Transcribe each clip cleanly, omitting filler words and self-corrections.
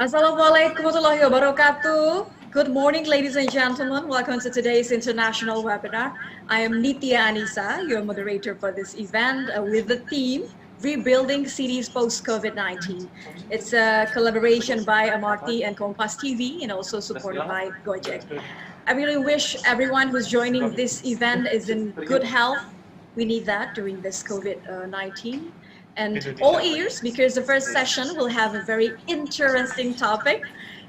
Assalamualaikum warahmatullahi wabarakatuh. Good morning, ladies and gentlemen. Welcome to today's international webinar. I am Nitya Anisa, your moderator for this event with the theme Rebuilding Cities Post-COVID-19. It's a collaboration by MRT and Kompas TV and also supported by Gojek. I really wish everyone who's joining this event is in good health. We need that during this COVID-19. And all ears, because the first session will have a very interesting topic.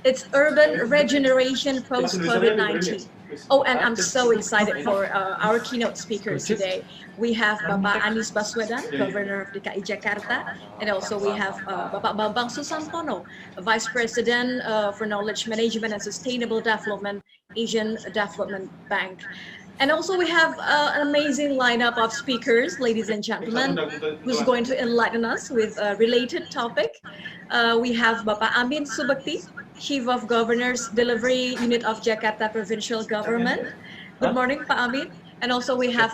It's urban regeneration post-COVID-19. Oh, and I'm so excited for our keynote speakers today. We have Bapak Anies Baswedan, Governor of DKI Jakarta, and also we have Bapak Bambang Susantono, Vice President for Knowledge Management and Sustainable Development, Asian Development Bank. And also we have an amazing lineup of speakers, ladies and gentlemen, who's going to enlighten us with a related topic. We have Bapak Amin Subakti, Chief of Governors Delivery Unit of Jakarta Provincial Government. Good morning, Pak Amin. And also we have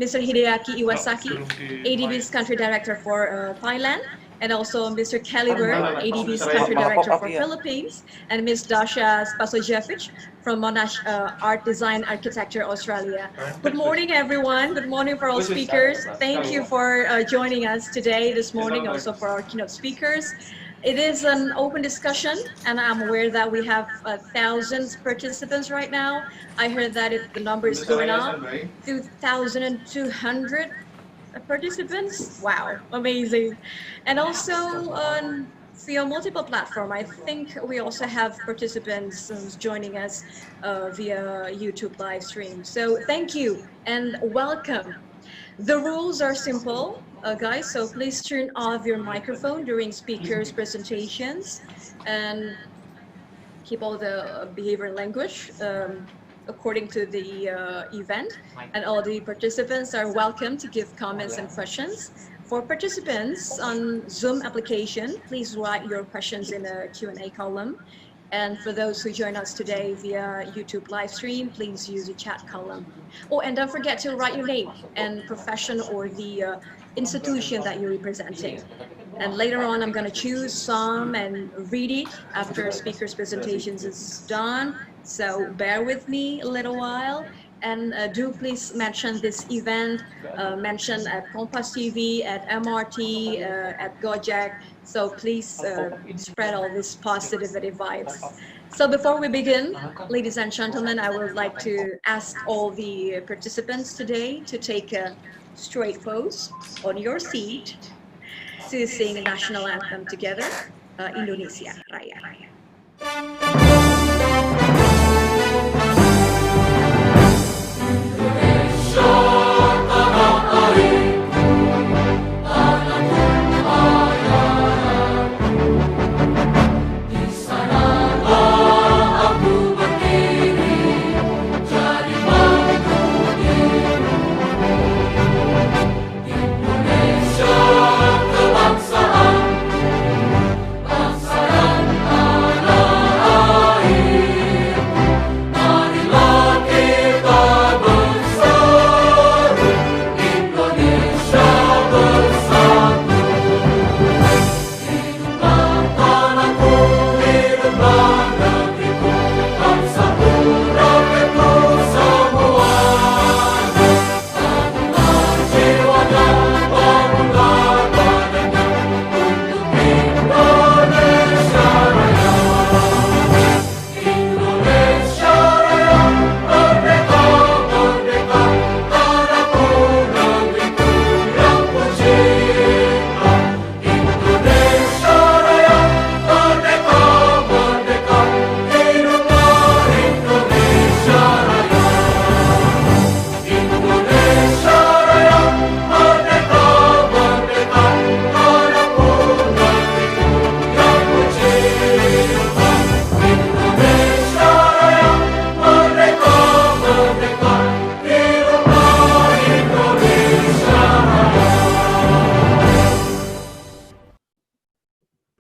Mr. Hideaki Iwasaki, ADB's Country Director for Thailand. And also Mr. Kelly Bird, ADB's Country Director for Philippines, and Ms. Dasha Spasojevic from Monash Art Design Architecture Australia. Good morning, everyone. Good morning for all speakers. Thank you for joining us today, this morning, also for our keynote speakers. It is an open discussion, and I'm aware that we have thousands participants right now. I heard that the number is going up, 2,200 participants. Wow, amazing. And also via multiple platform, I think we also have participants who's joining us via YouTube live stream. So thank you and welcome. The rules are simple, guys, so please turn off your microphone during speakers' presentations and keep all the behavior language according to the event, and all the participants are welcome to give comments and questions. For participants on Zoom application, please write your questions in a Q&A column. And for those who join us today via YouTube live stream, please use the chat column. Oh, and don't forget to write your name and profession or the institution that you're representing. And later on, I'm going to choose some and read it after speakers' presentations is done. So bear with me a little while, and do please mention this event, mention at Kompas TV, at MRT, at Gojek. So please spread all these positivity vibes. So before we begin, ladies and gentlemen, I would like to ask all the participants today to take a straight pose on your seat to sing the national anthem together, Indonesia Raya.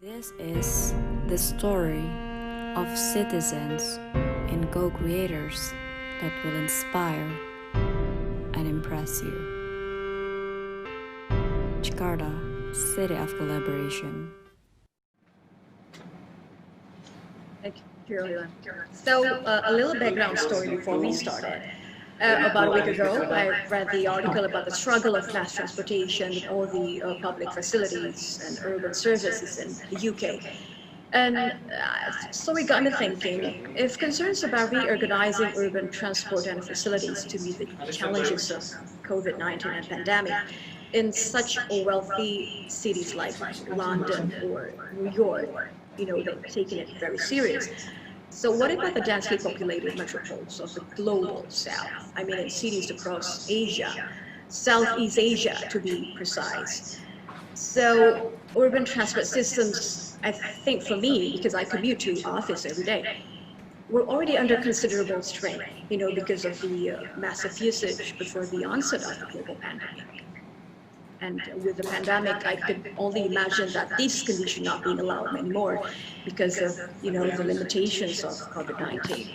This is the story of citizens and co-creators that will inspire and impress you. Jakarta, City of Collaboration. Thank you, everyone. So, a little background story before we started. About a week ago, I read the article about the struggle of mass transportation in all the public facilities and urban services in the UK. And so we got me thinking, if concerns about reorganizing urban transport and facilities to meet the challenges of COVID-19 and pandemic in such wealthy cities like London or New York, they're taking it very serious. So what about the densely populated metropoles of the global south? I mean, in cities across Asia, Southeast Asia to be precise. So urban transport systems, I think for me, because I commute to office every day, we're already under considerable strain, because of the massive usage before the onset of the global pandemic. And with the pandemic, I could only imagine that these conditions not being allowed anymore because of, the limitations of COVID-19.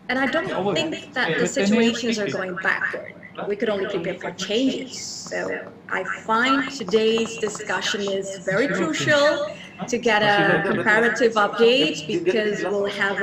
And I don't think that the situations are going backward. We could only prepare for changes. So I find today's discussion is very crucial to get a comparative update, because we'll have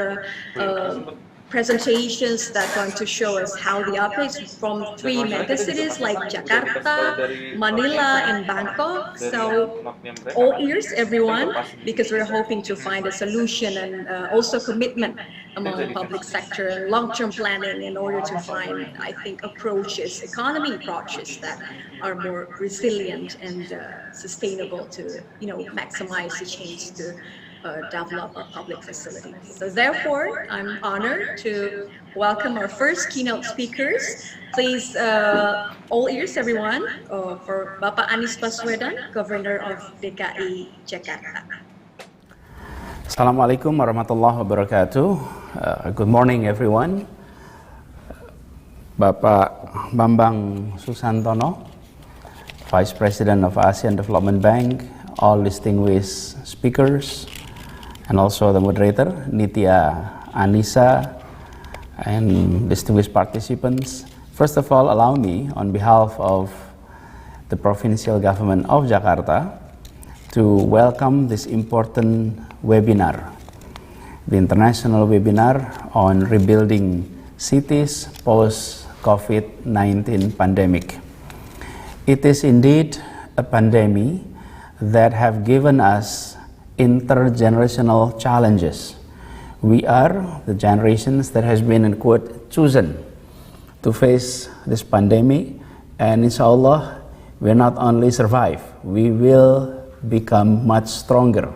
a presentations that are going to show us how the updates from 3 megacities like Jakarta, Manila, and Bangkok. So all ears, everyone, because we're hoping to find a solution and also commitment among the public sector and long-term planning in order to find, I think, economy approaches that are more resilient and sustainable to, maximize the change to develop our public facilities. So therefore, I'm honored to welcome our first keynote speakers. Please, all ears everyone, for Bapak Anies Baswedan, Governor of DKI Jakarta. Assalamualaikum warahmatullahi wabarakatuh. Good morning everyone. Bapak Bambang Susantono, Vice President of ASEAN Development Bank, all distinguished speakers, and also the moderator, Nitya Anissa, and distinguished participants. First of all, allow me, on behalf of the Provincial Government of Jakarta, to welcome this important webinar, the international webinar on rebuilding cities post-COVID-19 pandemic. It is indeed a pandemic that have given us intergenerational challenges. We are the generations that has been, in quote, chosen to face this pandemic, and inshallah, we not only survive, we will become much stronger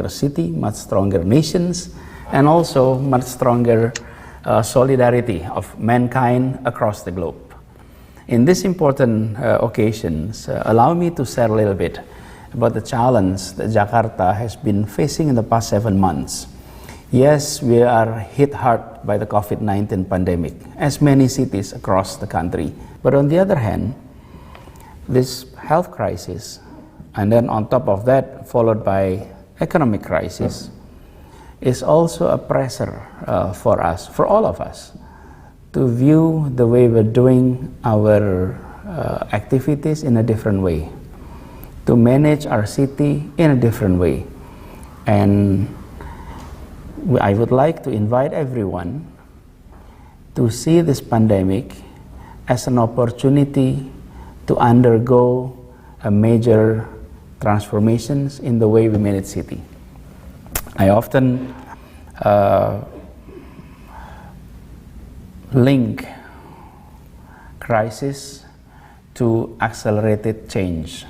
city, much stronger nations, and also much stronger solidarity of mankind across the globe. In this important occasions, allow me to share a little bit about the challenge that Jakarta has been facing in the past 7 months. Yes, we are hit hard by the COVID-19 pandemic, as many cities across the country. But on the other hand, this health crisis, and then on top of that, followed by economic crisis, is also a pressure for us, for all of us, to view the way we're doing our activities in a different way, to manage our city in a different way. And I would like to invite everyone to see this pandemic as an opportunity to undergo a major transformations in the way we manage city. I often link crisis to accelerated change.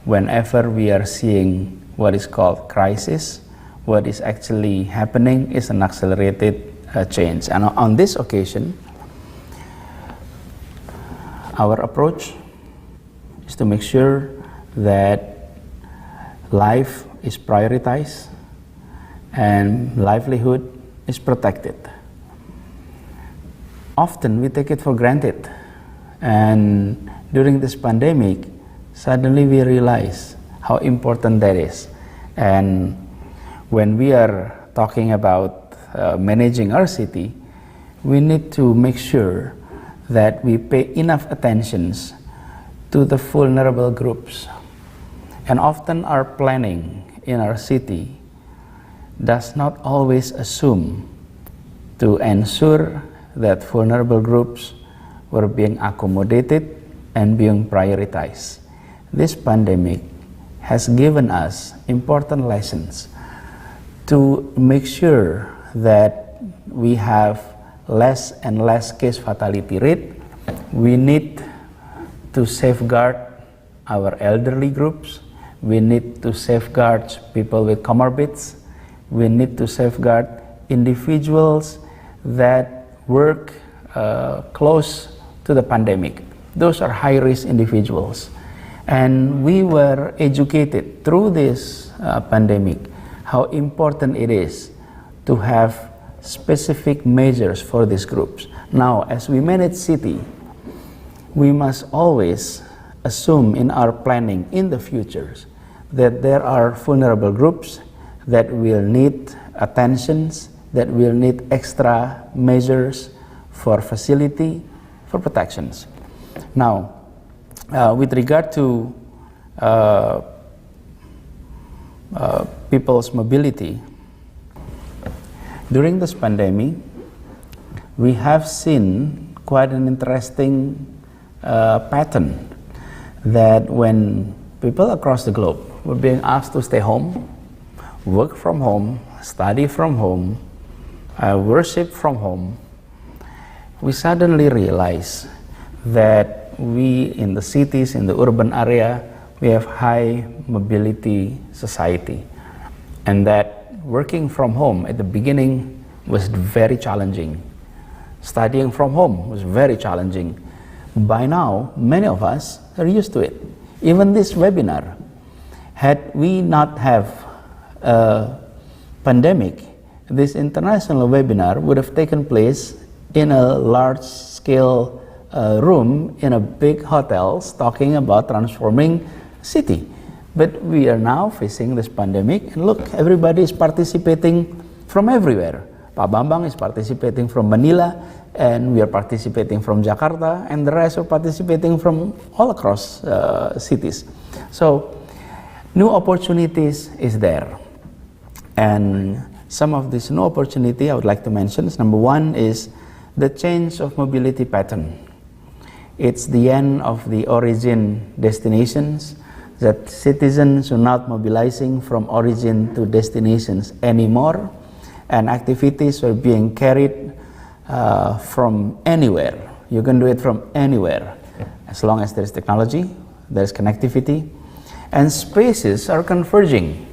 Whenever we are seeing what is called crisis, what is actually happening is an accelerated change. And on this occasion, our approach is to make sure that life is prioritized and livelihood is protected. Often we take it for granted, and during this pandemic, suddenly we realize how important that is. And when we are talking about managing our city, we need to make sure that we pay enough attention to the vulnerable groups. And often our planning in our city does not always assume to ensure that vulnerable groups were being accommodated and being prioritized. This pandemic has given us important lessons to make sure that we have less and less case fatality rate. We need to safeguard our elderly groups. We need to safeguard people with comorbids. We need to safeguard individuals that work close to the pandemic. Those are high-risk individuals. And we were educated through this pandemic how important it is to have specific measures for these groups. Now, as we manage city, we must always assume in our planning in the future that there are vulnerable groups that will need attentions, that will need extra measures for facility, for protections. Now, with regard to people's mobility, during this pandemic, we have seen quite an interesting pattern that when people across the globe were being asked to stay home, work from home, study from home, worship from home, we suddenly realize that we in the cities, in the urban area, we have high mobility society, and that working from home at the beginning was very challenging. Studying from home was very challenging. By now, many of us are used to it. Even this webinar, had we not have a pandemic, this international webinar would have taken place in a large-scale room in a big hotels talking about transforming city. But we are now facing this pandemic, and look, everybody is participating from everywhere. Pak Bambang is participating from Manila, and we are participating from Jakarta, and the rest are participating from all across cities. So, new opportunities is there. And some of this new opportunity I would like to mention is, number one is the change of mobility pattern. It's the end of the origin destinations, that citizens are not mobilizing from origin to destinations anymore, and activities are being carried from anywhere. You can do it from anywhere, as long as there's technology, there's connectivity, and spaces are converging.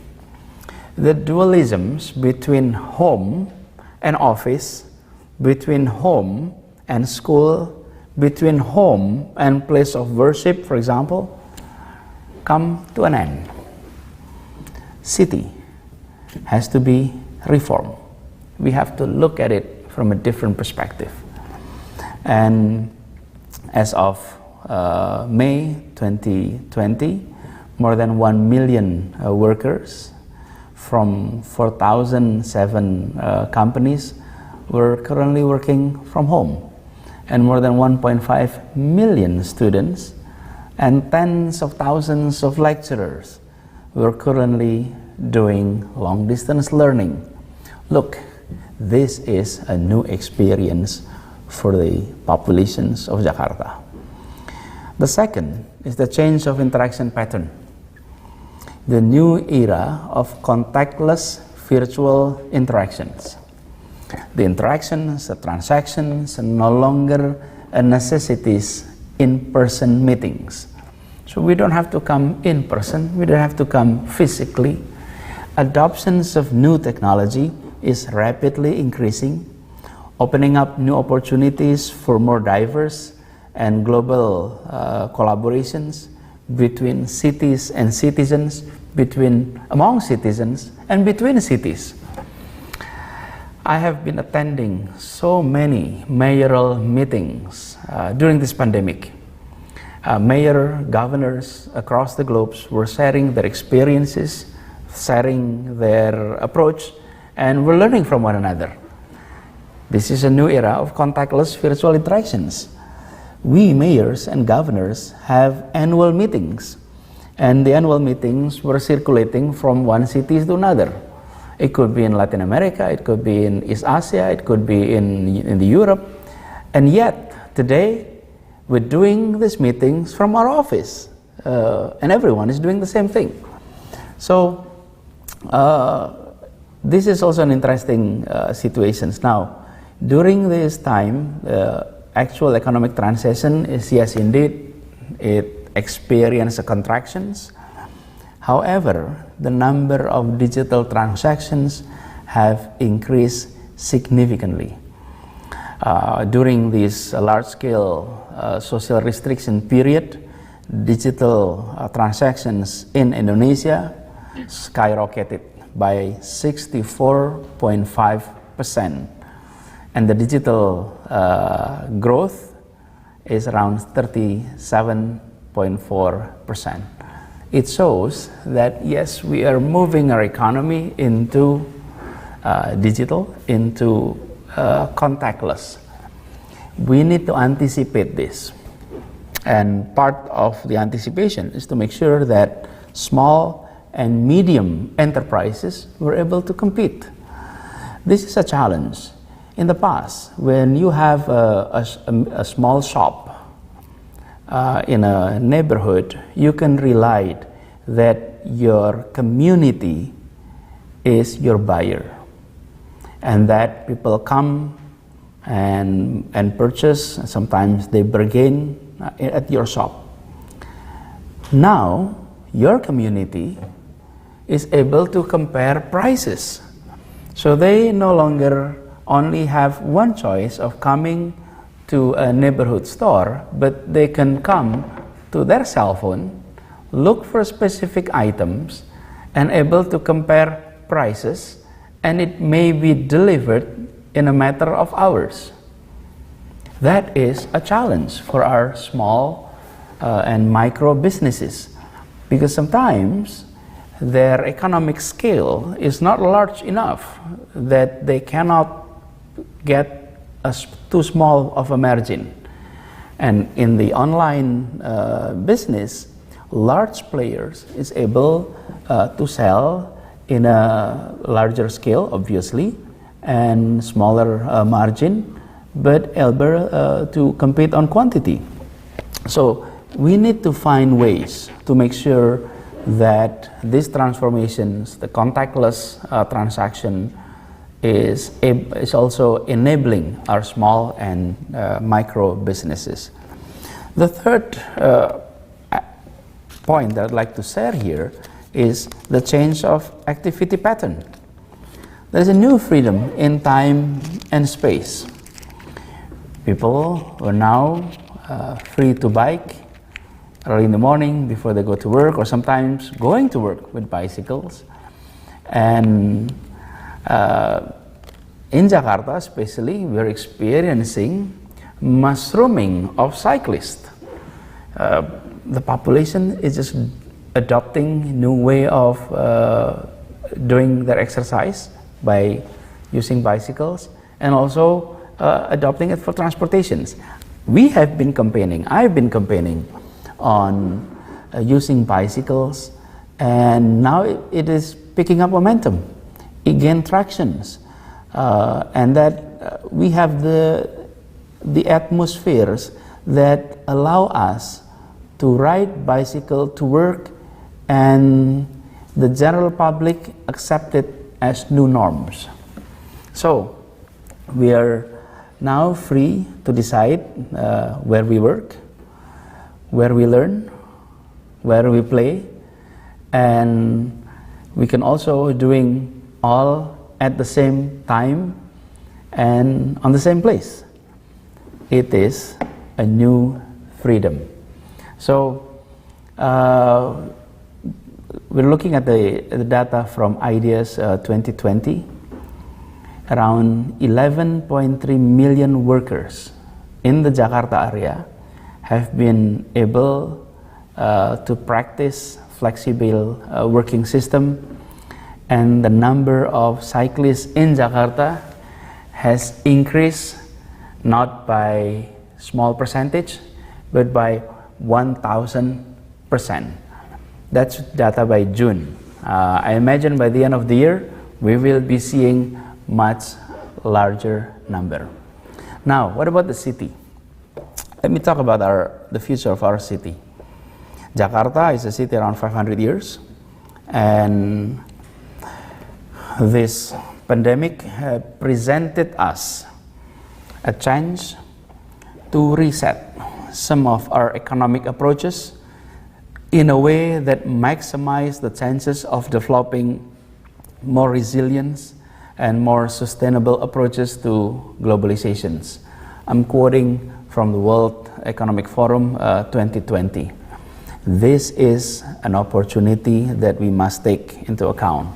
The dualisms between home and office, between home and school, between home and place of worship, for example, come to an end. City has to be reformed. We have to look at it from a different perspective. And as of May 2020, more than 1 million workers from 4,007 companies were currently working from home, and more than 1.5 million students and tens of thousands of lecturers were currently doing long-distance learning. Look, this is a new experience for the populations of Jakarta. The second is the change of interaction pattern. The new era of contactless virtual interactions. The interactions, the transactions are no longer a necessities in-person meetings. So we don't have to come in person, we don't have to come physically. Adoptions of new technology is rapidly increasing, opening up new opportunities for more diverse and global collaborations between cities and citizens, among citizens, and between cities. I have been attending so many mayoral meetings during this pandemic. Mayor, governors across the globe were sharing their experiences, sharing their approach, and we're learning from one another. This is a new era of contactless virtual interactions. We mayors and governors have annual meetings, and the annual meetings were circulating from one city to another. It could be in Latin America, it could be in East Asia, it could be in the Europe. And yet, today, we're doing these meetings from our office, and everyone is doing the same thing. So, this is also an interesting situation. Now, during this time, actual economic transition is, yes, indeed, it experienced contractions. However, the number of digital transactions have increased significantly. During this large-scale social restriction period, digital transactions in Indonesia skyrocketed by 64.5%, and the digital growth is around 37.4%. It shows that yes, we are moving our economy into digital, into contactless. We need to anticipate this, and part of the anticipation is to make sure that small and medium enterprises were able to compete. This is a challenge. In the past, when you have a small shop in a neighborhood, you can rely that your community is your buyer, and that people come and purchase. Sometimes they bargain at your shop. Now, your community is able to compare prices. So they no longer only have one choice of coming to a neighborhood store, but they can come to their cell phone, look for specific items, and able to compare prices, and it may be delivered in a matter of hours. That is a challenge for our small and micro businesses, because sometimes their economic scale is not large enough that they cannot get too small of a margin. And in the online business, large players is able to sell in a larger scale, obviously, and smaller margin, but able to compete on quantity. So we need to find ways to make sure that these transformations, the contactless transaction, is also enabling our small and micro businesses. The third point that I'd like to share here is the change of activity pattern. There's a new freedom in time and space. People are now free to bike early in the morning before they go to work, or sometimes going to work with bicycles. And in Jakarta especially, we're experiencing mushrooming of cyclists. The population is just adopting new way of doing their exercise by using bicycles, and also adopting it for transportations. We have been campaigning, I've been campaigning on using bicycles, and now it is picking up momentum. It gained tractions, and that we have the atmospheres that allow us to ride bicycle to work, and the general public accept it as new norms. So we are now free to decide where we work, where we learn, where we play, and we can also doing all at the same time and on the same place. It is a new freedom. So we're looking at the data from IDEAS 2020. Around 11.3 million workers in the Jakarta area have been able to practice flexible working system, and the number of cyclists in Jakarta has increased not by small percentage, but by 1,000%. That's data by June. I imagine by the end of the year, we will be seeing much larger number. Now, what about the city? Let me talk about the future of our city. Jakarta is a city around 500 years, and this pandemic presented us a chance to reset some of our economic approaches in a way that maximize the chances of developing more resilience and more sustainable approaches to globalizations. I'm quoting from the World Economic Forum 2020. This is an opportunity that we must take into account.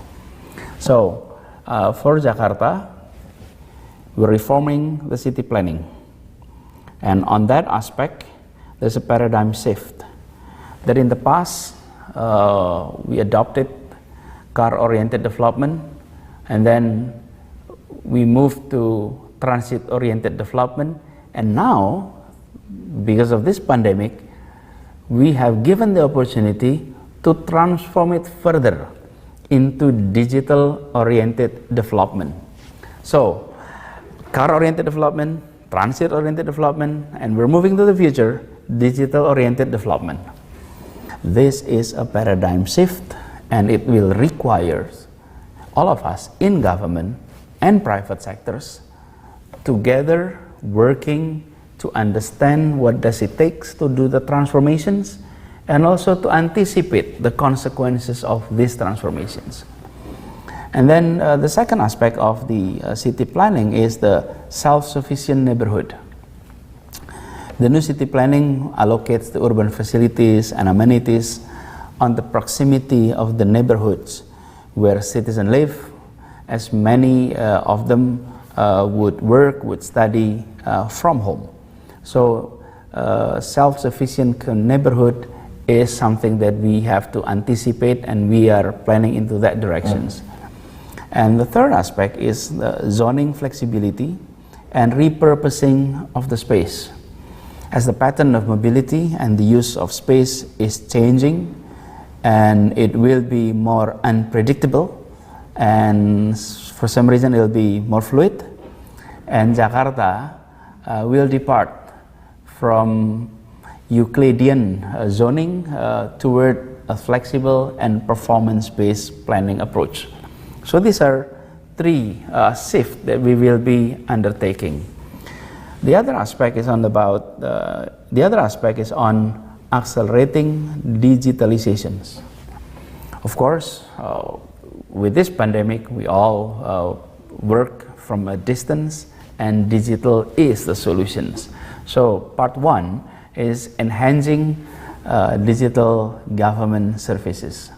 So, for Jakarta, we're reforming the city planning. And on that aspect, there's a paradigm shift. That in the past, we adopted car-oriented development, and then we moved to transit-oriented development, and now, because of this pandemic, we have given the opportunity to transform it further into digital-oriented development. So, car-oriented development, transit-oriented development, and we're moving to the future, digital-oriented development. This is a paradigm shift, and it will require all of us in government and private sectors together working to understand what does it takes to do the transformations, and also to anticipate the consequences of these transformations. And then the second aspect of the city planning is the self-sufficient neighborhood. The new city planning allocates the urban facilities and amenities on the proximity of the neighborhoods where citizens live, as many of them would work, would study from home. So self-sufficient neighborhood is something that we have to anticipate, and we are planning into that directions. And the third aspect is the zoning flexibility and repurposing of the space. As the pattern of mobility and the use of space is changing, and it will be more unpredictable, and for some reason it will be more fluid, and Jakarta will depart from Euclidean zoning toward a flexible and performance-based planning approach. So these are three shifts that we will be undertaking. The other aspect is on accelerating digitalizations. Of course, with this pandemic, we all work from a distance, and digital is the solutions. So part one is enhancing digital government services.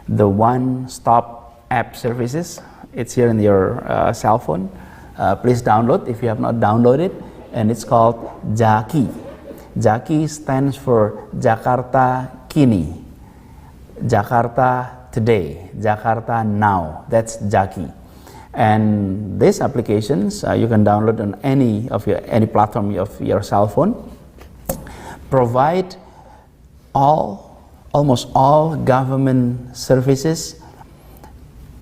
The one-stop app services, it's here in your cell phone. Please download if you have not downloaded, and it's called Jaki. Jaki stands for Jakarta Kini, Jakarta Today, Jakarta Now. That's Jaki. And these applications you can download on any platform of your cell phone. Provide almost all government services,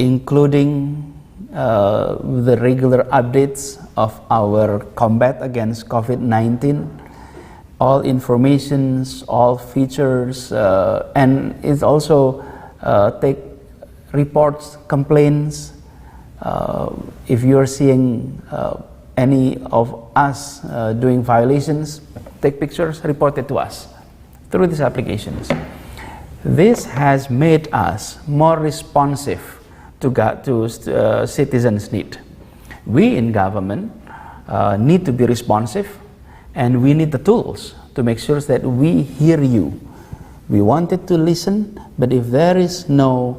including the regular updates of our combat against COVID-19, all informations, all features, and it also take reports, complaints. If you are seeing any of us doing violations, take pictures, report it to us through these applications. This has made us more responsive to citizens' need. We in government need to be responsive, and we need the tools to make sure that we hear you. We wanted to listen, but if there is no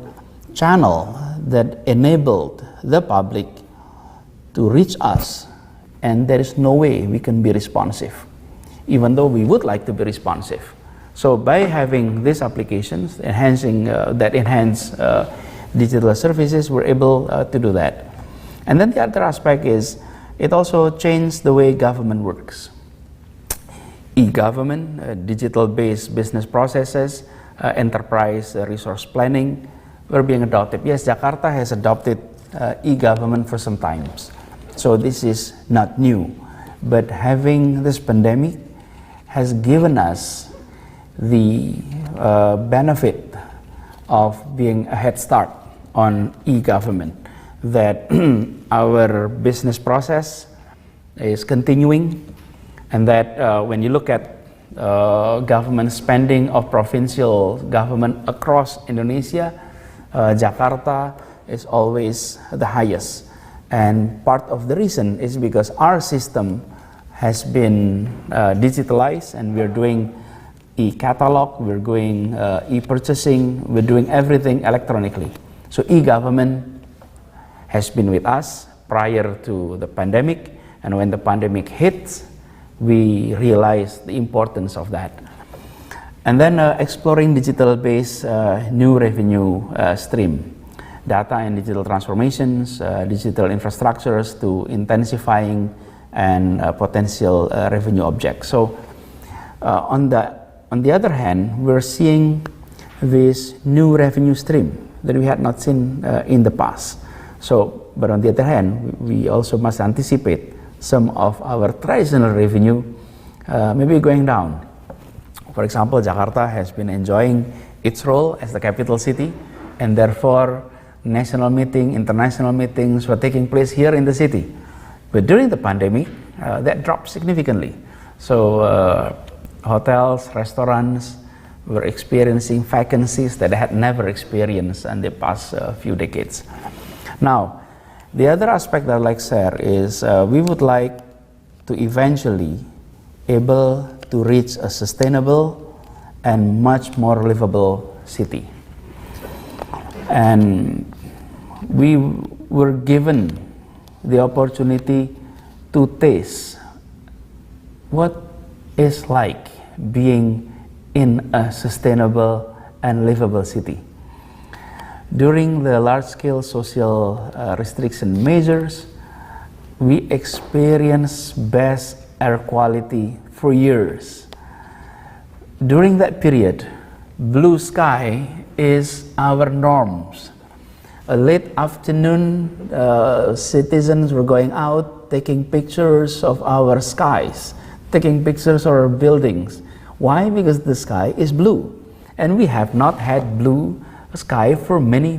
channel that enabled the public to reach us, and there is no way we can be responsive, even though we would like to be responsive. So by having these applications, enhance digital services, we're able to do that. And then the other aspect is, it also changed the way government works. E-government, digital-based business processes, enterprise resource planning were being adopted. Yes, Jakarta has adopted e-government for some times. So this is not new. But having this pandemic has given us the benefit of being a head start on e-government, that our business process is continuing, and that when you look at government spending of provincial government across Indonesia, Jakarta is always the highest. And part of the reason is because our system has been digitalized, and we're doing e-catalog, we're doing e-purchasing, we're doing everything electronically. So e-government has been with us prior to the pandemic, and when the pandemic hits, we realized the importance of that. And then exploring digital-based new revenue stream, data and digital transformations, digital infrastructures to intensifying and potential revenue objects. So on the other hand, we're seeing this new revenue stream that we had not seen in the past. So, but on the other hand, we also must anticipate some of our traditional revenue maybe going down. For example, Jakarta has been enjoying its role as the capital city, and therefore national meeting, international meetings were taking place here in the city. But during the pandemic, that dropped significantly. So hotels, restaurants were experiencing vacancies that they had never experienced in the past few decades. Now, the other aspect that I'd like to share is we would like to eventually able to reach a sustainable and much more livable city. And we were given the opportunity to taste what it's like being in a sustainable and livable city. During the large-scale social restriction measures, we experienced best air quality for years. During that period, blue sky is our norms. A late afternoon, citizens were going out, taking pictures of our skies, taking pictures of our buildings. Why? Because the sky is blue. And we have not had blue sky for many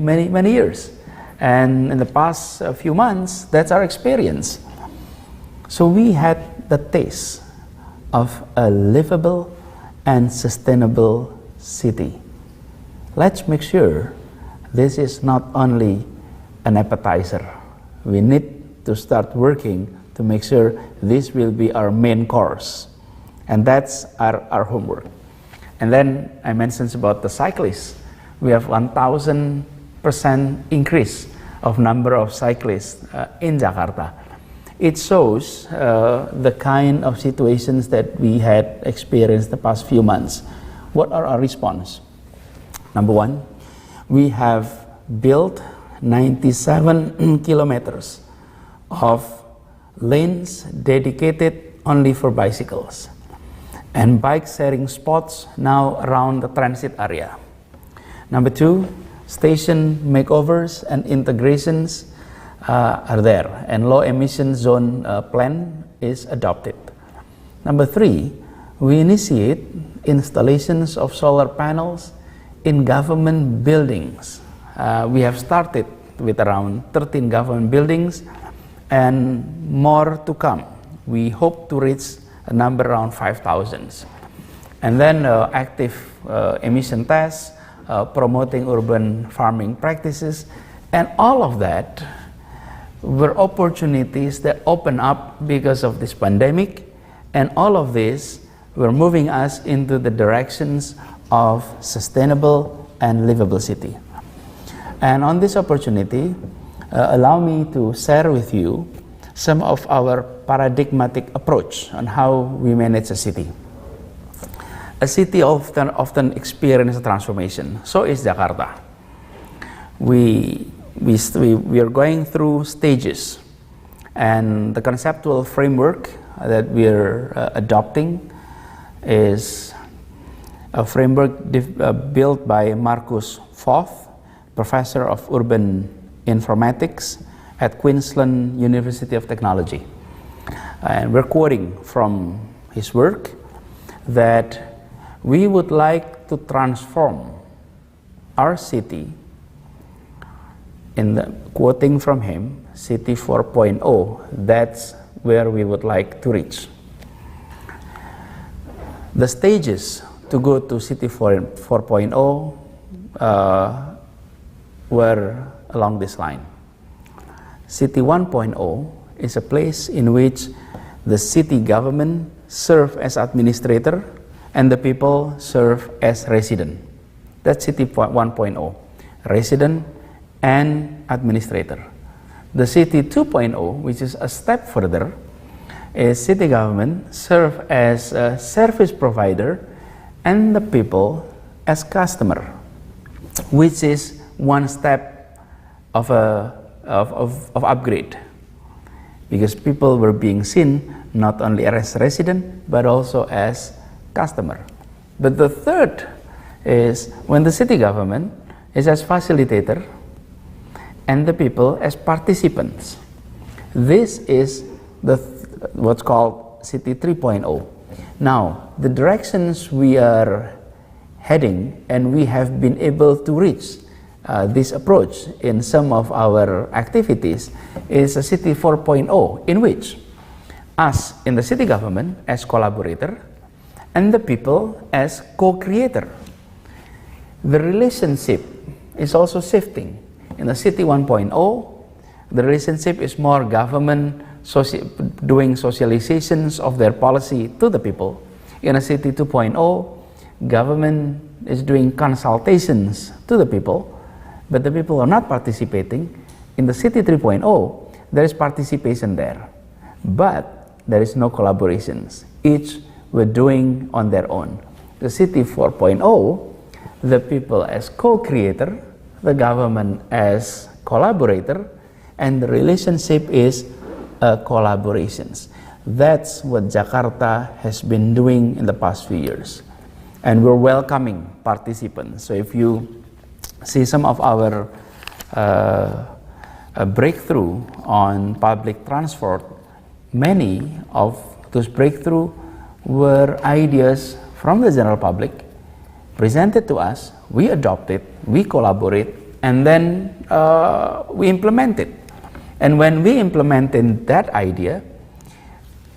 years. And in the past few months, that's our experience. So we had the taste of a livable and sustainable city. Let's make sure this is not only an appetizer. We need to start working to make sure this will be our main course. And that's our homework. And then I mentioned about the cyclists. We have 1,000% increase of number of cyclists in Jakarta. It shows the kind of situations that we had experienced the past few months. What are our response? Number one, we have built 97 kilometers of lanes dedicated only for bicycles, and bike sharing spots now around the transit area. Number two, station makeovers and integrations are there, and low emission zone plan is adopted. Number three, we initiate installations of solar panels in government buildings. We have started with around 13 government buildings and more to come. We hope to reach a number around 5,000. And then active emission tests, promoting urban farming practices, and all of that were opportunities that open up because of this pandemic, and all of this were moving us into the directions of sustainable and livable city. And on this opportunity, allow me to share with you some of our paradigmatic approach on how we manage a city. A city often experiences transformation. So is Jakarta. We are going through stages, and the conceptual framework that we are adopting is a framework built by Marcus Foth, professor of urban informatics at Queensland University of Technology. And we're quoting from his work that we would like to transform our city, quoting from him, City 4.0, that's where we would like to reach. The stages to go to City 4.0 were along this line. City 1.0 is a place in which the city government serve as administrator and the people serve as resident. That's City 1.0, resident and administrator. The City 2.0, which is a step further, is city government serve as a service provider and the people as customer, which is one step of upgrade, because people were being seen not only as resident but also as customer. But the third is when the city government is as facilitator and the people as participants. This is what's called City 3.0. Now, the directions we are heading, and we have been able to reach this approach in some of our activities, is a City 4.0, in which us in the city government as collaborator and the people as co-creator. The relationship is also shifting. In the City 1.0, the relationship is more government doing socializations of their policy to the people. In a City 2.0, government is doing consultations to the people, but the people are not participating. In the City 3.0, there is participation there, but there is no collaborations. Each were doing on their own. The City 4.0, the people as co-creator, the government as collaborator, and the relationship is collaborations. That's what Jakarta has been doing in the past few years. And we're welcoming participants. So if you see some of our breakthrough on public transport, many of those breakthrough were ideas from the general public presented to us, we adopt it, we collaborate, and then we implement it. And when we implemented that idea,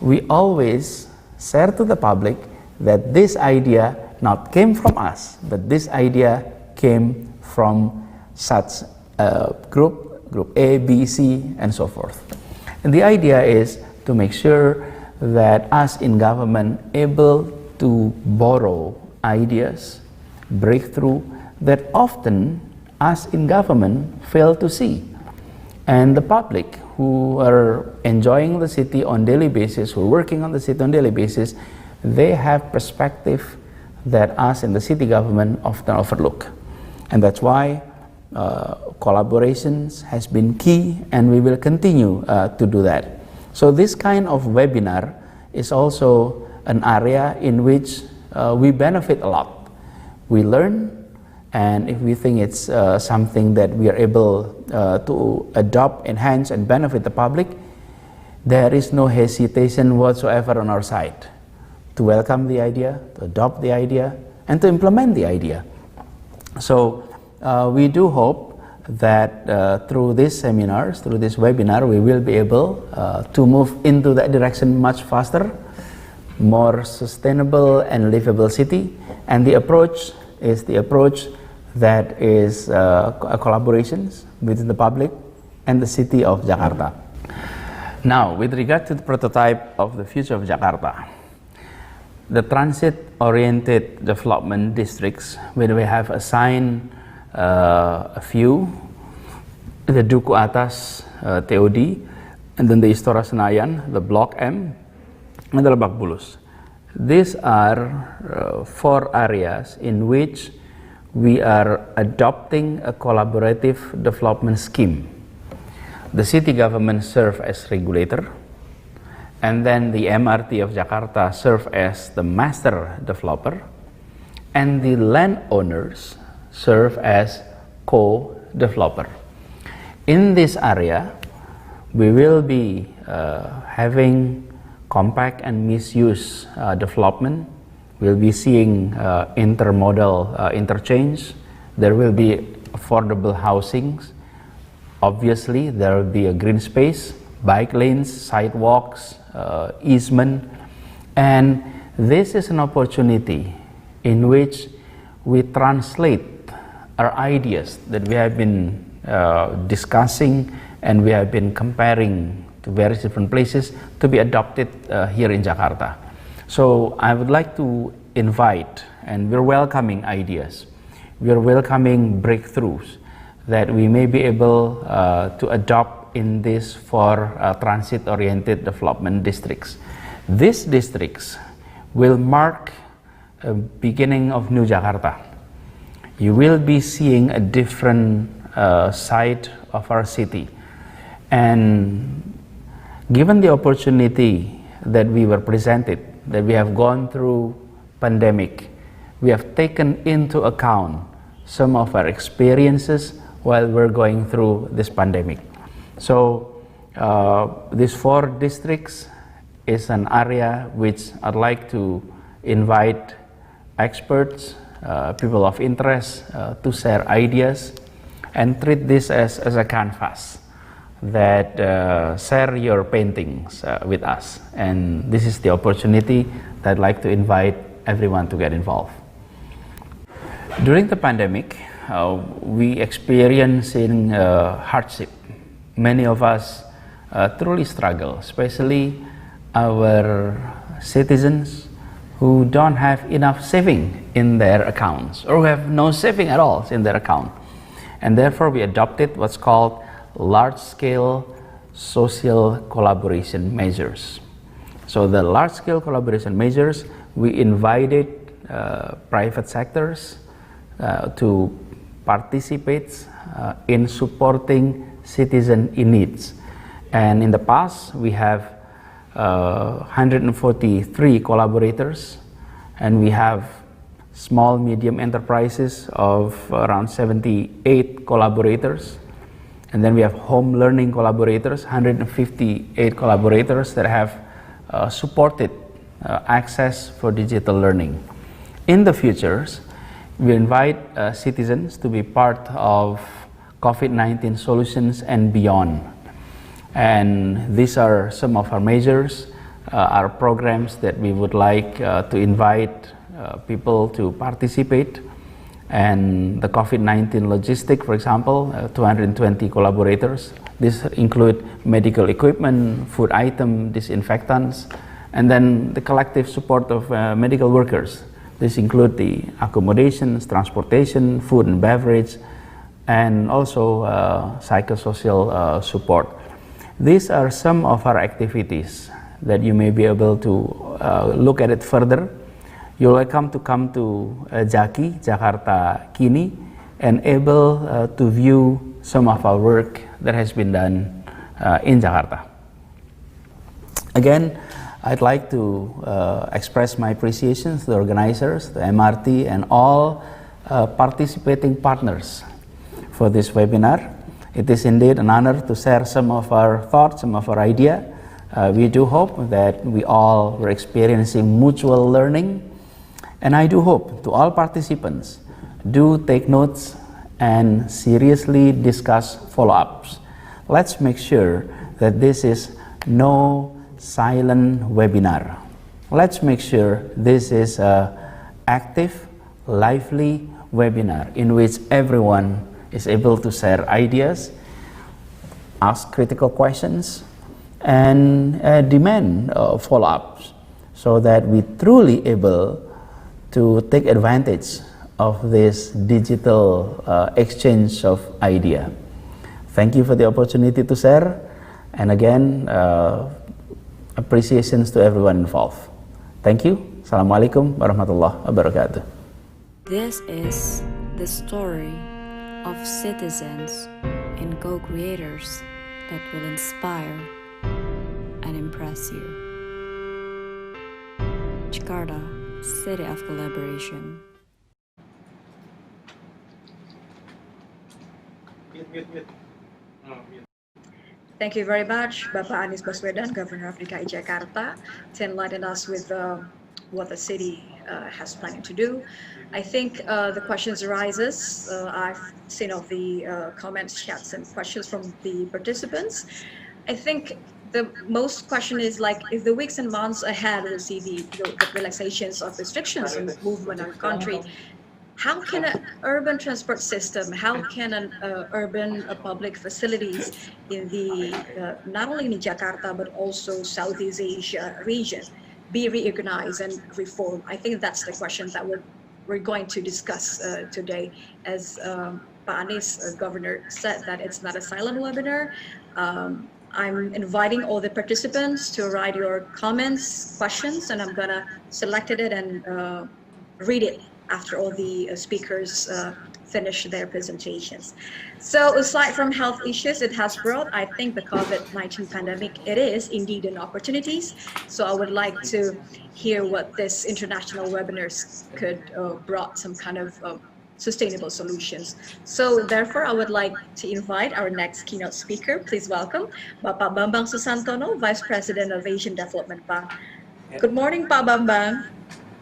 we always share to the public that this idea not came from us, but this idea came from such a group A, B, C, and so forth. And the idea is to make sure that us in government able to borrow ideas, breakthrough that often us in government fail to see. And the public who are enjoying the city on daily basis, who are working on the city on daily basis, they have perspective that us in the city government often overlook. And that's why collaborations has been key, and we will continue to do that. So this kind of webinar is also an area in which we benefit a lot. We learn, and if we think it's something that we are able to adopt, enhance, and benefit the public, there is no hesitation whatsoever on our side to welcome the idea, to adopt the idea, and to implement the idea. So we do hope that through these seminars, through this webinar, we will be able to move into that direction much faster, more sustainable and livable city. And the approach is the approach that is collaborations within the public and the city of Jakarta. Now, with regard to the prototype of the future of Jakarta, the transit-oriented development districts, where we have assigned a few, the Duku Atas, TOD, and then the Istora Senayan, the Block M, and the Lebak Bulus. These are 4 areas in which we are adopting a collaborative development scheme. The city government serve as regulator, and then the MRT of Jakarta serve as the master developer, and the landowners serve as co-developer. In this area, we will be having compact and mixed-use development. We'll be seeing intermodal interchange. There will be affordable housings. Obviously, there will be a green space, bike lanes, sidewalks, easement, and this is an opportunity in which we translate our ideas that we have been discussing and we have been comparing to various different places to be adopted here in Jakarta. So I would like to invite, and we're welcoming ideas, we're welcoming breakthroughs that we may be able to adopt in this for transit-oriented development districts. These districts will mark a beginning of New Jakarta. You will be seeing a different side of our city. And given the opportunity that we were presented, that we have gone through pandemic, we have taken into account some of our experiences while we're going through this pandemic. So these 4 districts is an area which I'd like to invite experts, people of interest to share ideas and treat this as a canvas that share your paintings with us. And this is the opportunity that I'd like to invite everyone to get involved. During the pandemic, we experiencing hardship. Many of us truly struggle, especially our citizens who don't have enough saving in their accounts or who have no saving at all in their account. And therefore we adopted what's called large-scale social collaboration measures. So the large-scale collaboration measures, we invited private sectors to participate in supporting citizens in needs. And in the past, we have 143 collaborators, and we have small medium enterprises of around 78 collaborators, and then we have home learning collaborators, 158 collaborators that have supported access for digital learning. In the futures, we invite citizens to be part of COVID-19 solutions and beyond. And these are some of our measures, our programs that we would like to invite people to participate. And the COVID-19 logistic, for example, 220 collaborators. These include medical equipment, food item, disinfectants, and then the collective support of medical workers. This include the accommodations, transportation, food and beverage, and also psychosocial support. These are some of our activities that you may be able to look at it further. You're welcome to come to Jaki, Jakarta Kini, and able to view some of our work that has been done in Jakarta. Again, I'd like to express my appreciation to the organizers, the MRT, and all participating partners for this webinar. It is indeed an honor to share some of our thoughts, some of our ideas. We do hope that we all were experiencing mutual learning, and I do hope to all participants do take notes and seriously discuss follow-ups. Let's make sure that this is no silent webinar. Let's make sure this is an active, lively webinar in which everyone is able to share ideas, ask critical questions, and demand follow-ups, so that we truly able to take advantage of this digital exchange of idea. Thank you for the opportunity to share, and again, appreciations to everyone involved. Thank you. Assalamualaikum warahmatullahi wabarakatuh. This is the story of citizens and co-creators that will inspire and impress you. Jakarta, City of Collaboration. Mute. Thank you very much, Bapak Anies Baswedan, Governor of DKI Jakarta, to enlighten us with what the city has planning to do. I think the questions arises. I've seen all the comments, chats, and questions from the participants. I think the most question is like, if the weeks and months ahead will see the relaxations of restrictions and movement in our country, how can an urban transport system, how can an urban public facilities in the, not only in Jakarta, but also Southeast Asia region be reorganized and reformed? I think that's the question that we're going to discuss today. As Pak Anies, Governor, said that it's not a silent webinar. I'm inviting all the participants to write your comments, questions, and I'm gonna select it and read it after all the speakers finish their presentations. So aside from health issues it has brought, I think the COVID-19 pandemic, it is indeed an opportunities. So I would like to hear what this international webinars could brought some kind of sustainable solutions. So therefore, I would like to invite our next keynote speaker. Please welcome Bapak Bambang Susantono, Vice President of Asian Development Bank. Good morning, Pak Bambang.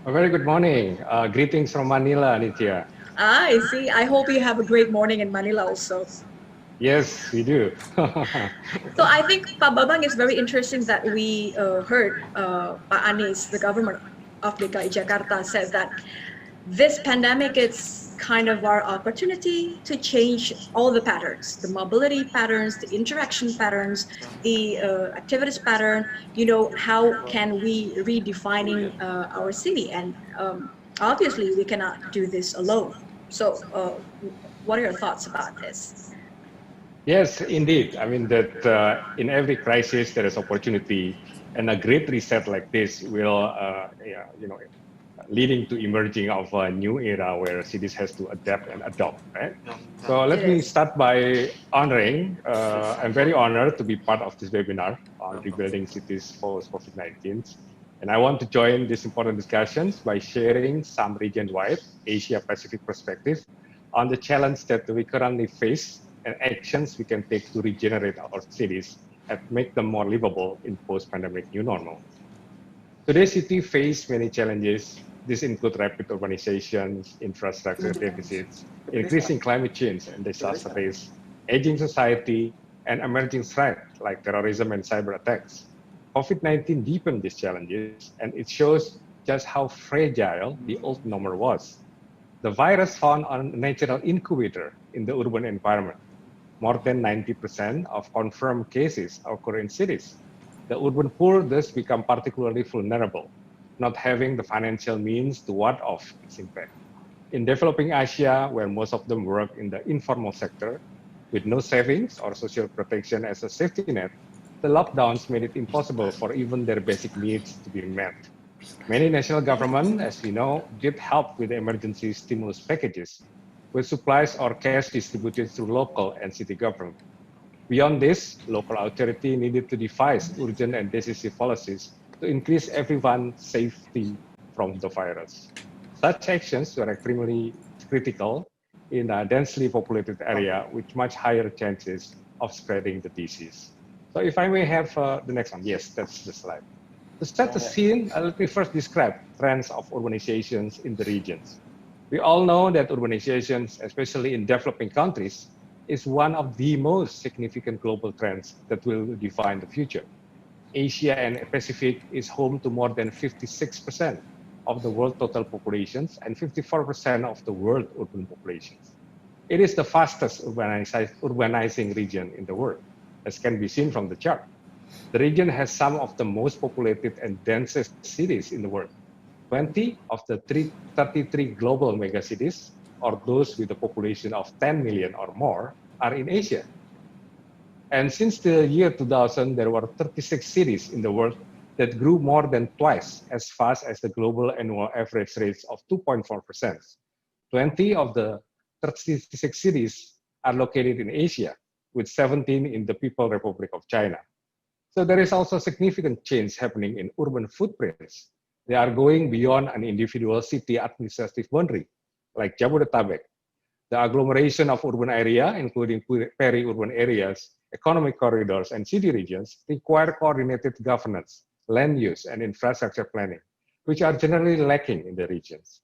A very good morning. Greetings from Manila, Nitya. I see. I hope you have a great morning in Manila also. Yes, we do. So I think Pak Bambang is very interesting that we heard Pak Anies, the government of DKI Jakarta, said that this pandemic is kind of our opportunity to change all the patterns, the mobility patterns, the interaction patterns, the activities pattern. You know, how can we redefining our city? And obviously we cannot do this alone. So what are your thoughts about this? Yes, indeed. I mean that in every crisis there is opportunity, and a great reset like this will, leading to emerging of a new era where cities has to adapt and adopt, right? So let me start by honoring, I'm very honored to be part of this webinar on rebuilding cities post COVID-19. And I want to join this important discussions by sharing some region-wide Asia-Pacific perspective on the challenge that we currently face and actions we can take to regenerate our cities and make them more livable in post-pandemic new normal. Today's city face many challenges. These include rapid urbanization, infrastructure deficits, increasing climate change and disaster risk, aging society, and emerging threats like terrorism and cyber attacks. COVID-19 deepened these challenges, and it shows just how fragile the old normal was. The virus found a natural incubator in the urban environment. More than 90% of confirmed cases occur in cities. The urban poor thus become particularly vulnerable, not having the financial means to ward off its impact. In developing Asia, where most of them work in the informal sector, with no savings or social protection as a safety net, the lockdowns made it impossible for even their basic needs to be met. Many national governments, as we know, did help with emergency stimulus packages, with supplies or cash distributed through local and city government. Beyond this, local authority needed to devise urgent and decisive policies to increase everyone's safety from the virus. Such actions were extremely critical in a densely populated area with much higher chances of spreading the disease. So if I may have the next one. Yes, that's the slide. To set the scene, let me first describe trends of urbanizations in the regions. We all know that urbanizations, especially in developing countries, is one of the most significant global trends that will define the future. Asia and Pacific is home to more than 56% of the world total populations and 54% of the world urban populations. It is the fastest urbanizing region in the world, as can be seen from the chart. The region has some of the most populated and densest cities in the world. 20 of the 33 global megacities, or those with a population of 10 million or more, are in Asia. And since the year 2000, there were 36 cities in the world that grew more than twice as fast as the global annual average rates of 2.4%. 20 of the 36 cities are located in Asia, with 17 in the People's Republic of China. So there is also significant change happening in urban footprints. They are going beyond an individual city administrative boundary, like Jabodetabek. The agglomeration of urban area, including peri-urban areas, economic corridors, and city regions, require coordinated governance, land use, and infrastructure planning, which are generally lacking in the regions.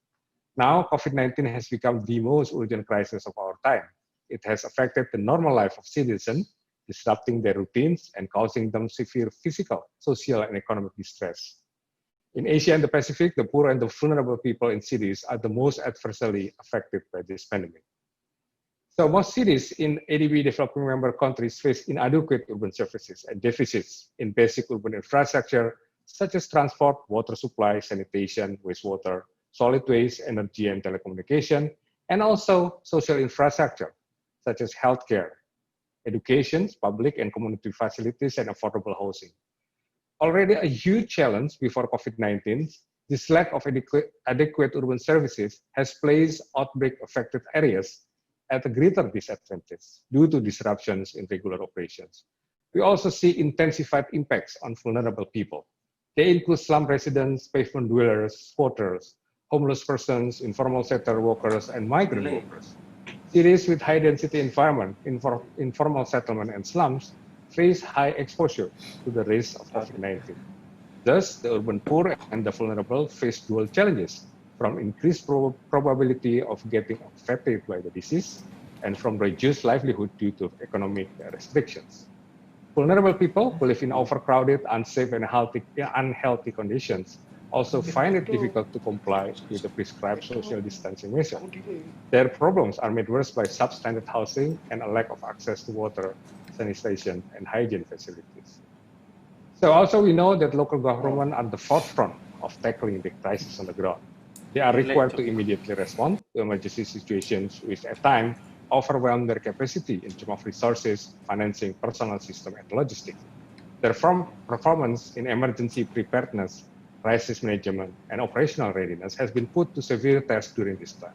Now, COVID-19 has become the most urgent crisis of our time. It has affected the normal life of citizens, disrupting their routines and causing them severe physical, social, and economic distress. In Asia and the Pacific, the poor and the vulnerable people in cities are the most adversely affected by this pandemic. So most cities in ADB developing member countries face inadequate urban services and deficits in basic urban infrastructure, such as transport, water supply, sanitation, wastewater, solid waste, energy and telecommunication, and also social infrastructure, such as healthcare, education, public and community facilities, and affordable housing. Already a huge challenge before COVID-19, this lack of adequate urban services has placed outbreak-affected areas at a greater disadvantage due to disruptions in regular operations. We also see intensified impacts on vulnerable people. They include slum residents, pavement dwellers, squatters, homeless persons, informal sector workers, and migrant workers. Cities with high-density environment, informal settlement, and slums face high exposure to the risk of COVID-19. Thus, the urban poor and the vulnerable face dual challenges, from increased probability of getting affected by the disease and from reduced livelihood due to economic restrictions. Vulnerable people who live in overcrowded, unsafe, and unhealthy conditions also find it difficult to comply with the prescribed social distancing measures. Their problems are made worse by substandard housing and a lack of access to water, sanitation, and hygiene facilities. So also we know that local government are the forefront of tackling the crisis on the ground. They are required to immediately respond to emergency situations which at times overwhelm their capacity in terms of resources, financing, personnel system, and logistics. Their performance in emergency preparedness, crisis management, and operational readiness has been put to severe test during this time.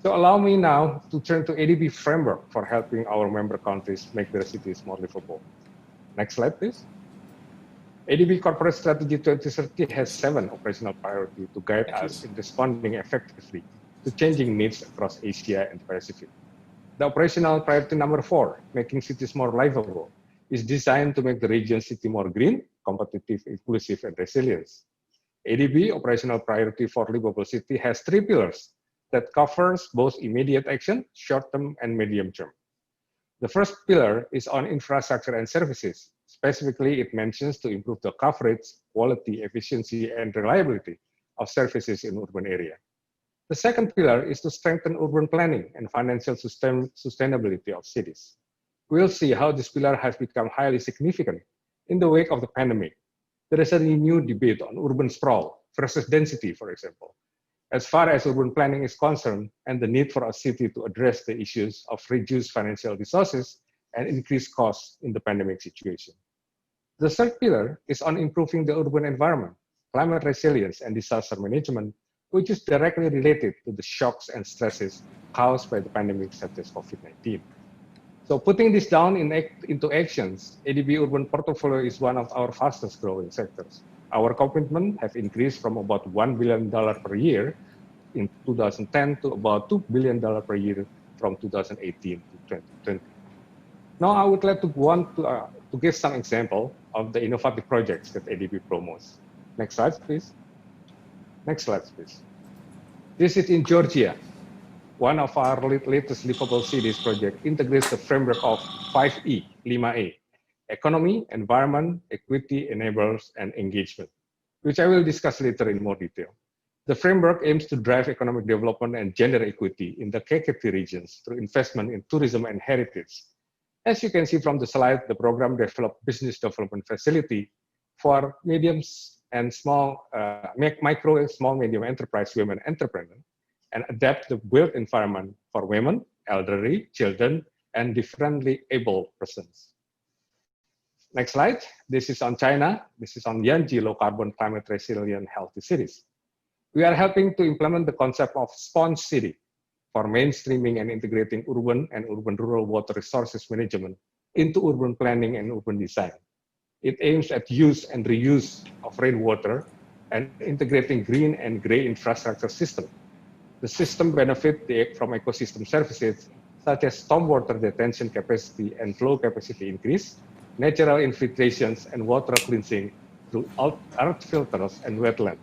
So allow me now to turn to ADB framework for helping our member countries make their cities more livable. Next slide, please. ADB Corporate Strategy 2030 has 7 operational priorities to guide us in responding effectively to changing needs across Asia and the Pacific. The operational priority number 4, making cities more livable, is designed to make the region city more green, competitive, inclusive, and resilient. ADB operational priority for livable city has 3 pillars that covers both immediate action, short-term, and medium-term. The first pillar is on infrastructure and services. Specifically, it mentions to improve the coverage, quality, efficiency, and reliability of services in urban area. The second pillar is to strengthen urban planning and financial sustainability of cities. We'll see how this pillar has become highly significant in the wake of the pandemic. There is a renewed debate on urban sprawl versus density, for example, as far as urban planning is concerned, and the need for a city to address the issues of reduced financial resources and increased costs in the pandemic situation. The third pillar is on improving the urban environment, climate resilience, and disaster management, which is directly related to the shocks and stresses caused by the pandemic such as COVID-19. So putting this down into actions, ADB Urban Portfolio is one of our fastest growing sectors. Our commitment have increased from about $1 billion per year in 2010 to about $2 billion per year from 2018 to 2020. Now I would like to want to give some example of the innovative projects that ADB promotes. Next slide, please. Next slide, please. This is in Georgia. One of our latest livable cities project integrates the framework of 5E, 5E, economy, environment, equity, enablers, and engagement, which I will discuss later in more detail. The framework aims to drive economic development and gender equity in the KKT regions through investment in tourism and heritage. As you can see from the slide, the program developed business development facility for mediums and micro and small medium enterprise women entrepreneurs and adapt the built environment for women, elderly, children, and differently able persons. Next slide. This is on China. This is on Yanji, low carbon, climate resilient, healthy cities. We are helping to implement the concept of sponge city for mainstreaming and integrating urban and urban-rural water resources management into urban planning and urban design. It aims at use and reuse of rainwater and integrating green and gray infrastructure system. The system benefits from ecosystem services such as stormwater detention capacity and flow capacity increase, natural infiltrations, and water cleansing through earth filters and wetlands.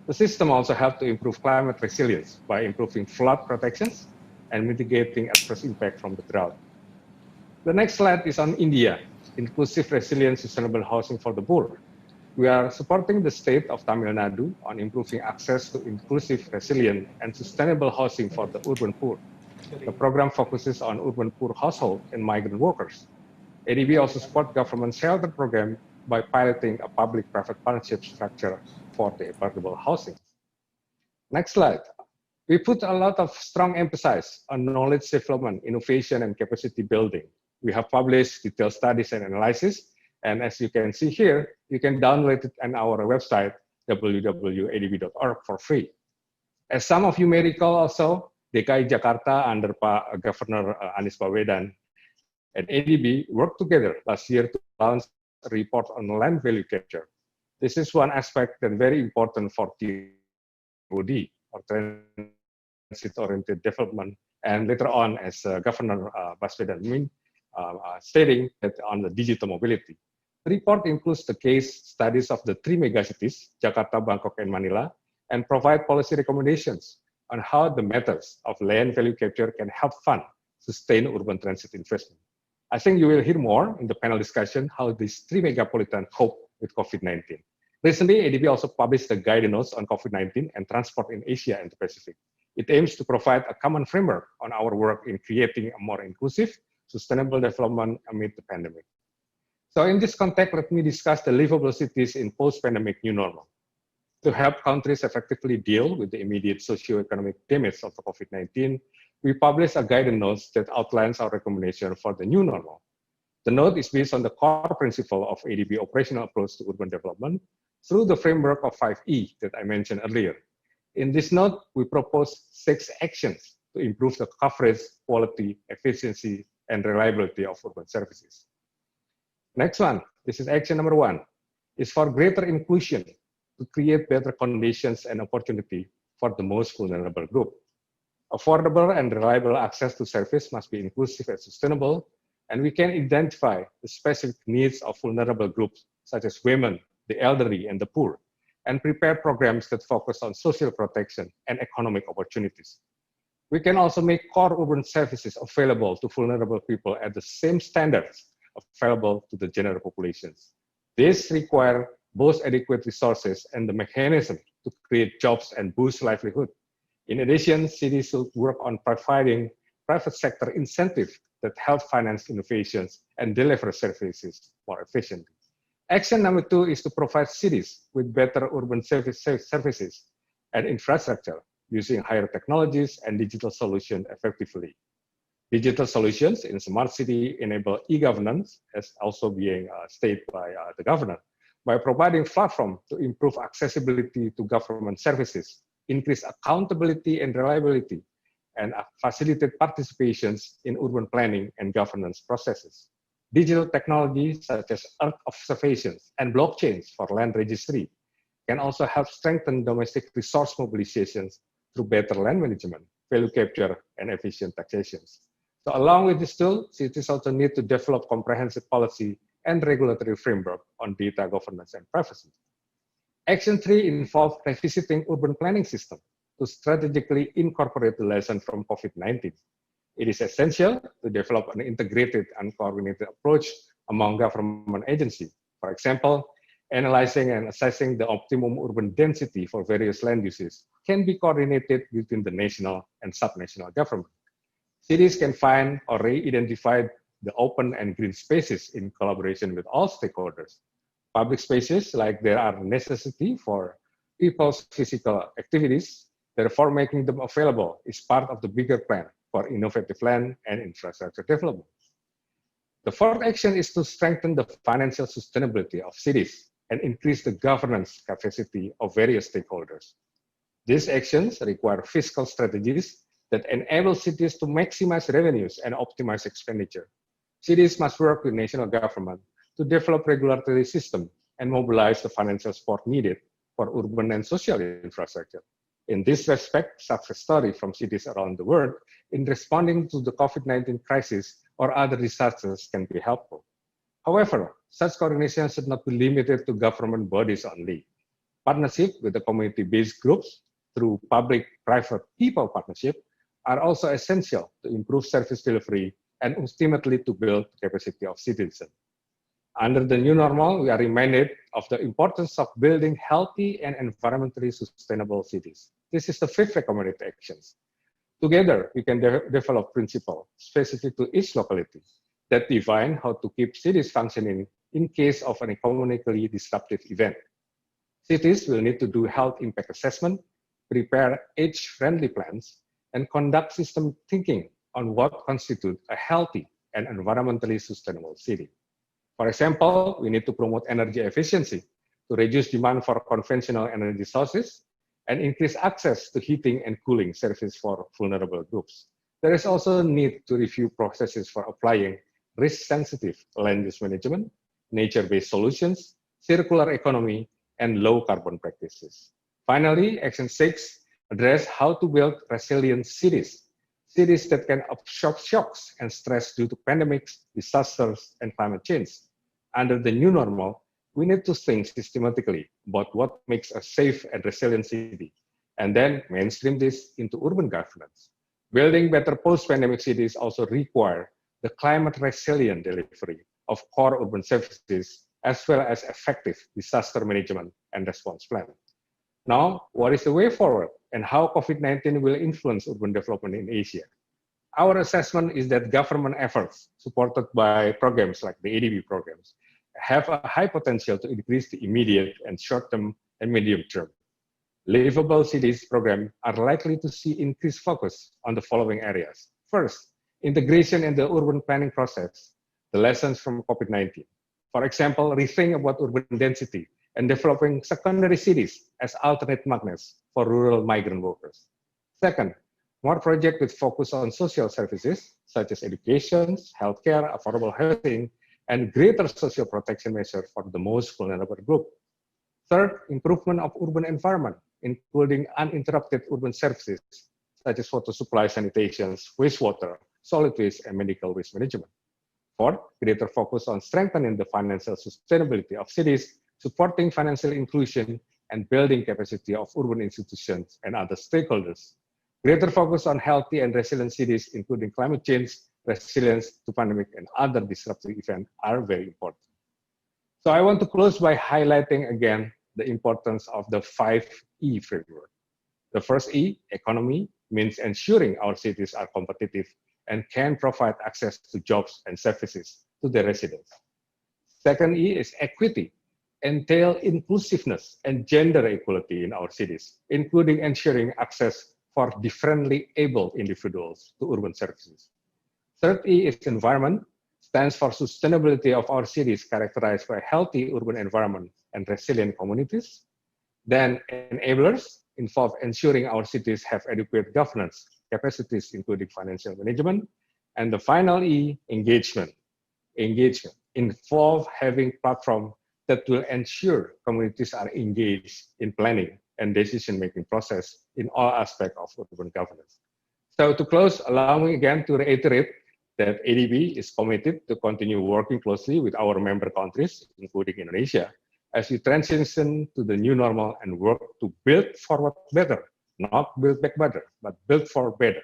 The system also helps to improve climate resilience by improving flood protections and mitigating adverse impact from the drought. The next slide is on India, inclusive, resilient, sustainable housing for the poor. We are supporting the state of Tamil Nadu on improving access to inclusive, resilient, and sustainable housing for the urban poor. The program focuses on urban poor households and migrant workers. ADB also supports government shelter program by piloting a public-private partnership structure for the affordable housing. Next slide. We put a lot of strong emphasis on knowledge development, innovation, and capacity building. We have published detailed studies and analysis, and as you can see here, you can download it on our website, www.adb.org, for free. As some of you may recall also, DKI Jakarta under Governor Anies Baswedan and ADB worked together last year to launch a report on land value capture. This is one aspect that's very important for TOD, or transit-oriented development, and later on, as Governor Baswedan stating that on the digital mobility. The report includes the case studies of the 3 megacities, Jakarta, Bangkok, and Manila, and provide policy recommendations on how the methods of land value capture can help fund sustained urban transit investment. I think you will hear more in the panel discussion how these 3 megapolitan cope with COVID-19. Recently, ADB also published a guidance notes on COVID-19 and transport in Asia and the Pacific. It aims to provide a common framework on our work in creating a more inclusive, sustainable development amid the pandemic. So in this context, let me discuss the livable cities in post-pandemic new normal. To help countries effectively deal with the immediate socio-economic damage of the COVID-19, we published a guidance notes that outlines our recommendation for the new normal. The note is based on the core principle of ADB operational approach to urban development through the framework of 5E that I mentioned earlier. In this note, we propose 6 actions to improve the coverage, quality, efficiency, and reliability of urban services. Next one, this is action number 1, is for greater inclusion to create better conditions and opportunity for the most vulnerable group. Affordable and reliable access to service must be inclusive and sustainable, and we can identify the specific needs of vulnerable groups such as women, the elderly, and the poor, and prepare programs that focus on social protection and economic opportunities. We can also make core urban services available to vulnerable people at the same standards available to the general populations. This requires both adequate resources and the mechanism to create jobs and boost livelihood. In addition, cities should work on providing private sector incentives that help finance innovations and deliver services more efficiently. Action number 2 is to provide cities with better urban services and infrastructure using higher technologies and digital solutions effectively. Digital solutions in smart city enable e-governance, as also being stated by the governor, by providing platform to improve accessibility to government services, increase accountability and reliability, and facilitate participations in urban planning and governance processes. Digital technologies such as Earth observations and blockchains for land registry can also help strengthen domestic resource mobilizations through better land management, value capture, and efficient taxations. So along with this tool, cities also need to develop comprehensive policy and regulatory framework on data governance and privacy. Action 3 involves revisiting urban planning system to strategically incorporate the lesson from COVID-19. It is essential to develop an integrated and coordinated approach among government agencies. For example, analyzing and assessing the optimum urban density for various land uses can be coordinated between the national and subnational government. Cities can find or re-identify the open and green spaces in collaboration with all stakeholders. Public spaces, like there are necessity for people's physical activities, therefore making them available is part of the bigger plan for innovative land and infrastructure development. The fourth action is to strengthen the financial sustainability of cities and increase the governance capacity of various stakeholders. These actions require fiscal strategies that enable cities to maximize revenues and optimize expenditure. Cities must work with national government to develop regulatory system and mobilize the financial support needed for urban and social infrastructure. In this respect, success stories from cities around the world in responding to the COVID-19 crisis or other disasters can be helpful. However, such coordination should not be limited to government bodies only. Partnership with the community-based groups through public-private people partnership are also essential to improve service delivery and ultimately to build capacity of citizens. Under the new normal, we are reminded of the importance of building healthy and environmentally sustainable cities. This is the fifth recommended actions. Together, we can develop principles specific to each locality that define how to keep cities functioning in case of an economically disruptive event. Cities will need to do health impact assessment, prepare age-friendly plans, and conduct system thinking on what constitutes a healthy and environmentally sustainable city. For example, we need to promote energy efficiency to reduce demand for conventional energy sources and increase access to heating and cooling services for vulnerable groups. There is also a need to review processes for applying risk-sensitive land use management, nature-based solutions, circular economy, and low-carbon practices. Finally, Action 6 addresses how to build resilient cities, cities that can absorb shocks and stress due to pandemics, disasters, and climate change. Under the new normal, we need to think systematically about what makes a safe and resilient city, and then mainstream this into urban governance. Building better post-pandemic cities also require the climate-resilient delivery of core urban services, as well as effective disaster management and response plan. Now, what is the way forward and how COVID-19 will influence urban development in Asia? Our assessment is that government efforts supported by programs like the ADB programs have a high potential to increase the immediate and short-term and medium-term. Livable cities programs are likely to see increased focus on the following areas. First, integration in the urban planning process, the lessons from COVID-19. For example, rethink about urban density and developing secondary cities as alternate magnets for rural migrant workers. Second, more projects with focus on social services, such as education, healthcare, affordable housing, and greater social protection measures for the most vulnerable group. Third, improvement of urban environment, including uninterrupted urban services, such as water supply, sanitation, wastewater, solid waste, and medical waste management. Fourth, greater focus on strengthening the financial sustainability of cities, supporting financial inclusion, and building capacity of urban institutions and other stakeholders. Greater focus on healthy and resilient cities, including climate change, resilience to pandemic, and other disruptive events are very important. So I want to close by highlighting again the importance of the 5E framework. The first E, economy, means ensuring our cities are competitive and can provide access to jobs and services to their residents. Second E is equity, entail inclusiveness and gender equality in our cities, including ensuring access for differently able individuals to urban services. Third E is environment, stands for sustainability of our cities characterized by healthy urban environment and resilient communities. Then enablers involve ensuring our cities have adequate governance capacities, including financial management. And the final E, engagement. Engagement involve having platform that will ensure communities are engaged in planning and decision-making process in all aspects of urban governance. So to close, allow me again to reiterate that ADB is committed to continue working closely with our member countries, including Indonesia, as we transition to the new normal and work to build forward better, not build back better, but build forward better.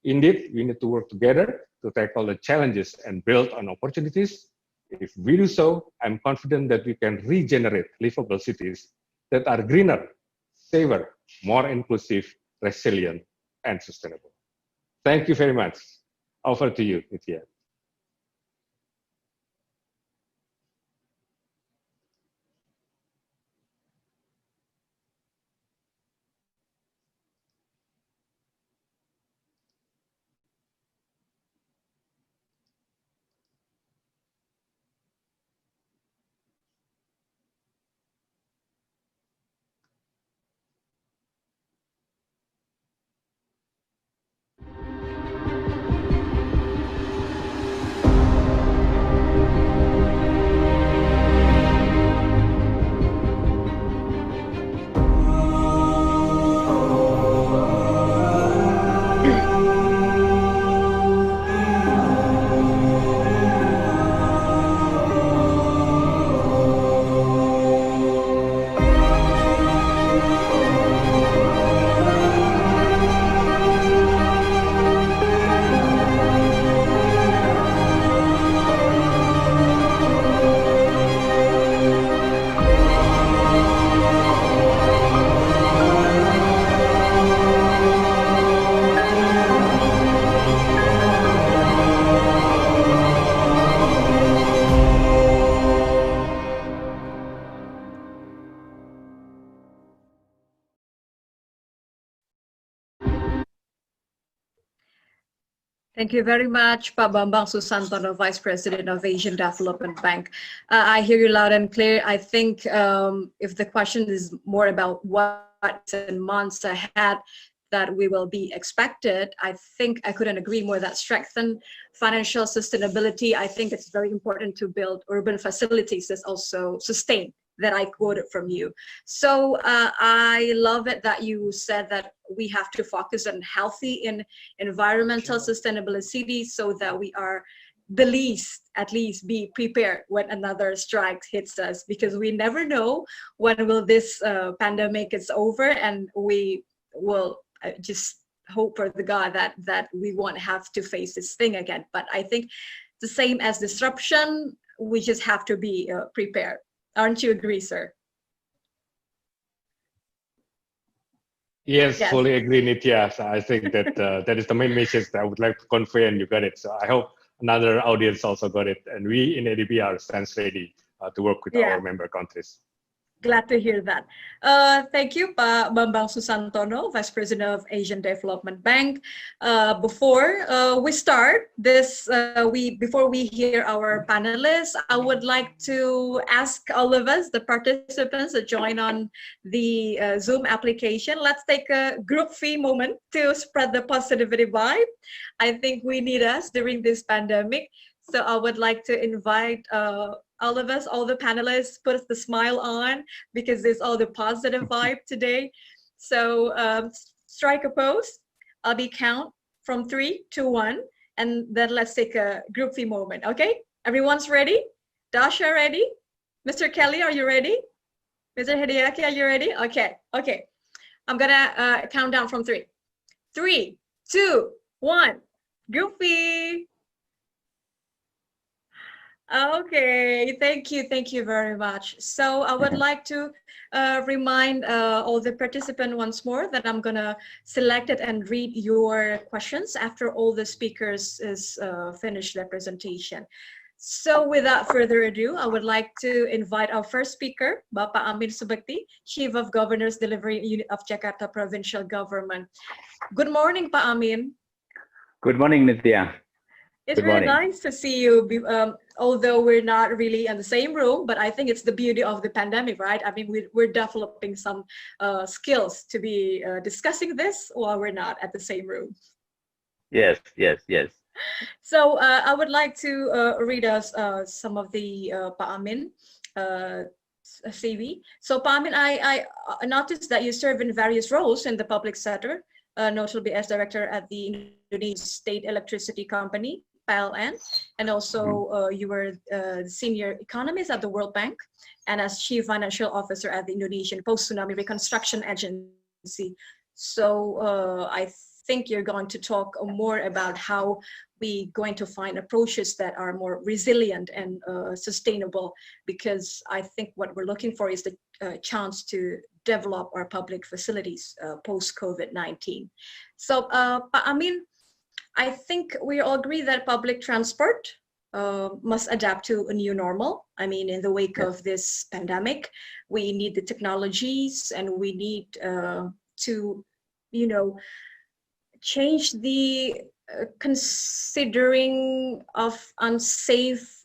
Indeed, we need to work together to tackle the challenges and build on opportunities. If we do so, I'm confident that we can regenerate livable cities that are greener, safer, more inclusive, resilient, and sustainable. Thank you very much. Over to you, Nitya. Thank you very much, Pak Bambang Susantono, Vice President of Asian Development Bank. I hear you loud and clear. I think if the question is more about what's in months ahead that we will be expected, I think I couldn't agree more that strengthen financial sustainability. I think it's very important to build urban facilities that also sustain, that I quoted from you. So I love it that you said that we have to focus on healthy and environmental sustainability so that we are at least be prepared when another strike hits us, because we never know when will this pandemic is over, and we will just hope for the God that we won't have to face this thing again. But I think the same as disruption, we just have to be prepared. Aren't you agree, sir? Yes, fully agree, Nitya. So I think that that is the main message that I would like to convey, and you got it. So I hope another audience also got it. And we in ADB are stands ready to work with our member countries. Glad to hear that. Thank you, Pak Bambang Susantono, Vice President of Asian Development Bank. Before we start this, before we hear our panelists, I would like to ask all of us, the participants that join on the Zoom application, let's take a group fee moment to spread the positivity vibe. I think we need us during this pandemic. So I would like to invite all of us, all the panelists, put the smile on, because there's all the positive vibe today. So strike a pose. I'll be count from 3 to 1, and then let's take a group fee moment. Okay, everyone's ready? Dasha ready? Mr. Kelly, are you ready? Mr. Hideaki, are you ready? Okay. I'm gonna count down from 3. 3, 2, 1. Group fee. Okay, thank you very much. So I would like to remind all the participants once more that I'm gonna select it and read your questions after all the speakers is finished their presentation. So without further ado, I would like to invite our first speaker, Bapak Amin Subakti, Chief of Governors Delivery Unit of Jakarta Provincial Government. Good morning, Pak Amin. Good morning, Nitya. It's really nice to see you, although we're not really in the same room, but I think it's the beauty of the pandemic, right? I mean, we're developing some skills to be discussing this while we're not at the same room. Yes. So I would like to read us some of the Pak Amin CV. So Pak Amin, I noticed that you serve in various roles in the public sector, notably as director at the Indonesian State Electricity Company, PLN, and also you were senior economist at the World Bank, and as chief financial officer at the Indonesian Post-Tsunami Reconstruction Agency. So I think you're going to talk more about how we're going to find approaches that are more resilient and sustainable, because I think what we're looking for is the chance to develop our public facilities post-COVID-19. So Pak Amin, I think we all agree that public transport must adapt to a new normal. I mean, in the wake of this pandemic, we need the technologies, and we need to, change the considering of unsafe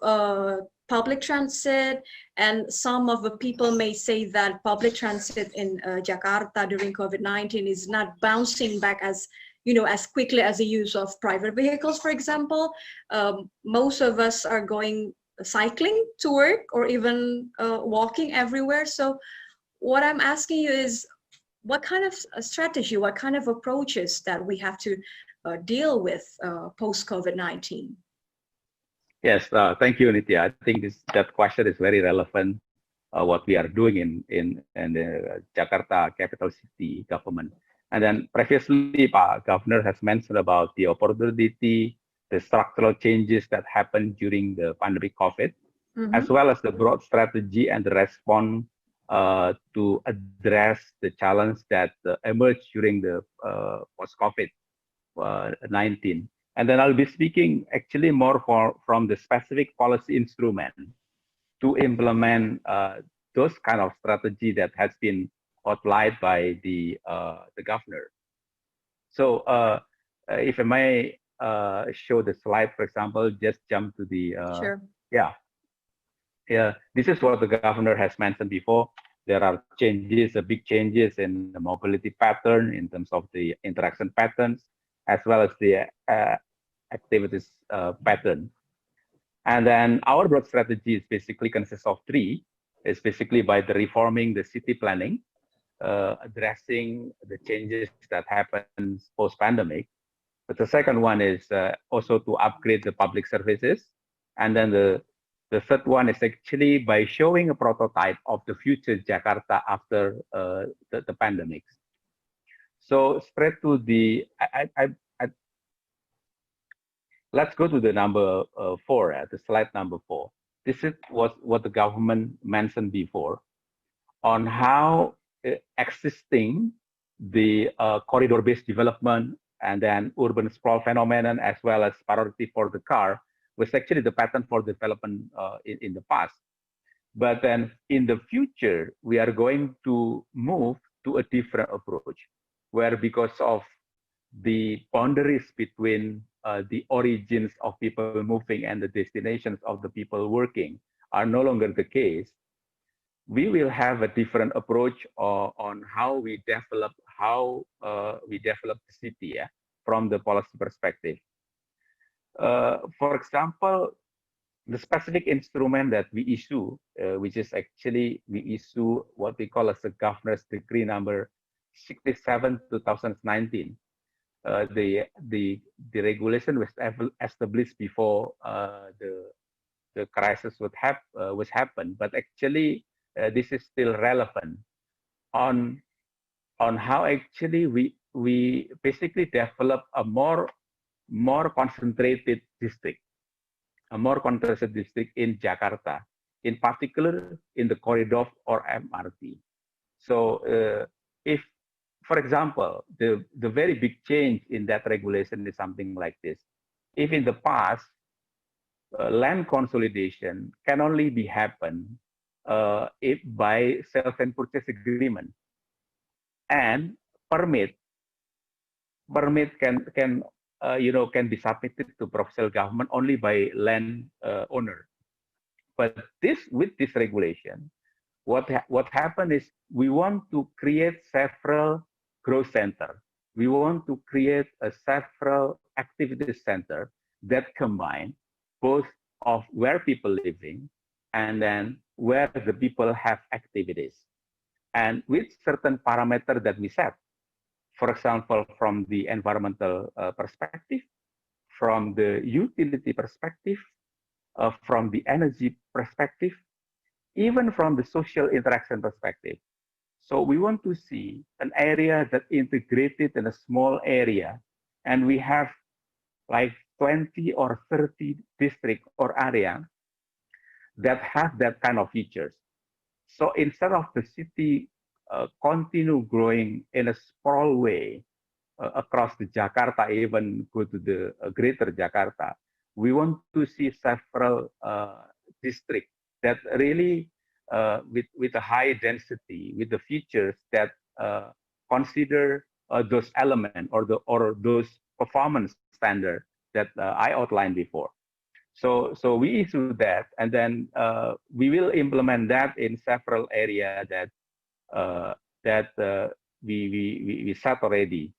public transit. And some of the people may say that public transit in Jakarta during COVID-19 is not bouncing back as quickly as the use of private vehicles, for example. Most of us are going cycling to work or even walking everywhere. So what I'm asking you is, what kind of strategy, what kind of approaches that we have to deal with post-COVID-19? Yes, thank you, Nitya. I think that question is very relevant. What we are doing in the Jakarta capital city government. And then previously, Pak Governor has mentioned about the opportunity, the structural changes that happened during the pandemic COVID, as well as the broad strategy and the response to address the challenge that emerged during the post-COVID-19. And then I'll be speaking actually more from the specific policy instrument to implement those kind of strategy that has been outlined by the governor. So if I may show the slide, for example, just jump to the, Sure. yeah. This is what the governor has mentioned before. There are changes, big changes in the mobility pattern in terms of the interaction patterns, as well as the activities pattern. And then our broad strategy is basically consists of three. It's basically by the reforming the city planning, addressing the changes that happen post-pandemic. But the second one is also to upgrade the public services. And then the third one is actually by showing a prototype of the future Jakarta after the pandemic. So straight to the, let's go to the number 4, the slide number 4. This is what the government mentioned before on how existing the corridor-based development and then urban sprawl phenomenon, as well as priority for the car, was actually the pattern for development in the past. But then in the future, we are going to move to a different approach, where because of the boundaries between the origins of people moving and the destinations of the people working are no longer the case, we will have a different approach on how we develop the city, from the policy perspective. For example, the specific instrument that we issue, which is actually we issue what we call as the Governor's Decree number 67/2019. The regulation was established before the crisis was happened, but actually this is still relevant on how actually we basically develop a more concentrated district, in Jakarta, in particular in the corridor or MRT. So if, for example, the very big change in that regulation is something like this. If in the past, land consolidation can only be happen if by sales and purchase agreement, and permit can be submitted to provincial government only by land owner. But with this regulation, what happened is we want to create several growth center. We want to create a several activity center that combine both of where people living and then where the people have activities, and with certain parameter that we set. For example, from the environmental perspective, from the utility perspective, from the energy perspective, even from the social interaction perspective. So we want to see an area that integrated in a small area, and we have like 20 or 30 district or area that have that kind of features. So instead of the city continue growing in a sprawl way across the Jakarta, even go to the greater Jakarta, we want to see several districts that really with a high density, with the features that consider those elements or those performance standards that I outlined before. So we issue that, and then we will implement that in several areas that we set already.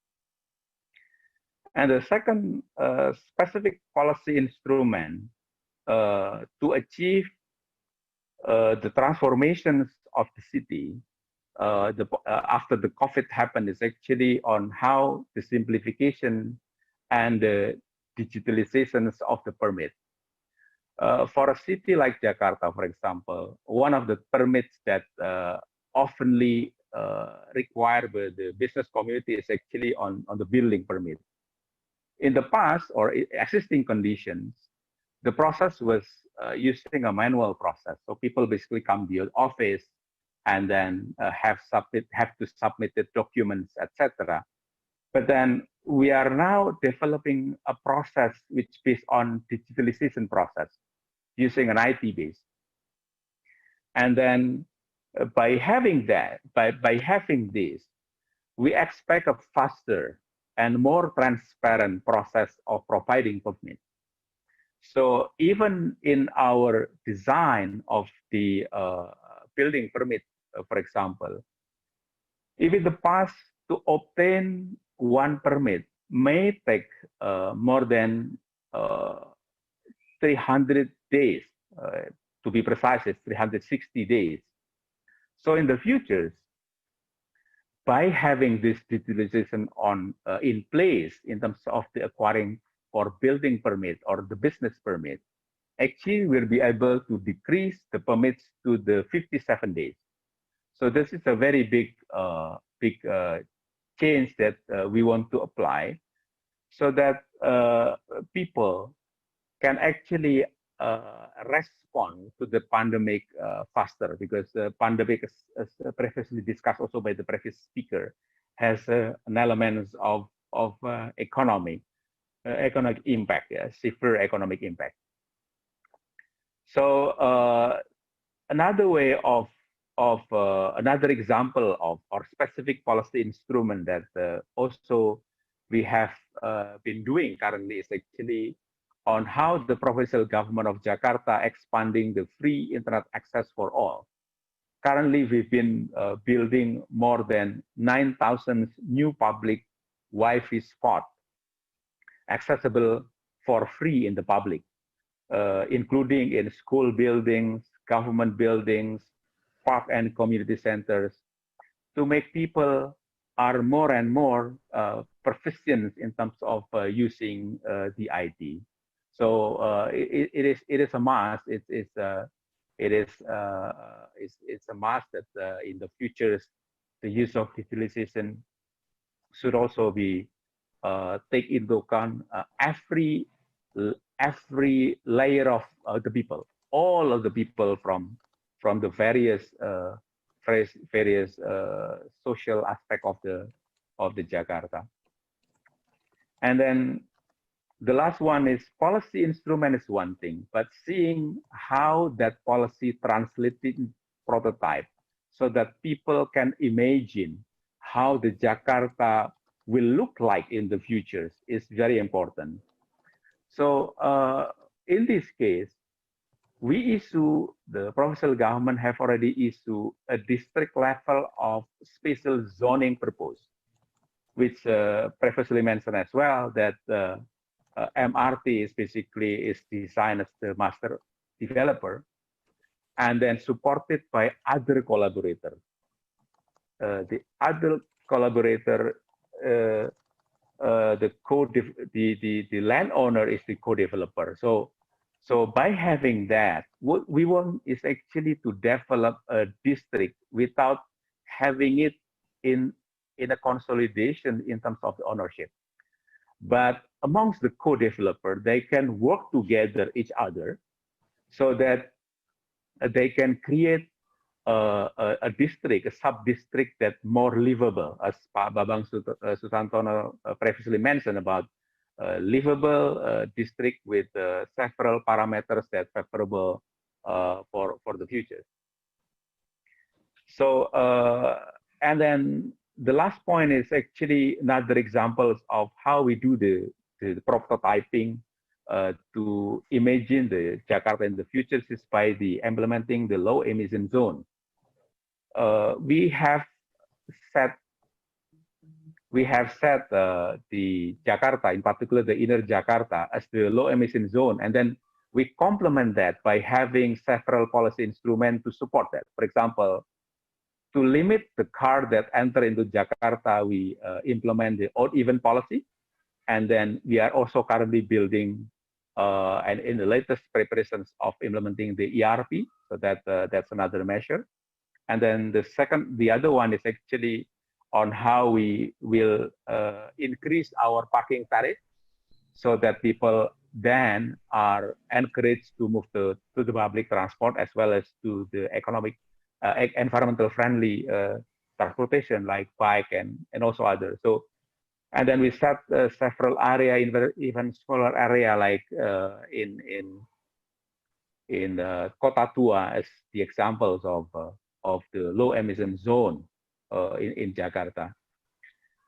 And the second specific policy instrument to achieve the transformations of the city after the COVID happened is actually on how the simplification and the digitalizations of the permit. For a city like Jakarta, for example, one of the permits that oftenly required by the business community is actually on the building permit. In the past or existing conditions, the process was using a manual process. So people basically come to the office and then have to submit the documents, etc. But then we are now developing a process which is based on digitalization process using an IT base. And then by having that, by having this, we expect a faster and more transparent process of providing permits. So even in our design of the building permit, for example, if in the past to obtain one permit may take more than 300 days, to be precise, it's 360 days. So in the future, by having this digitalization in place in terms of the acquiring for building permit or the business permit, actually we'll be able to decrease the permits to the 57 days. So this is a very big change that we want to apply, so that people can actually respond to the pandemic faster, because the pandemic, as previously discussed also by the previous speaker, has an element of economic impact, severe economic impact. So another way of another example of our specific policy instrument that also we have been doing currently is actually on how the provincial government of Jakarta expanding the free internet access for all. Currently, we've been building more than 9,000 new public Wi-Fi spots accessible for free in the public, including in school buildings, government buildings, park and community centers, to make people are more and more proficient in terms of using the IT. So it is a must. It's a must that in the future the use of digitalization should also be take into account every layer of the people, all of the people from the various social aspect of the Jakarta. And then the last one is policy instrument is one thing, but seeing how that policy translated in prototype so that people can imagine how the Jakarta will look like in the future is very important. So in this case, the provincial government have already issued a district level of special zoning proposal, which previously mentioned as well, that MRT is designed as the master developer and then supported by other collaborators. The other collaborator, the landowner is the co-developer. So by having that, what we want is actually to develop a district without having it in a consolidation in terms of the ownership. But amongst the co-developer, they can work together each other so that they can create a district, a sub-district that more livable, as Pak Babang Susantono previously mentioned about livable district with several parameters that are favorable for the future. So, and then the last point is actually another examples of how we do the prototyping to imagine the Jakarta in the future is by the implementing the low emission zone. We have set the Jakarta, in particular the inner Jakarta, as the low emission zone, and then we complement that by having several policy instruments to support that. For example, to limit the car that enter into Jakarta, we implement the odd even policy, and then we are also currently building and in the latest preparations of implementing the ERP, so that's another measure. And then the other one is actually on how we will increase our parking tariff so that people then are encouraged to move to the public transport as well as to the economic, environmental friendly transportation like bike and also others. So, and then we set several area, even smaller area like in Kota Tua as the examples of the low emission zone in Jakarta.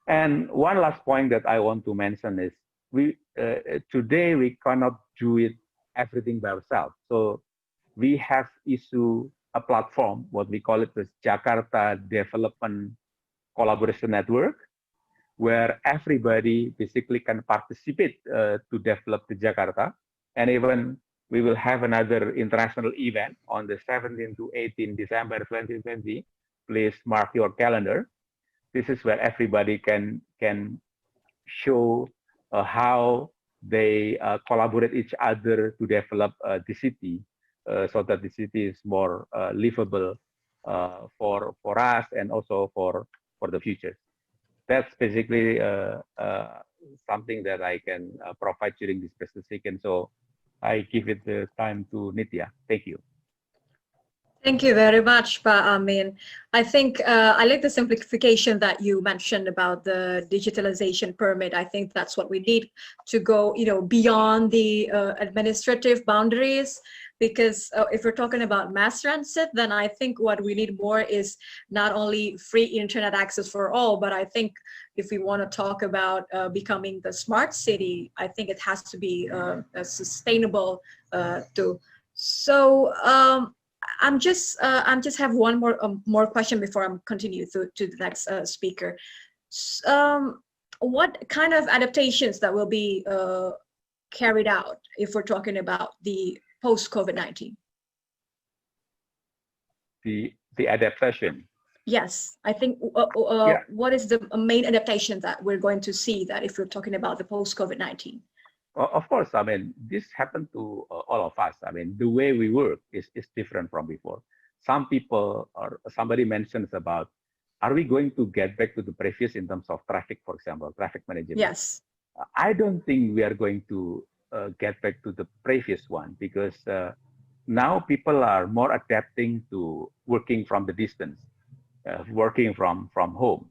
And one last point that I want to mention is today we cannot do it everything by ourselves. So we have issued a platform, what we call it the Jakarta Development Collaboration Network, where everybody basically can participate to develop the Jakarta. And even we will have another international event on the 17th to 18th December 2020. Please mark your calendar. This is where everybody can show how they collaborate each other to develop the city, so that the city is more livable for us and also for the future. That's basically something that I can provide during this presentation. So I give it the time to Nitya. Thank you. Thank you very much, Pa Amin. I think I like the simplification that you mentioned about the digitalization permit. I think that's what we need to go, beyond the administrative boundaries. Because if we're talking about mass transit, then I think what we need more is not only free internet access for all, but I think if we want to talk about becoming the smart city, I think it has to be sustainable too. So I'm just have one more question before I continue to the next speaker. What kind of adaptations that will be carried out if we're talking about the post COVID-19? The adaptation. Yes, I think what is the main adaptation that we're going to see that if we're talking about the post COVID-19? Of course, I mean, this happened to all of us. I mean, the way we work is different from before. Some people or somebody mentions about, are we going to get back to the previous in terms of traffic, for example, traffic management? Yes. I don't think we are going to get back to the previous one, because now people are more adapting to working from the distance, working from home.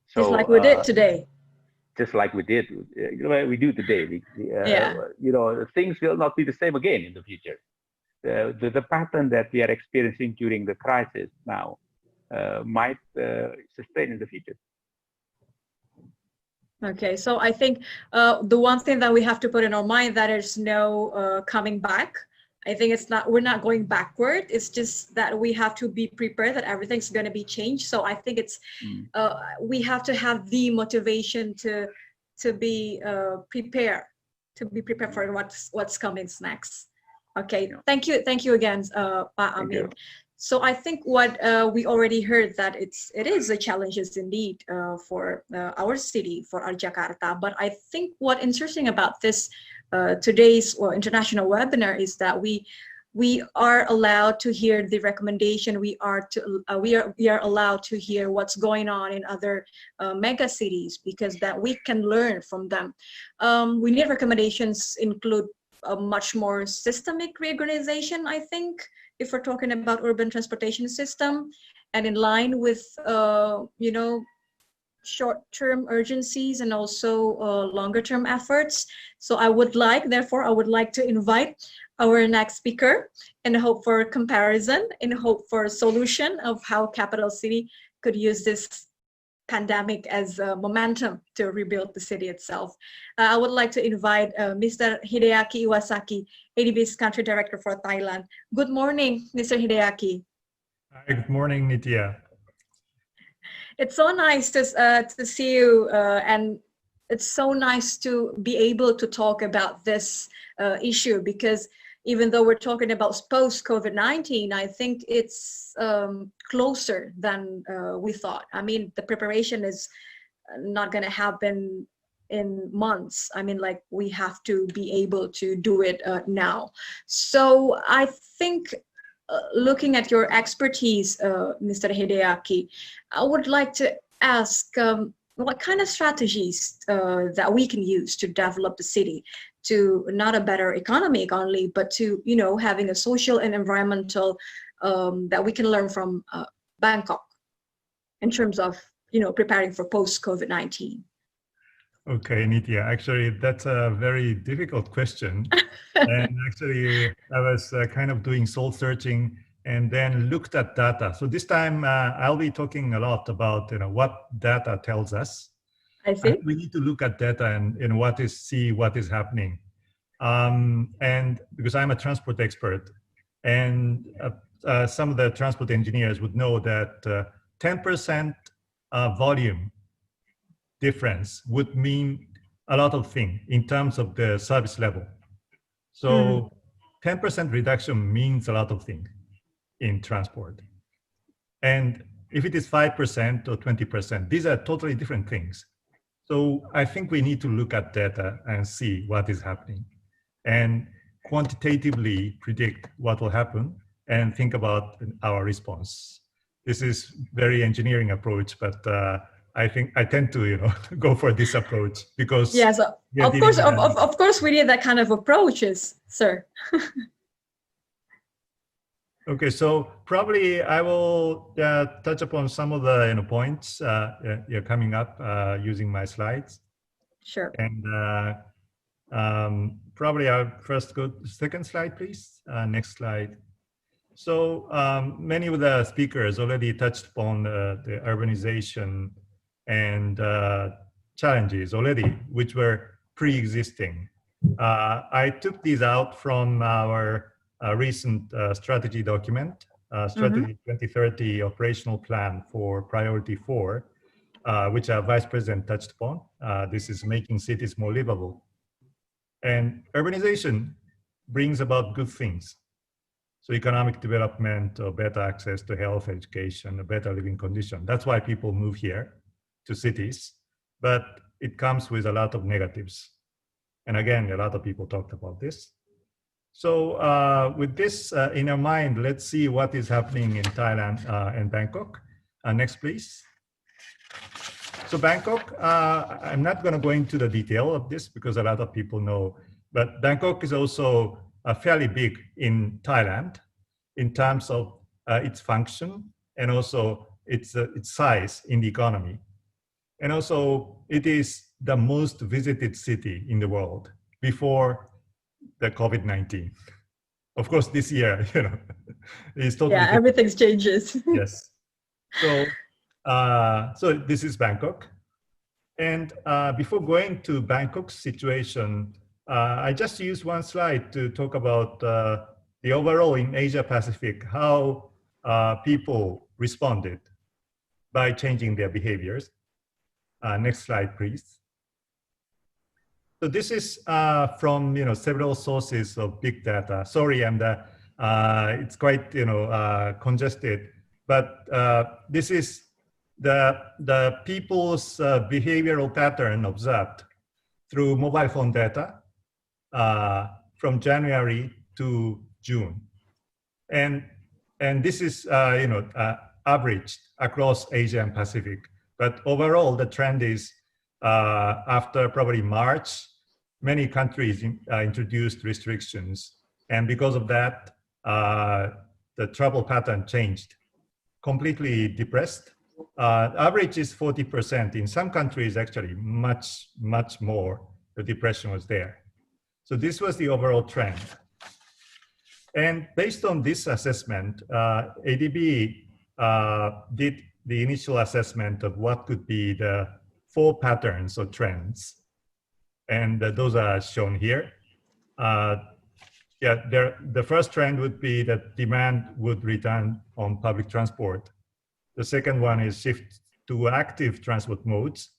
So just like we did today. Just like we did, we do today. Things will not be the same again in the future. The pattern that we are experiencing during the crisis now might sustain in the future. Okay, so I think the one thing that we have to put in our mind that there's no coming back. I think we're not going backward. It's just that we have to be prepared that everything's going to be changed. So I think it's we have to have the motivation to be prepared for what's coming next. Okay, thank you again, Pa Amin. So I think what we already heard that it is a challenges indeed for our city, for our Jakarta. But I think what interesting about this today's international webinar is that we are allowed to hear the recommendation. We are allowed to hear what's going on in other mega cities, because that we can learn from them. We need recommendations include a much more systemic reorganization, I think, if we're talking about urban transportation system, and in line with short-term urgencies and also longer-term efforts. So I would like to invite our next speaker and hope for comparison and hope for a solution of how capital city could use this pandemic as a momentum to rebuild the city itself. I would like to invite Mr. Hideaki Iwasaki, ADB's country director for Thailand. Good morning, Mr. Hideaki. Hi, good morning, Nitya. It's so nice to see you, and it's so nice to be able to talk about this issue, because even though we're talking about post-COVID-19, I think it's closer than we thought. I mean, the preparation is not going to happen in months. I mean, like, we have to be able to do it now. So I think looking at your expertise, Mr. Hideaki, I would like to ask what kind of strategies that we can use to develop the city to not a better economic only, but to, having a social and environmental that we can learn from Bangkok in terms of, preparing for post-COVID-19. Okay, Nitya, actually, that's a very difficult question. And actually, I was kind of doing soul searching and then looked at data. So this time I'll be talking a lot about what data tells us. I see. We need to look at data and see what is happening. And because I'm a transport expert, and some of the transport engineers would know that 10% volume difference would mean a lot of things in terms of the service level. So 10% reduction means a lot of things in transport. And if it is 5% or 20%, these are totally different things. So I think we need to look at data and see what is happening and quantitatively predict what will happen and think about our response. This is very engineering approach, but I think I tend to, go for this approach because yes, of course, we need that kind of approaches, sir. Okay, so probably I will touch upon some of the points coming up using my slides. Sure. And probably I'll first go to the second slide, please. Next slide. So many of the speakers already touched upon the urbanization and challenges already, which were pre-existing. I took these out from our recent strategy document, Strategy 2030 Operational Plan for Priority 4, which our Vice President touched upon. This is making cities more livable. And urbanization brings about good things. So economic development, or better access to health, education, a better living condition. That's why people move here to cities, but it comes with a lot of negatives. And again, a lot of people talked about this. So with this in our mind, let's see what is happening in Thailand and Bangkok. Next, please. So Bangkok, I'm not going to go into the detail of this because a lot of people know, but Bangkok is also fairly big in Thailand in terms of its function and also its size in the economy. And also it is the most visited city in the world before the COVID-19. Of course, this year, it's totally different. Everything changes. Yes. So, so this is Bangkok. And before going to Bangkok's situation, I just used one slide to talk about the overall in Asia Pacific, how people responded by changing their behaviors. Next slide, please. So this is from several sources of big data. Sorry, it's quite congested, but this is the people's behavioral pattern observed through mobile phone data from January to June, and this is averaged across Asia and Pacific. But overall, the trend is after probably March, many countries introduced restrictions, and because of that, the travel pattern changed, completely depressed. Average is 40%. In some countries, actually, much more. The depression was there. So this was the overall trend. And based on this assessment, ADB did the initial assessment of what could be the 4 patterns or trends. And those are shown here. The first trend would be that demand would return on public transport. The second one is shift to active transport modes,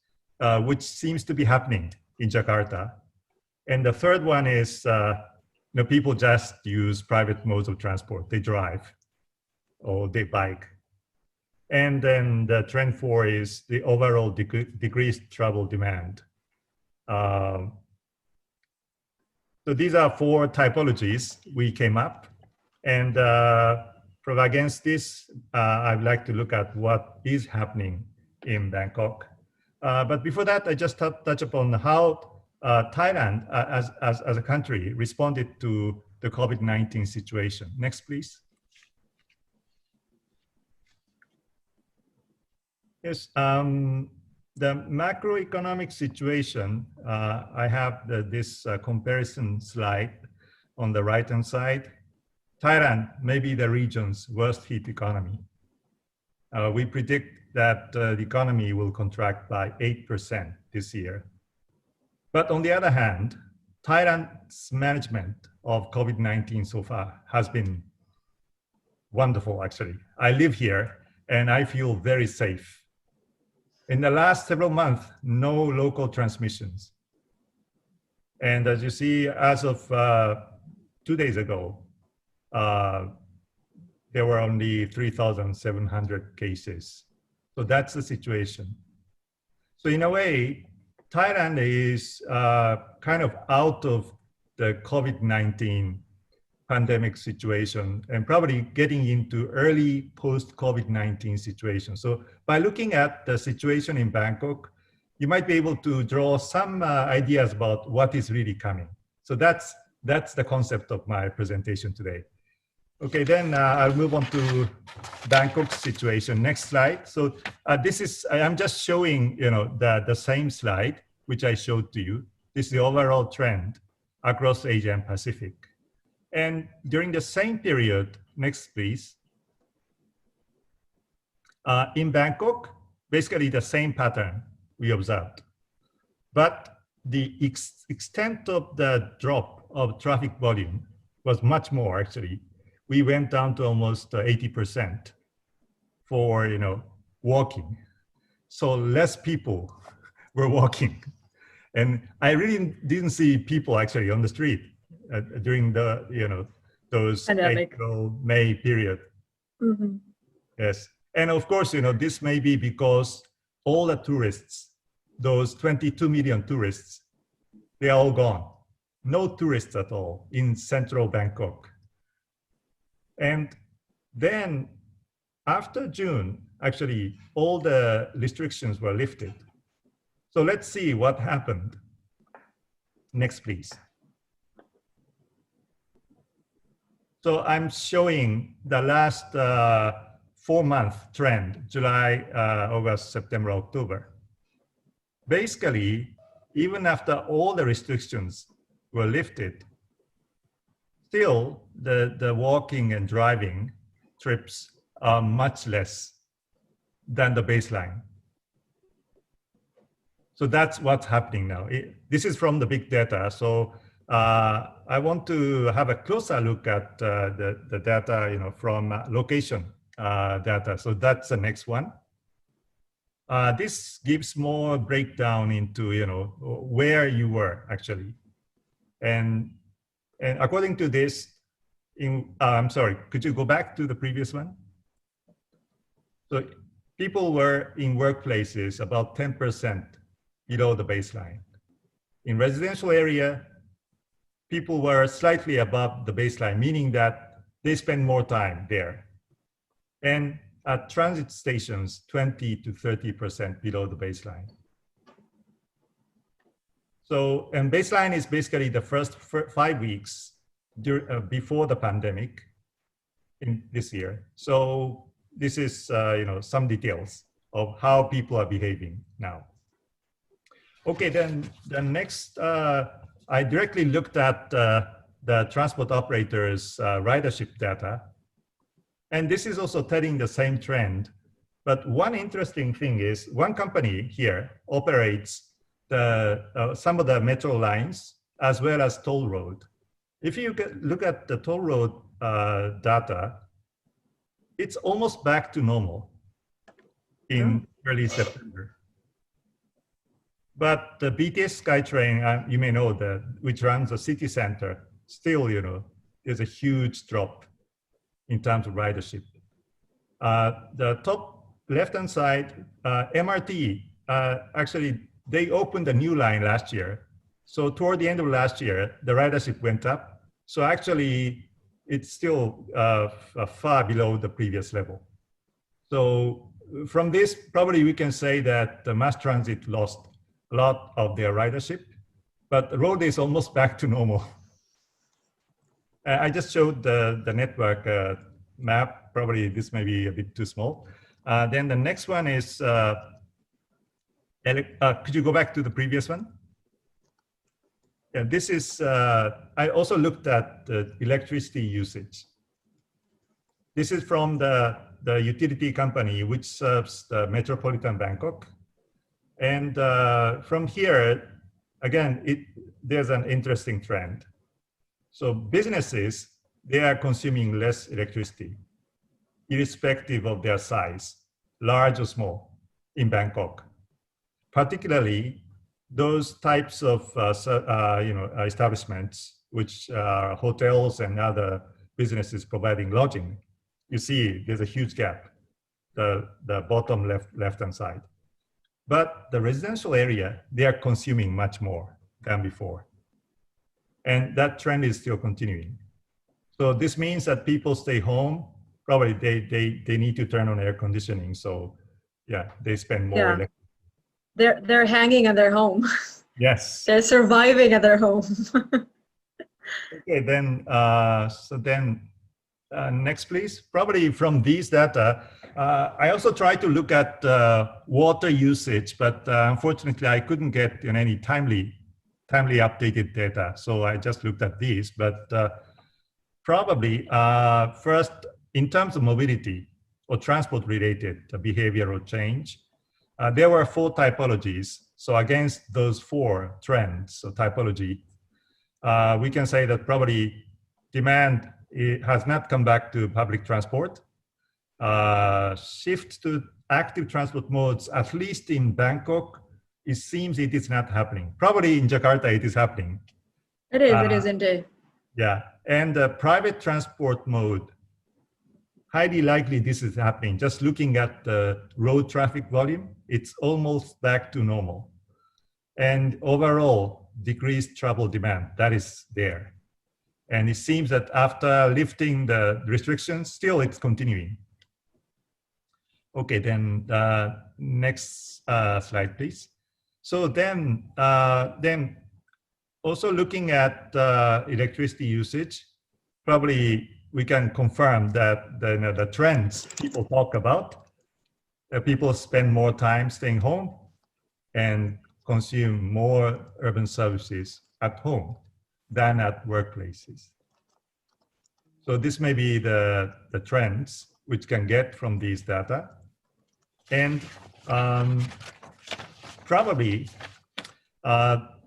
which seems to be happening in Jakarta. And the third one is people just use private modes of transport. They drive or they bike. And then the trend 4 is the overall decreased travel demand. So these are 4 typologies we came up. And from against this, I'd like to look at what is happening in Bangkok. But before that, I just touch upon how Thailand as a country responded to the COVID-19 situation. Next, please. Yes, the macroeconomic situation, I have this comparison slide on the right-hand side. Thailand may be the region's worst hit economy. We predict that the economy will contract by 8% this year. But on the other hand, Thailand's management of COVID-19 so far has been wonderful, actually. I live here and I feel very safe. In the last several months, no local transmissions. And as you see, as of 2 days ago, there were only 3,700 cases. So that's the situation. So in a way, Thailand is kind of out of the COVID-19 pandemic situation and probably getting into early post-COVID-19 situation. So by looking at the situation in Bangkok, you might be able to draw some ideas about what is really coming. So that's the concept of my presentation today. Okay, then I'll move on to Bangkok's situation. Next slide. So this is, I'm just showing, the same slide, which I showed to you. This is the overall trend across Asia and Pacific. And during the same period, next please, in Bangkok, basically the same pattern we observed. But the extent of the drop of traffic volume was much more, actually. We went down to almost 80% for, walking. So less people were walking. And I really didn't see people actually on the street during the, those Pandemic. April, May period. Mm-hmm. Yes. And of course, this may be because all the tourists, those 22 million tourists, they are all gone. No tourists at all in central Bangkok. And then after June, actually, all the restrictions were lifted. So let's see what happened. Next, please. So I'm showing the last 4-month trend, July, August, September, October. Basically, even after all the restrictions were lifted, still the walking and driving trips are much less than the baseline. So that's what's happening now. This is from the big data. So I want to have a closer look at the data, from location data. So that's the next one. This gives more breakdown into, where you were actually. And according to this, I'm sorry, could you go back to the previous one? So people were in workplaces about 10% below the baseline. In residential area, people were slightly above the baseline, meaning that they spend more time there. And at transit stations, 20 to 30% below the baseline. So, and baseline is basically the first 5 weeks before the pandemic in this year. So this is, some details of how people are behaving now. Okay, then the next, I directly looked at the transport operators' ridership data. And this is also telling the same trend. But one interesting thing is one company here operates some of the metro lines as well as toll road. If you look at the toll road data, it's almost back to normal in early September. But the BTS SkyTrain, you may know that, which runs the city center, still, there's a huge drop in terms of ridership. The top left-hand side, MRT, actually, they opened a new line last year. So toward the end of last year, the ridership went up. So actually, it's still far below the previous level. So from this, probably we can say that the mass transit lost a lot of their ridership, but the road is almost back to normal. I just showed the network map. Probably this may be a bit too small. Then the next one is, could you go back to the previous one? Yeah, this is, I also looked at the electricity usage. This is from the the utility company which serves the metropolitan Bangkok. And from here, again, there's an interesting trend. So businesses, they are consuming less electricity, irrespective of their size, large or small, in Bangkok. Particularly those types of establishments, which are hotels and other businesses providing lodging. You see, there's a huge gap, the bottom left-hand side. But the residential area, they are consuming much more than before. And that trend is still continuing. So this means that people stay home, probably they need to turn on air conditioning. So yeah, they spend more. Yeah. They're hanging at their home. Yes. They're surviving at their home. Okay, then, next please. Probably from these data, I also tried to look at water usage, but unfortunately I couldn't get any timely updated data. So I just looked at these, but probably first, in terms of mobility or transport related behavioral change, there were 4 typologies. So against those 4 trends or typology, we can say that probably demand has not come back to public transport. Shift to active transport modes, at least in Bangkok, it seems it is not happening. Probably in Jakarta it is happening. It is indeed. Yeah, and the private transport mode, highly likely this is happening. Just looking at the road traffic volume, it's almost back to normal. And overall, decreased travel demand, that is there. And it seems that after lifting the restrictions, still it's continuing. Okay, then next slide, please. So then also looking at electricity usage, probably we can confirm that the trends people talk about, people spend more time staying home and consume more urban services at home than at workplaces. So this may be the trends which can get from these data. And probably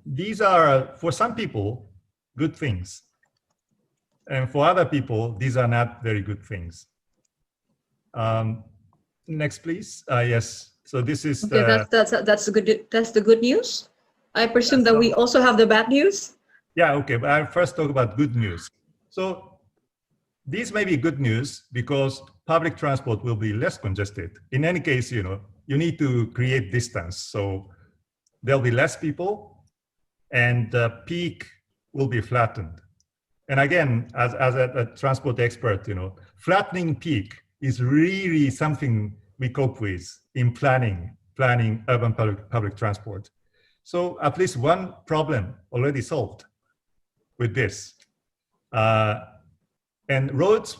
these are, for some people, good things. And for other people, these are not very good things. Next, please. Yes. So this is okay, that's the good news. I presume that we also have the bad news. Yeah. Okay. But I'll first talk about good news. So these may be good news because public transport will be less congested. In any case, you need to create distance. So there'll be less people and the peak will be flattened. And again, as a transport expert, flattening peak is really something we cope with in planning urban public transport. So at least one problem already solved with this. And roads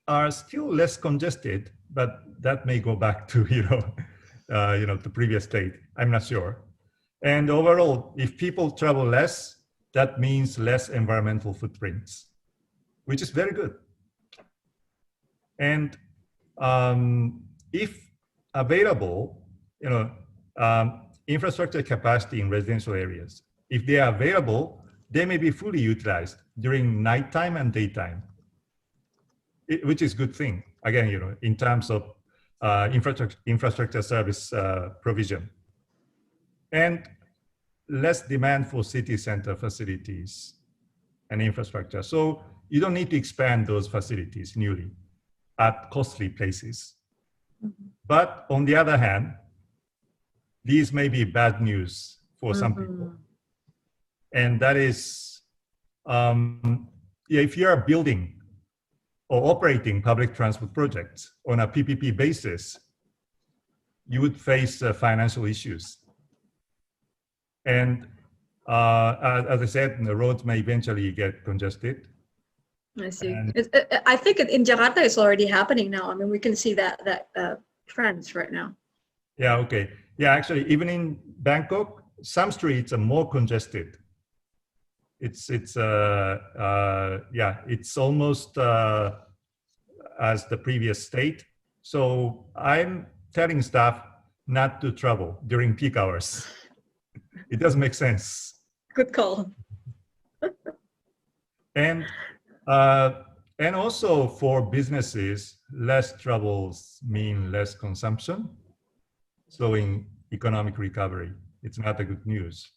are still less congested, but that may go back to the previous state. I'm not sure. And overall, if people travel less, that means less environmental footprints, which is very good. And if available, infrastructure capacity in residential areas, if they are available, they may be fully utilized during nighttime and daytime, which is a good thing. Again, in terms of infrastructure service provision. And less demand for city center facilities and infrastructure. So you don't need to expand those facilities newly at costly places. Mm-hmm. But on the other hand, these may be bad news for some people. And that is, if you are building or operating public transport projects on a PPP basis, you would face financial issues. And as I said, the roads may eventually get congested. I see. I think in Jakarta it's already happening now. I mean, we can see that trends right now. Yeah. Okay. Yeah. Actually, even in Bangkok, some streets are more congested. It's almost as the previous state, So I'm telling staff not to travel during peak hours. It doesn't make sense. Good call. And also for businesses, less troubles mean less consumption, slowing economic recovery. It's not a good news.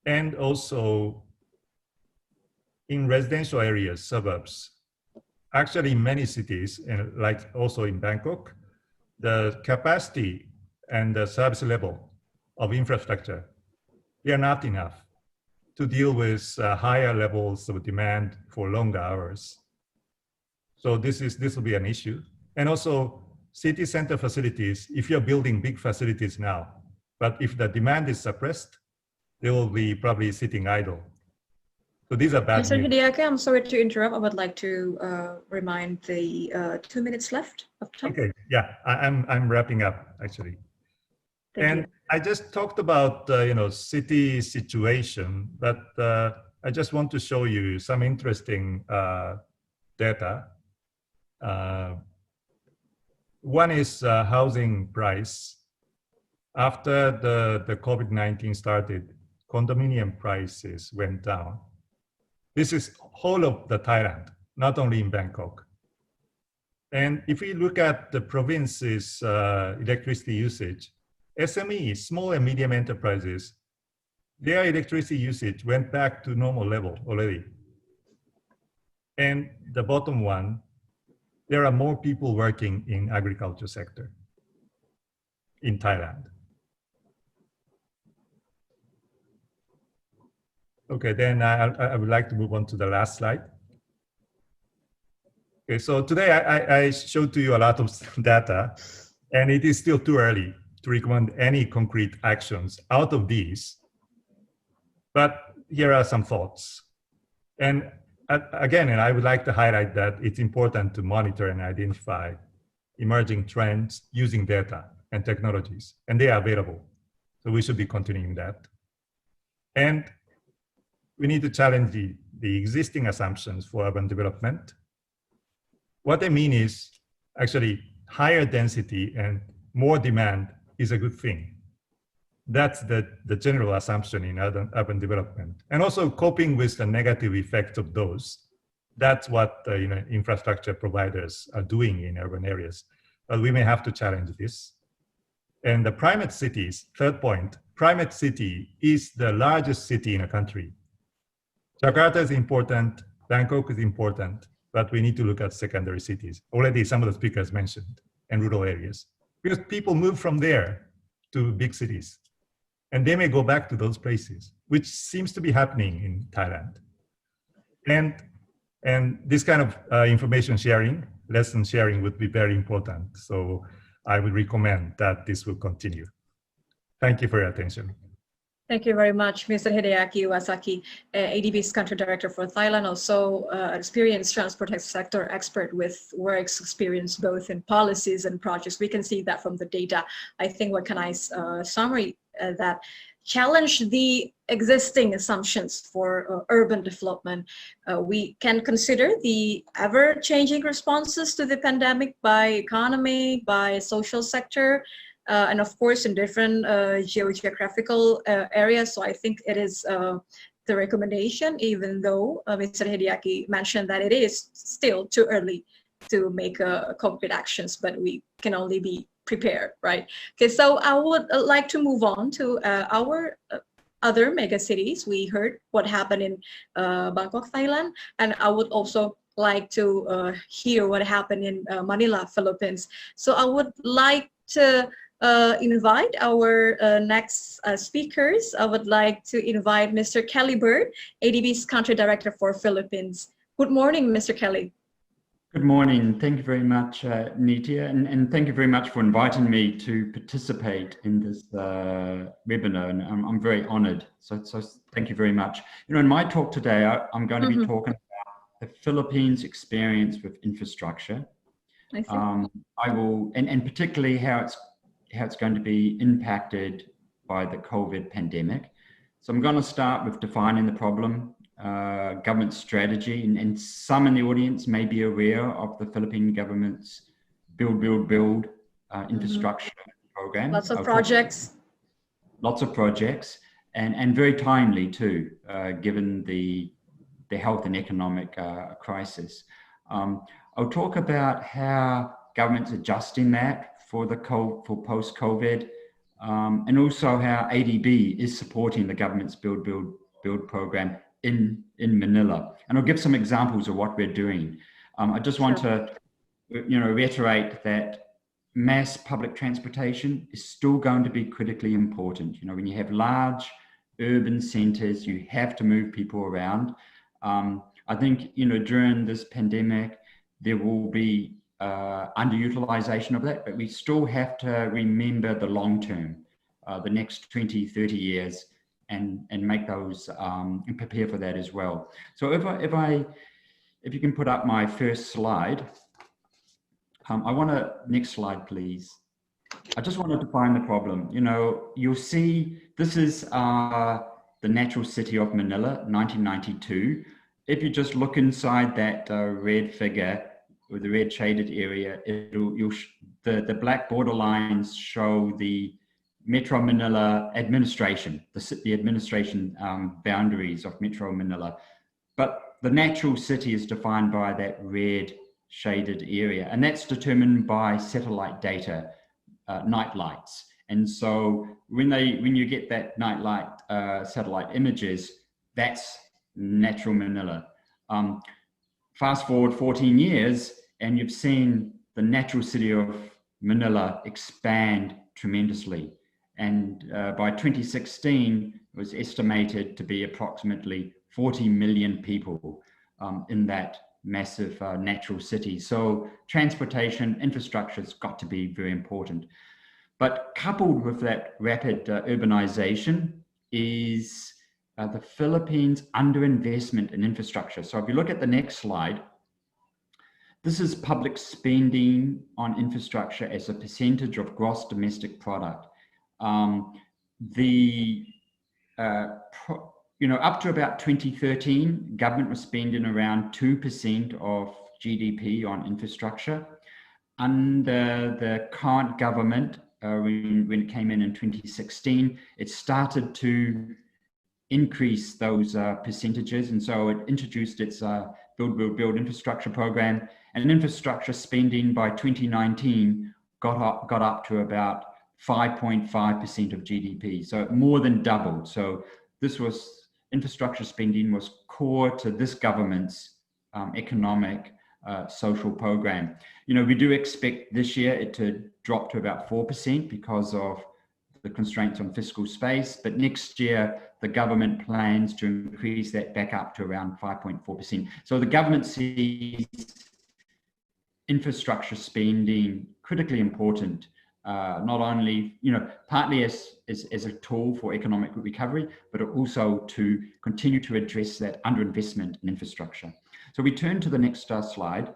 And also in residential areas, suburbs, actually in many cities, and like also in Bangkok, the capacity and the service level of infrastructure, they are not enough to deal with higher levels of demand for longer hours. So this will be an issue. And also city center facilities, if you're building big facilities now, but if the demand is suppressed, they will be probably sitting idle. So these are bad Mr. news. Hideaki, I'm sorry to interrupt. I would like to remind the 2 minutes left of time. Okay, yeah, I'm wrapping up actually. Thank you. I just talked about city situation, but I just want to show you some interesting data. One is housing price. After the COVID-19 started, condominium prices went down. This is whole of the Thailand, not only in Bangkok. And if we look at the province's electricity usage, SMEs, small and medium enterprises, their electricity usage went back to normal level already. And the bottom one, there are more people working in agriculture sector in Thailand. Okay, then I would like to move on to the last slide. Okay, so today I showed to you a lot of data, and it is still too early to recommend any concrete actions out of these. But here are some thoughts. And again, and I would like to highlight that it's important to monitor and identify emerging trends using data and technologies, and they are available. So we should be continuing that. And we need to challenge the existing assumptions for urban development. What I mean is actually higher density and more demand is a good thing. That's the general assumption in urban development. And also coping with the negative effects of those. That's what infrastructure providers are doing in urban areas. But we may have to challenge this. And the primate cities, third point, primate city is the largest city in a country. Jakarta is important, Bangkok is important, but we need to look at secondary cities. Already some of the speakers mentioned, and rural areas. Because people move from there to big cities. And they may go back to those places, which seems to be happening in Thailand. And this kind of information sharing, lesson sharing would be very important. So I would recommend that this will continue. Thank you for your attention. Thank you very much, Mr. Hideaki Iwasaki, ADB's country director for Thailand, also experienced transport sector expert with works experience both in policies and projects. We can see that from the data. I think what can I summary that challenge the existing assumptions for urban development. We can consider the ever-changing responses to the pandemic by economy, by social sector, and of course in different geographical areas. So I think it is the recommendation, even though Mr. Hideaki mentioned that it is still too early to make concrete actions, but we can only be prepared, right? Okay, so I would like to move on to our other mega cities. We heard what happened in Bangkok, Thailand, and I would also like to hear what happened in Manila, Philippines. So I would like to invite our next speakers. I would like to invite Mr. Kelly Bird, ADB's country director for Philippines. Good morning, Mr. Kelly. Good morning. Thank you very much, Nitya, and thank you very much for inviting me to participate in this webinar, and I'm very honored. So thank you very much. In my talk today, I'm going to be talking about the Philippines experience with infrastructure. I will, and particularly how it's going to be impacted by the COVID pandemic. So I'm going to start with defining the problem, government strategy, and some in the audience may be aware of the Philippine government's build infrastructure program. Lots of projects. Lots of projects, and very timely too, given the health and economic crisis. I'll talk about how government's adjusting that for post-COVID, and also how ADB is supporting the government's build program in Manila. And I'll give some examples of what we're doing. I just want to, reiterate that mass public transportation is still going to be critically important. When you have large urban centers, you have to move people around. I think, during this pandemic, there will be underutilization of that, but we still have to remember the long term, the next 20, 30 years, and make those and prepare for that as well. So if you can put up my first slide, next slide, please. I just want to define the problem. You'll see this is the natural city of Manila, 1992. If you just look inside that red figure with the red shaded area, the black border lines show the Metro Manila administration, the administration boundaries of Metro Manila. But the natural city is defined by that red shaded area, and that's determined by satellite data, night lights. And so when you get that nightlight satellite images, that's natural Manila. Fast forward 14 years, and you've seen the natural city of Manila expand tremendously. And by 2016, it was estimated to be approximately 40 million people in that massive natural city. So transportation infrastructure has got to be very important. But coupled with that rapid urbanization is the Philippines' underinvestment in infrastructure. So if you look at the next slide, this is public spending on infrastructure as a percentage of gross domestic product. Up to about 2013, government was spending around 2% of GDP on infrastructure. Under the current government, when it came in 2016, it started to increase those percentages. And so it introduced its build infrastructure program, and infrastructure spending by 2019 got up to about 5.5% of GDP. So it more than doubled. So infrastructure spending was core to this government's economic social program. We do expect this year it to drop to about 4% because of the constraints on fiscal space, but next year the government plans to increase that back up to around 5.4%. So the government sees infrastructure spending critically important, not only, partly as a tool for economic recovery, but also to continue to address that underinvestment in infrastructure. So we turn to the next slide.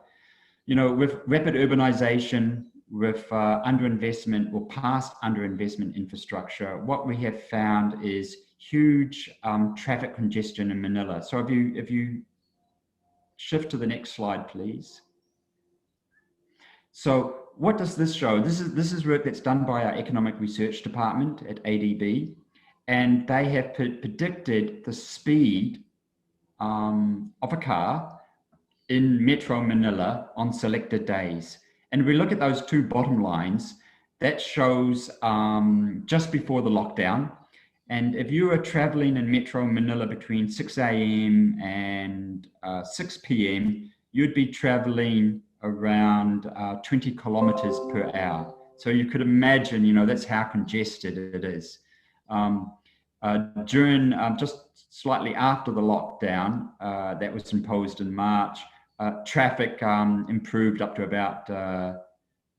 With rapid urbanization, with underinvestment or past underinvestment infrastructure, what we have found is huge traffic congestion in Manila. So if you shift to the next slide, please. So what does this show? This is work that's done by our economic research department at ADB, and they have predicted the speed of a car in Metro Manila on selected days. And we look at those two bottom lines, that shows just before the lockdown. And if you are traveling in Metro Manila between 6 a.m. and 6 p.m., you'd be traveling around 20 kilometers per hour. So you could imagine, that's how congested it is. During just slightly after the lockdown that was imposed in March, traffic improved up to about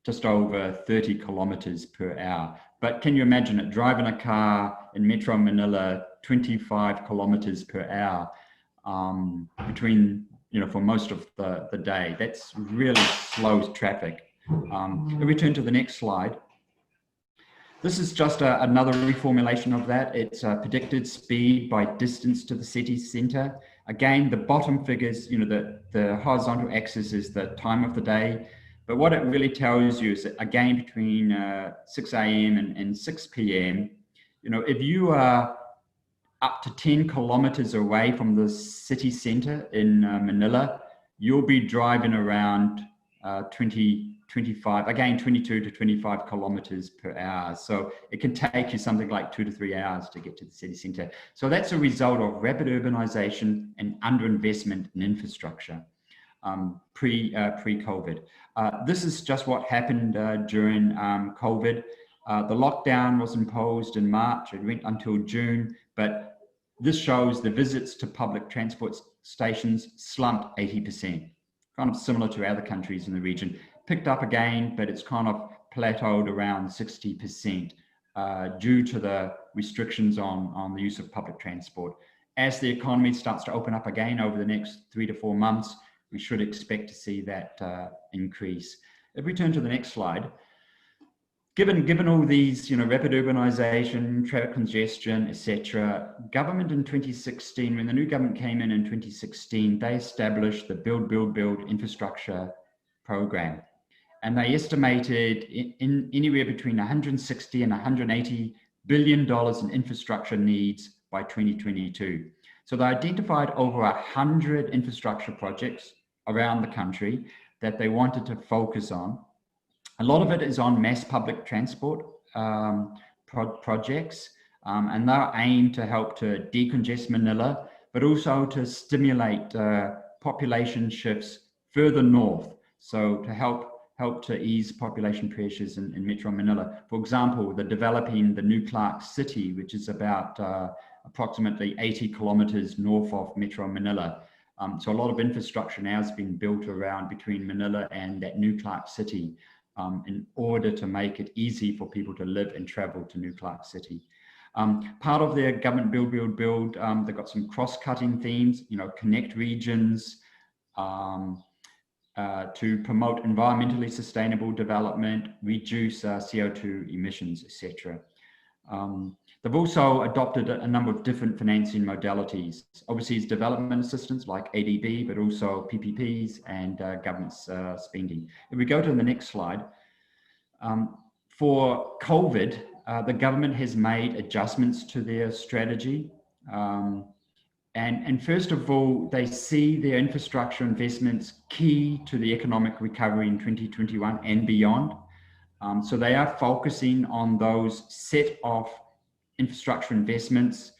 just over 30 kilometers per hour. But can you imagine it, driving a car in Metro Manila 25 kilometers per hour between, for most of the day? That's really slow traffic. If we turn to the next slide, this is just another reformulation of that. It's predicted speed by distance to the city center. Again, the bottom figures, the horizontal axis is the time of the day. But what it really tells you is that again, between 6 a.m. and 6 p.m., you know, if you are up to 10 kilometers away from the city center in Manila, you'll be driving around 22 to 25 kilometers per hour. So it can take you something like 2 to 3 hours to get to the city center. So that's a result of rapid urbanization and underinvestment in infrastructure pre-COVID. This is just what happened during COVID. The lockdown was imposed in March. It went until June, but this shows the visits to public transport stations slumped 80%, kind of similar to other countries in the region. Picked up again, but it's kind of plateaued around 60% due to the restrictions on the use of public transport. As the economy starts to open up again over the next 3 to 4 months, we should expect to see that increase. If we turn to the next slide, given all these, you know, rapid urbanization, traffic congestion, etc., government in 2016, when the new government came in 2016, they established the Build Infrastructure program. And they estimated in anywhere between 160 and 180 billion dollars in infrastructure needs by 2022. So they identified over 100 infrastructure projects around the country that they wanted to focus on. A lot of it is on mass public transport projects, and they're aimed to help to decongest Manila, but also to stimulate population shifts further north. So to help to ease population pressures in Metro Manila. For example, they're developing the new Clark City, which is about approximately 80 kilometers north of Metro Manila. So a lot of infrastructure now has been built around between Manila and that new Clark City in order to make it easy for people to live and travel to New Clark City. Part of their government build, they've got some cross-cutting themes, you know, connect regions, to promote environmentally sustainable development, reduce CO2 emissions, etc. They've also adopted a number of different financing modalities, overseas development assistance like ADB, but also PPPs and government spending. If we go to the next slide, for COVID, the government has made adjustments to their strategy. And first of all, they see their infrastructure investments key to the economic recovery in 2021 and beyond. So they are focusing on those set of infrastructure investments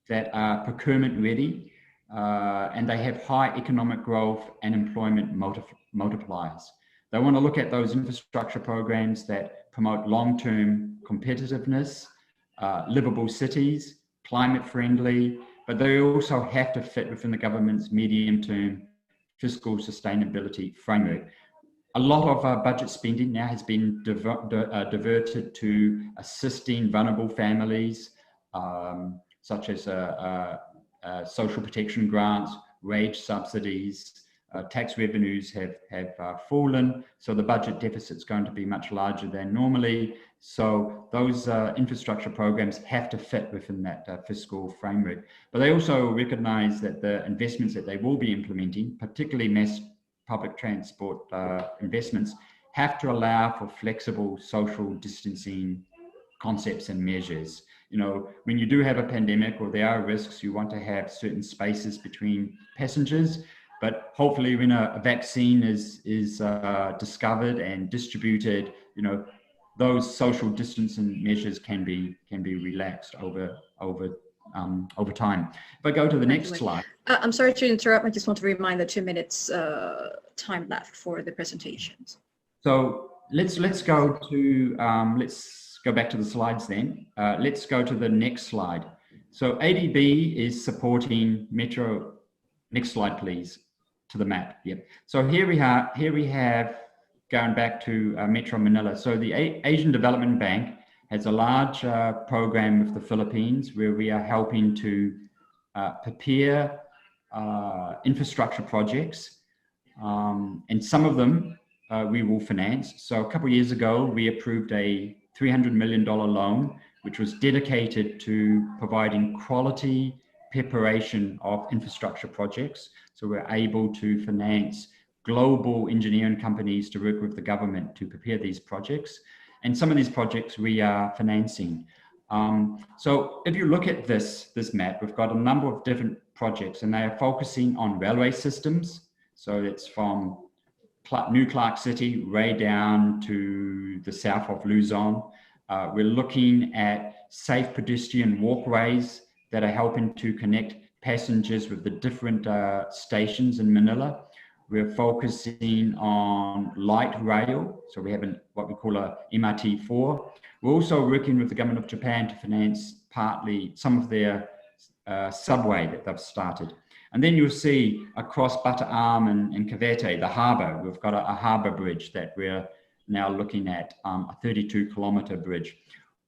that are procurement ready, and they have high economic growth and employment multipliers. They want to look at those infrastructure programs that promote long-term competitiveness, livable cities, climate friendly, but they also have to fit within the government's medium-term fiscal sustainability framework. A lot of budget spending now has been diverted to assisting vulnerable families, such as social protection grants, wage subsidies. Tax revenues have fallen, so the budget deficit's going to be much larger than normally. So those infrastructure programs have to fit within that fiscal framework. But they also recognize that the investments that they will be implementing, particularly mass public transport investments, have to allow for flexible social distancing concepts and measures. You know, when you do have a pandemic or there are risks, you want to have certain spaces between passengers. But hopefully when a vaccine is discovered and distributed, you know, those social distancing measures can be relaxed over time. If I go to the next slide. I'm sorry to interrupt. I just want to remind the 2 minutes time left for the presentations. So let's go back to the slides then. Let's go to the next slide. So ADB is supporting Metro. Next slide, please, to the map. Yep. So here we have going back to Metro Manila. So the Asian Development Bank has a large program with the Philippines where we are helping to prepare infrastructure projects, and some of them we will finance. So a couple of years ago, we approved a $300 million loan, which was dedicated to providing quality preparation of infrastructure projects. So we're able to finance global engineering companies to work with the government to prepare these projects. And some of these projects we are financing. So if you look at this map, we've got a number of different projects, and they are focusing on railway systems. So it's from New Clark City way down to the south of Luzon. We're looking at safe pedestrian walkways that are helping to connect passengers with the different stations in Manila. We're focusing on light rail, so we have what we call a MRT4. We're also working with the government of Japan to finance partly some of their subway that they've started. And then you'll see across Bataan and Cavite, the harbour, we've got a harbour bridge that we're now looking at, a 32-kilometre bridge.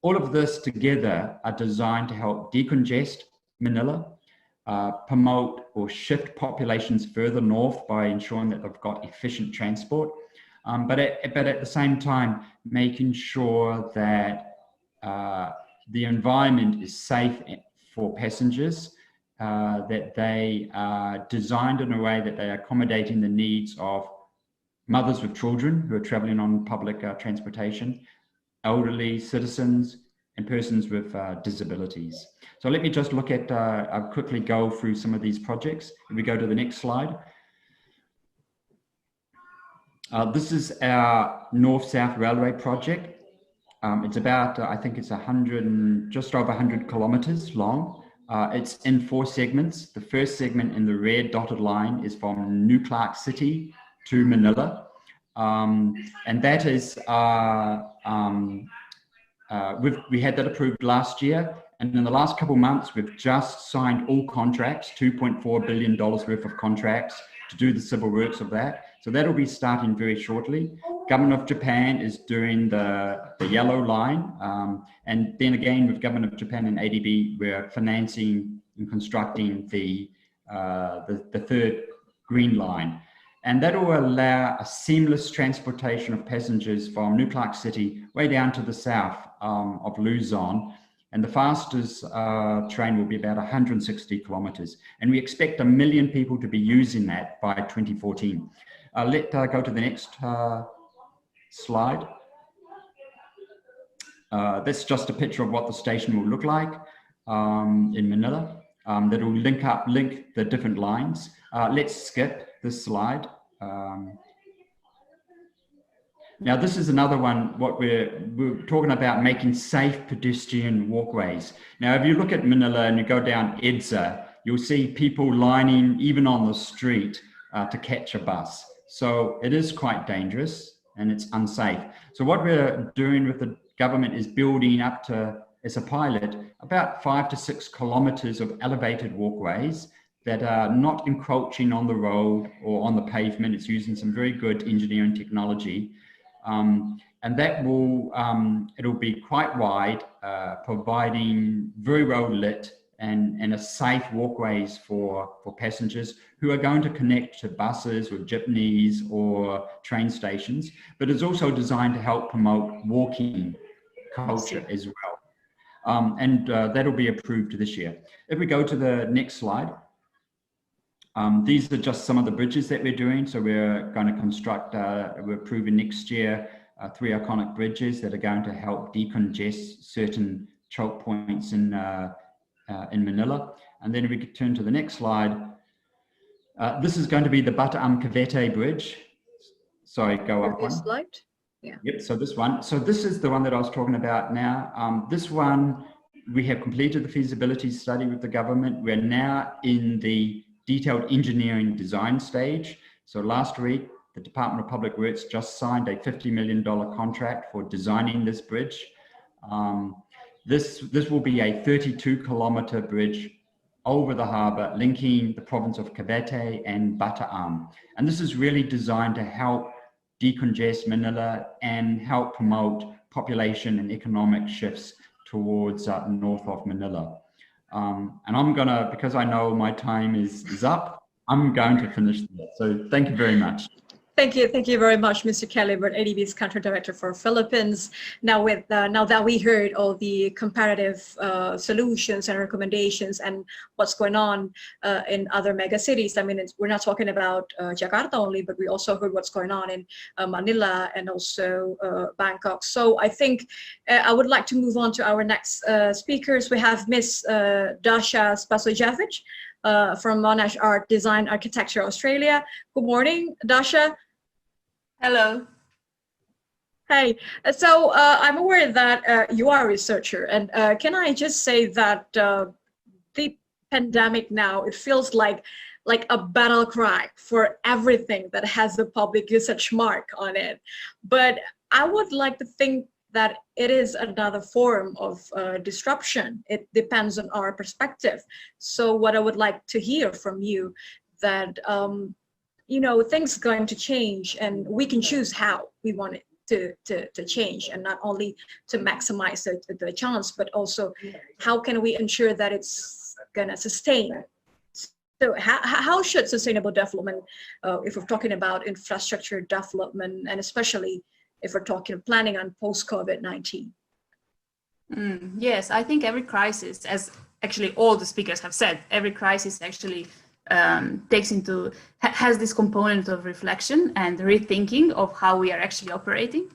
All of this together are designed to help decongest Manila, promote or shift populations further north by ensuring that they've got efficient transport, but at the same time, making sure that the environment is safe for passengers, that they are designed in a way that they are accommodating the needs of mothers with children who are traveling on public transportation, elderly citizens, and persons with disabilities. So let me just look at, I'll quickly go through some of these projects. If we go to the next slide. This is our North-South Railway project. It's about, I think it's just over 100 kilometers long. It's in 4 segments. The first segment in the red dotted line is from New Clark City to Manila. And that is, we had that approved last year. And in the last couple of months, we've just signed all contracts, $2.4 billion worth of contracts to do the civil works of that. So that'll be starting very shortly. Government of Japan is doing the yellow line. And then again, with Government of Japan and ADB, we're financing and constructing the third green line. And that will allow a seamless transportation of passengers from New Clark City way down to the south of Luzon. And the fastest train will be about 160 kilometers. And we expect 1 million people to be using that by 2014. Let's go to the next slide. That's just a picture of what the station will look like in Manila. That will link the different lines. Let's skip this slide. Now, this is another one, what we're talking about, making safe pedestrian walkways. Now, if you look at Manila and you go down EDSA, you'll see people lining even on the street to catch a bus. So it is quite dangerous and it's unsafe. So what we're doing with the government is building up to, as a pilot, about 5 to 6 kilometers of elevated walkways that are not encroaching on the road or on the pavement. It's using some very good engineering technology. And that will, it'll be quite wide, providing very well lit and a safe walkways for passengers who are going to connect to buses or jeepneys or train stations, but it's also designed to help promote walking culture as well. And that'll be approved this year. If we go to the next slide, these are just some of the bridges that we're doing. So we're going to construct, we're approving next year, 3 iconic bridges that are going to help decongest certain choke points in Manila. And then if we could turn to the next slide, this is going to be the Bataan Cavite Bridge. Sorry, go up one. Slide. Yeah. Yep, so this one. So this is the one that I was talking about now. This one, we have completed the feasibility study with the government. We're now in the detailed engineering design stage. So last week, the Department of Public Works just signed a $50 million contract for designing this bridge. This will be a 32-kilometer bridge over the harbor, linking the province of Cavite and Bataan. And this is really designed to help decongest Manila and help promote population and economic shifts towards north of Manila. And I'm gonna, because I know my time is up, I'm going to finish that. So thank you very much. Thank you very much, Mr. Kelly, ADB's Country Director for Philippines. Now, now that we heard all the comparative solutions and recommendations and what's going on in other mega cities. I mean, we're not talking about Jakarta only, but we also heard what's going on in Manila and also Bangkok. So I think I would like to move on to our next speakers. We have Miss Dasha Spasojevic from Monash Art Design Architecture Australia. Good morning, Dasha. Hello. Hey, so I'm aware that you are a researcher, and can I just say that the pandemic now, it feels like a battle cry for everything that has the public usage mark on it. But I would like to think that it is another form of disruption. It depends on our perspective. So what I would like to hear from you that you know, things are going to change, and we can choose how we want it to change, and not only to maximize the chance, but also how can we ensure that it's going to sustain. So how should sustainable development, if we're talking about infrastructure development, and especially if we're talking planning on post-COVID-19? Yes, I think every crisis, as actually all the speakers have said, every crisis actually has this component of reflection and rethinking of how we are actually operating.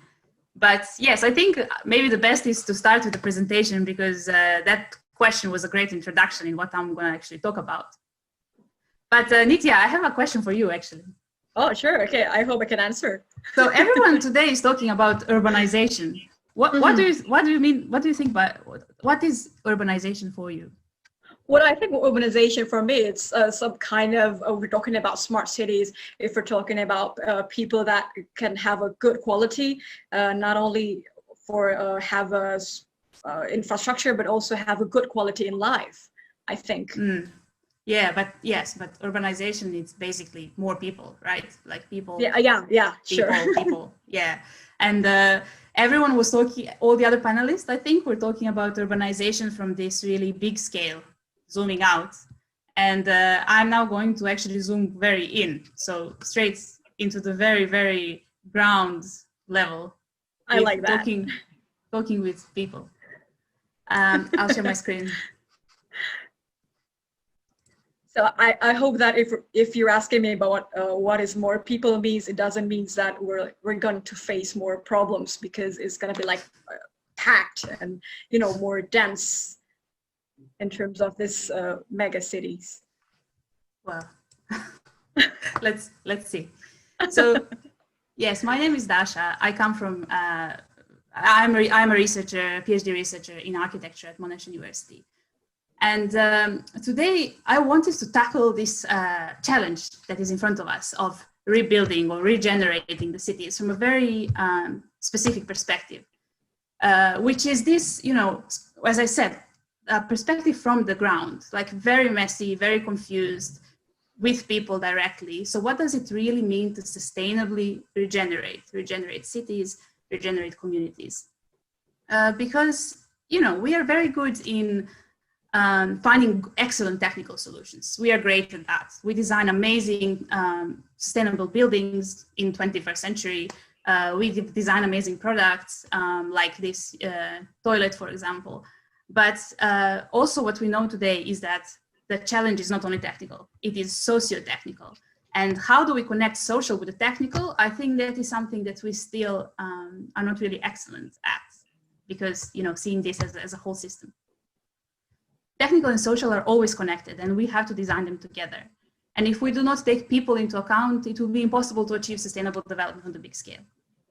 But yes, I think maybe the best is to start with the presentation, because that question was a great introduction in what I'm going to actually talk about. But Nitya, I have a question for you actually. Oh, sure. Okay, I hope I can answer. So everyone today is talking about urbanization. What do you mean? What do you think about what is urbanization for you? What I think urbanization for me, it's some kind of, we're talking about smart cities, if we're talking about people that can have a good quality, not only for have a infrastructure, but also have a good quality in life, I think. Yeah, but yes, but urbanization, it's basically more people, right? Like people. Yeah, sure. People, yeah. And everyone was talking, all the other panelists, I think, were talking about urbanization from this really big scale, zooming out. And I'm now going to actually zoom very in. So straight into the very, very ground level. I like that. Talking with people. I'll share my screen. So I hope that if you're asking me about what is more people means, it doesn't mean that we're going to face more problems, because it's going to be like packed and, you know, more dense in terms of this mega cities. Well, let's see. So yes, my name is Dasha. I come from I'm a researcher, PhD researcher in architecture at Monash University. And today I wanted to tackle this challenge that is in front of us of rebuilding or regenerating the cities from a very specific perspective, which is this, you know, as I said, a perspective from the ground, like very messy, very confused, with people directly. So what does it really mean to sustainably regenerate cities, regenerate communities? Because, you know, we are very good in finding excellent technical solutions. We are great at that. We design amazing sustainable buildings in 21st century. We design amazing products like this toilet, for example. But also what we know today is that the challenge is not only technical, it is socio-technical. And how do we connect social with the technical? I think that is something that we still are not really excellent at, because, you know, seeing this as a whole system. Technical and social are always connected, and we have to design them together. And if we do not take people into account, it will be impossible to achieve sustainable development on the big scale.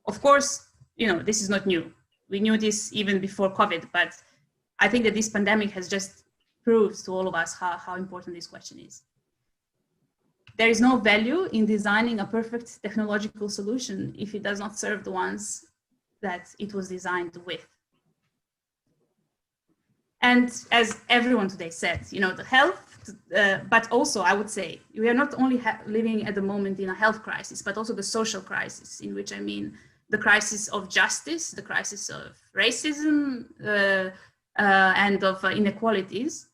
Of course, you know, this is not new. We knew this even before COVID, but I think that this pandemic has just proved to all of us how important this question is. There is no value in designing a perfect technological solution if it does not serve the ones that it was designed with. And as everyone today said, you know, the health, but also I would say, we are not only living at the moment in a health crisis, but also the social crisis, in which I mean the crisis of justice, the crisis of racism, and of inequalities.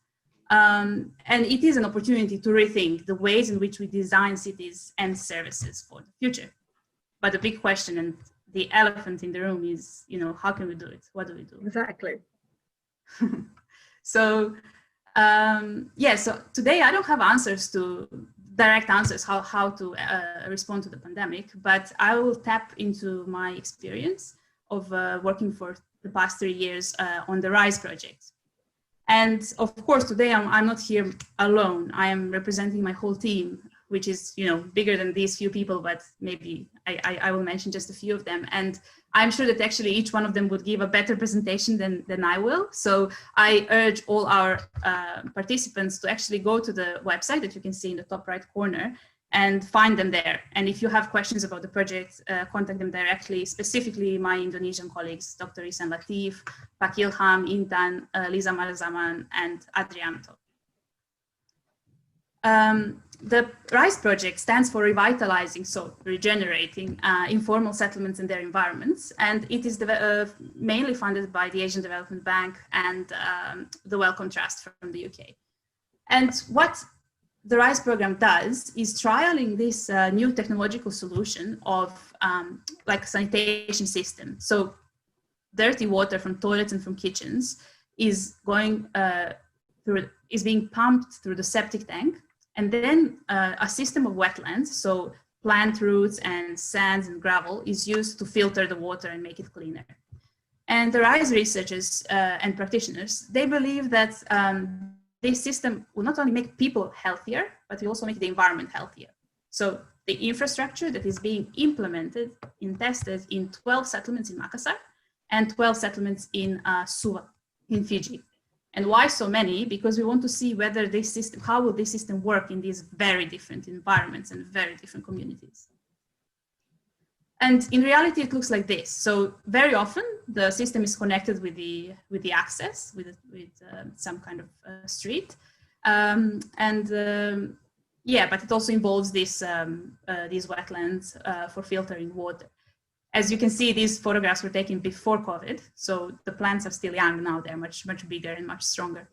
And it is an opportunity to rethink the ways in which we design cities and services for the future. But the big question and the elephant in the room is, you know, how can we do it? What do we do? Exactly. So, so today I don't have direct answers how to respond to the pandemic, but I will tap into my experience of working for the past 3 years on the RISE project. And of course, today I'm not here alone. I am representing my whole team, which is, you know, bigger than these few people, but maybe I will mention just a few of them. And I'm sure that actually each one of them would give a better presentation than I will. So I urge all our participants to actually go to the website that you can see in the top right corner and find them there. And if you have questions about the project, contact them directly, specifically my Indonesian colleagues, Dr. Isan Latif, Pak Ilham, Intan, Liza Marzaman, and Adrianto. The RISE project stands for Revitalizing, so regenerating informal settlements and their environments. And it is mainly funded by the Asian Development Bank and the Wellcome Trust from the UK. And what the RISE program does is trialing this new technological solution of like a sanitation system. So dirty water from toilets and from kitchens is going is being pumped through the septic tank, and then a system of wetlands, so plant roots and sands and gravel, is used to filter the water and make it cleaner. And the RISE researchers and practitioners, they believe that this system will not only make people healthier, but will also make the environment healthier. So the infrastructure that is being implemented and tested in 12 settlements in Makassar and 12 settlements in Suva, in Fiji. And why so many? Because we want to see whether this system, how will this system work in these very different environments and very different communities. And in reality, it looks like this. So very often the system is connected with the access, with some kind of street. But it also involves these wetlands for filtering water. As you can see, these photographs were taken before COVID, so the plants are still young now. They're much bigger and much stronger.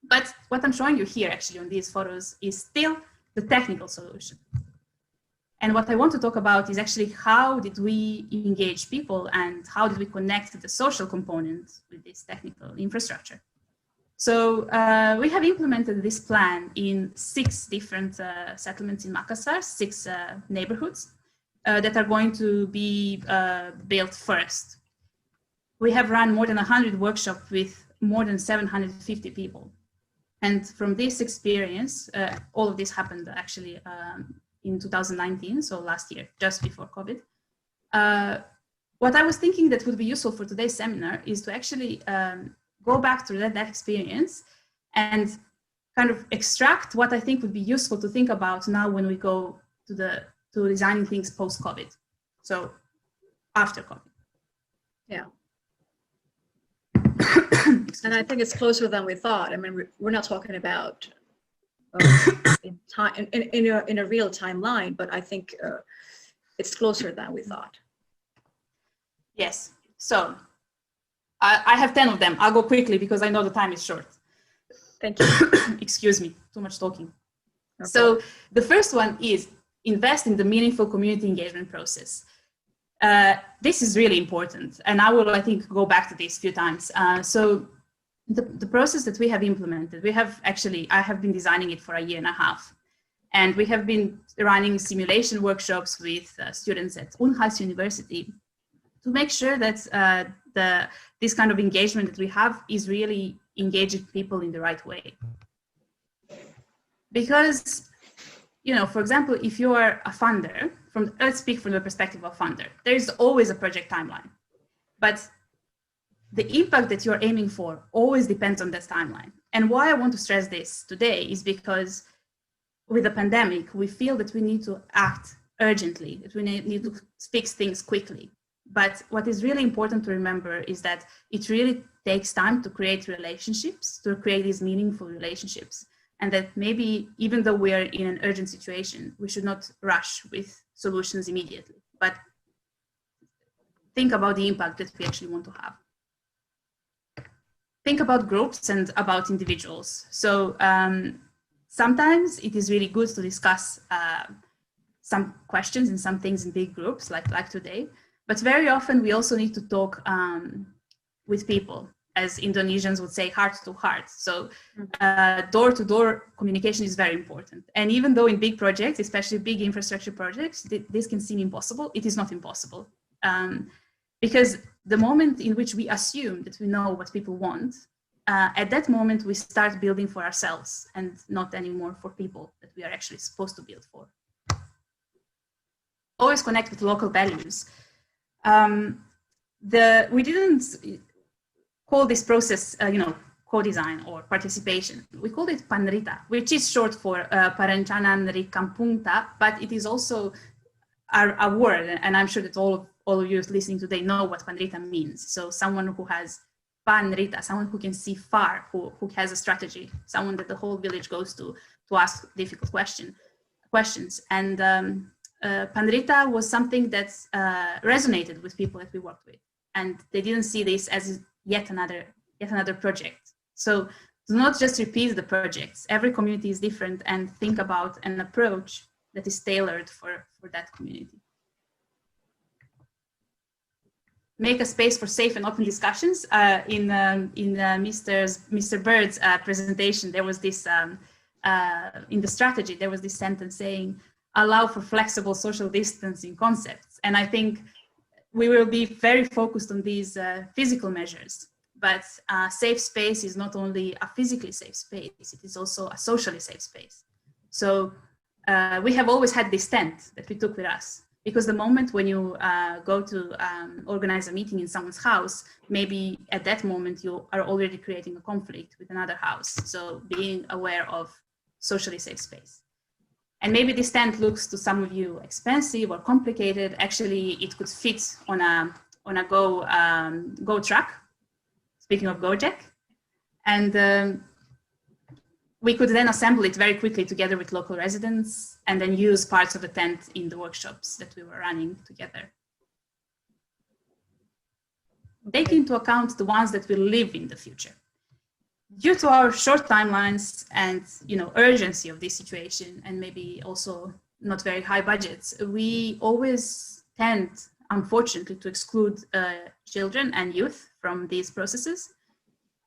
But what I'm showing you here actually on these photos is still the technical solution. And what I want to talk about is actually how did we engage people and how did we connect the social component with this technical infrastructure. So we have implemented this plan in 6 different settlements in Makassar, 6 neighborhoods that are going to be built first. We have run more than 100 workshops with more than 750 people. And from this experience, all of this happened actually in 2019, so last year, just before COVID. What I was thinking that would be useful for today's seminar is to actually go back to that experience and kind of extract what I think would be useful to think about now when we go to designing things post-COVID, so after COVID. Yeah. And I think it's closer than we thought. I mean, we're not talking about in a real timeline, but I think it's closer than we thought. Yes. So I have 10 of them. I'll go quickly because I know the time is short. Thank you. Excuse me, too much talking. Okay. So the first one is invest in the meaningful community engagement process. This is really important, and I will, I think, go back to this a few times. So the process that we have implemented, I have been designing it for 1.5 years, and we have been running simulation workshops with students at Unhas University to make sure that this kind of engagement that we have is really engaging people in the right way. Because, you know, for example, if you are a funder, let's speak from the perspective of funder, there is always a project timeline, but the impact that you're aiming for always depends on that timeline. And why I want to stress this today is because with the pandemic, we feel that we need to act urgently, that we need to fix things quickly. But what is really important to remember is that it really takes time to create relationships, to create these meaningful relationships. And that maybe even though we are in an urgent situation, we should not rush with solutions immediately, but think about the impact that we actually want to have. Think about groups and about individuals. So sometimes it is really good to discuss some questions and some things in big groups like today. But very often we also need to talk with people, as Indonesians would say, heart to heart. So door-to-door communication is very important. And even though in big projects, especially big infrastructure projects, this can seem impossible, it is not impossible. Because the moment in which we assume that we know what people want, at that moment we start building for ourselves and not anymore for people that we are actually supposed to build for. Always connect with local values. We didn't call this process, co-design or participation. We called it PANRITA, which is short for Perencanaan Rikampungta, but it is also a word, and I'm sure that all of you listening today know what PANRITA means. So someone who has PANRITA, someone who can see far, who has a strategy, someone that the whole village goes to ask difficult questions. And PANRITA was something that resonated with people that we worked with, and they didn't see this as yet another project. So do not just repeat the projects. Every community is different, and think about an approach that is tailored for that community. Make a space for safe and open discussions. In Mr. Bird's presentation, there was this, in the strategy, there was this sentence saying, allow for flexible social distancing concepts. And I think we will be very focused on these physical measures, but safe space is not only a physically safe space, it is also a socially safe space. So we have always had this tent that we took with us, because the moment when you go to organize a meeting in someone's house, maybe at that moment you are already creating a conflict with another house. So being aware of socially safe space. And maybe this tent looks to some of you expensive or complicated. Actually, it could fit on a Go truck. Speaking of Gojek, and we could then assemble it very quickly together with local residents, and then use parts of the tent in the workshops that we were running together. Take into account the ones that will live in the future. Due to our short timelines and urgency of this situation, and maybe also not very high budgets, we always tend, unfortunately, to exclude children and youth from these processes.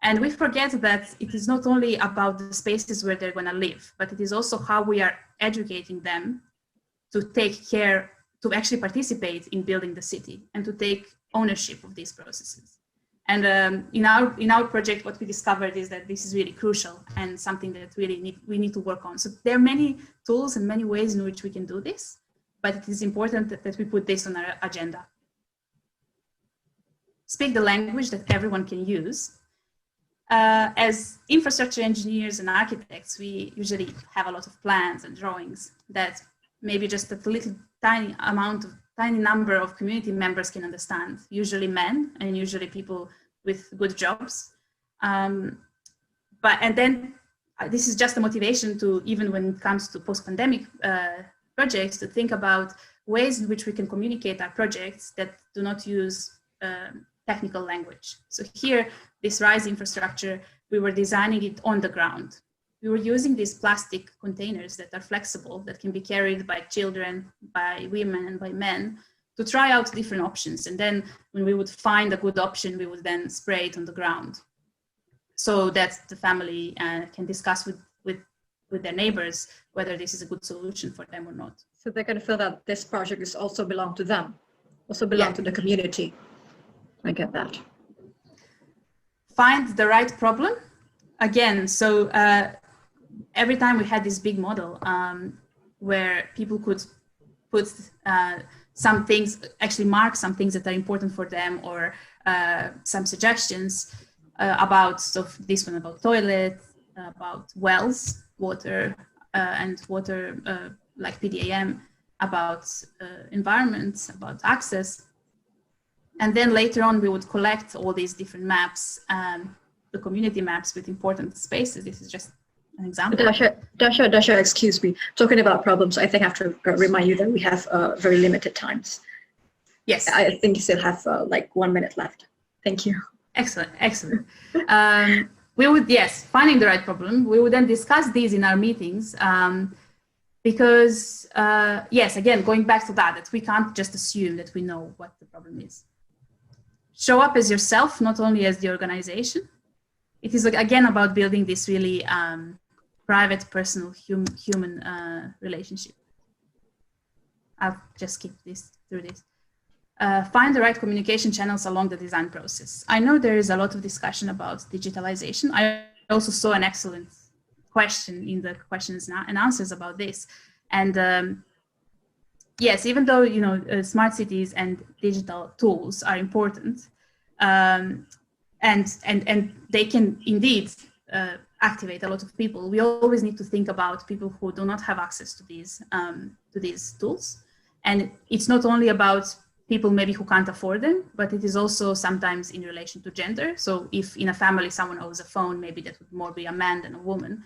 And we forget that it is not only about the spaces where they're going to live, but it is also how we are educating them to take care, to actually participate in building the city and to take ownership of these processes. And in our project, what we discovered is that this is really crucial and something that we need to work on. So there are many tools and many ways in which we can do this, but it is important that we put this on our agenda. Speak the language that everyone can use. As infrastructure engineers and architects, we usually have a lot of plans and drawings that maybe just a little tiny number of community members can understand, usually men and usually people with good jobs. And then this is just a motivation to, even when it comes to post-pandemic projects, to think about ways in which we can communicate our projects that do not use technical language. So here, this RISE infrastructure, we were designing it on the ground. We were using these plastic containers that are flexible, that can be carried by children, by women, and by men, to try out different options. And then when we would find a good option, we would then spray it on the ground so that the family can discuss with their neighbors whether this is a good solution for them or not. So they're going to feel that this project is also belong to them, also belong to the community. I get that. Find the right problem. Again, so every time we had this big model where people could put some things, actually mark some things that are important for them, or some suggestions about, so this one about toilet, about wells, water, and water like PDAM, about environment, about access. And then later on, we would collect all these different maps, the community maps with important spaces. This is just an example. Dasha, excuse me. Talking about problems, I think I have to remind you that we have very limited times. Yes. I think you still have like 1 minute left. Thank you. Excellent, excellent. We would, finding the right problem. We would then discuss these in our meetings. because yes, again, going back to that we can't just assume that we know what the problem is. Show up as yourself, not only as the organization. It is again about building this really private, personal, human relationship. I'll just skip through this. Find the right communication channels along the design process. I know there is a lot of discussion about digitalization. I also saw an excellent question in the questions and answers about this. And yes, even though smart cities and digital tools are important, and they can indeed activate a lot of people, we always need to think about people who do not have access to these tools. And it's not only about people maybe who can't afford them, but it is also sometimes in relation to gender. So if in a family someone owns a phone, maybe that would more be a man than a woman.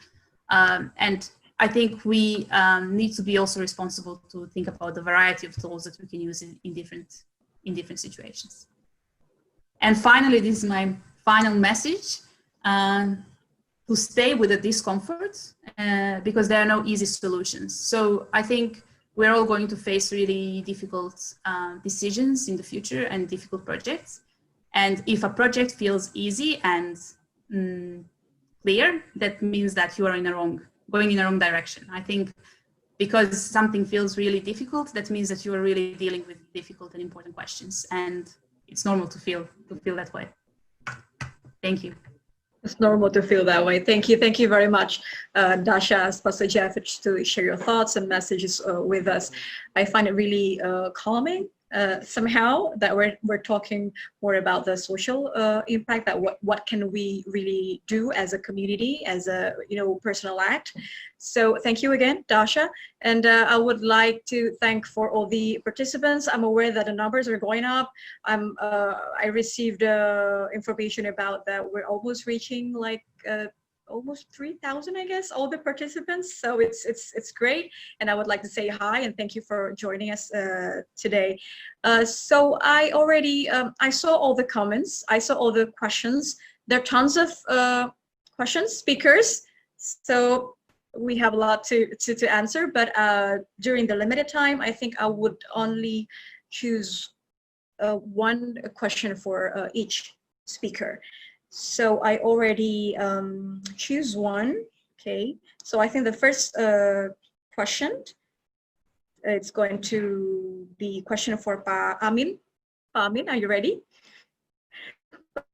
And I think we need to be also responsible to think about the variety of tools that we can use in different situations. And finally, this is my final message, to stay with the discomfort, because there are no easy solutions. So I think we're all going to face really difficult decisions in the future and difficult projects. And if a project feels easy and clear, that means that you are going in the wrong direction. I think because something feels really difficult, that means that you are really dealing with difficult and important questions. And it's normal to feel that way. Thank you. It's normal to feel that way. Thank you. Thank you very much, Dasha Spasojevich, to share your thoughts and messages with us. I find it really calming somehow that we're talking more about the social impact, that what can we really do as a community, as a personal act. So thank you again, Dasha. And I would like to thank for all the participants. I'm aware that the numbers are going up. I received information about that we're almost reaching like almost 3,000, I guess, all the participants. So it's great. And I would like to say hi and thank you for joining us today. So I already, I saw all the comments. I saw all the questions. There are tons of questions, speakers. So we have a lot to answer, but during the limited time, I think I would only choose one question for each speaker. So I already choose one. Okay. So I think the first question, it's going to be question for Pa Amin. Pa Amin, are you ready?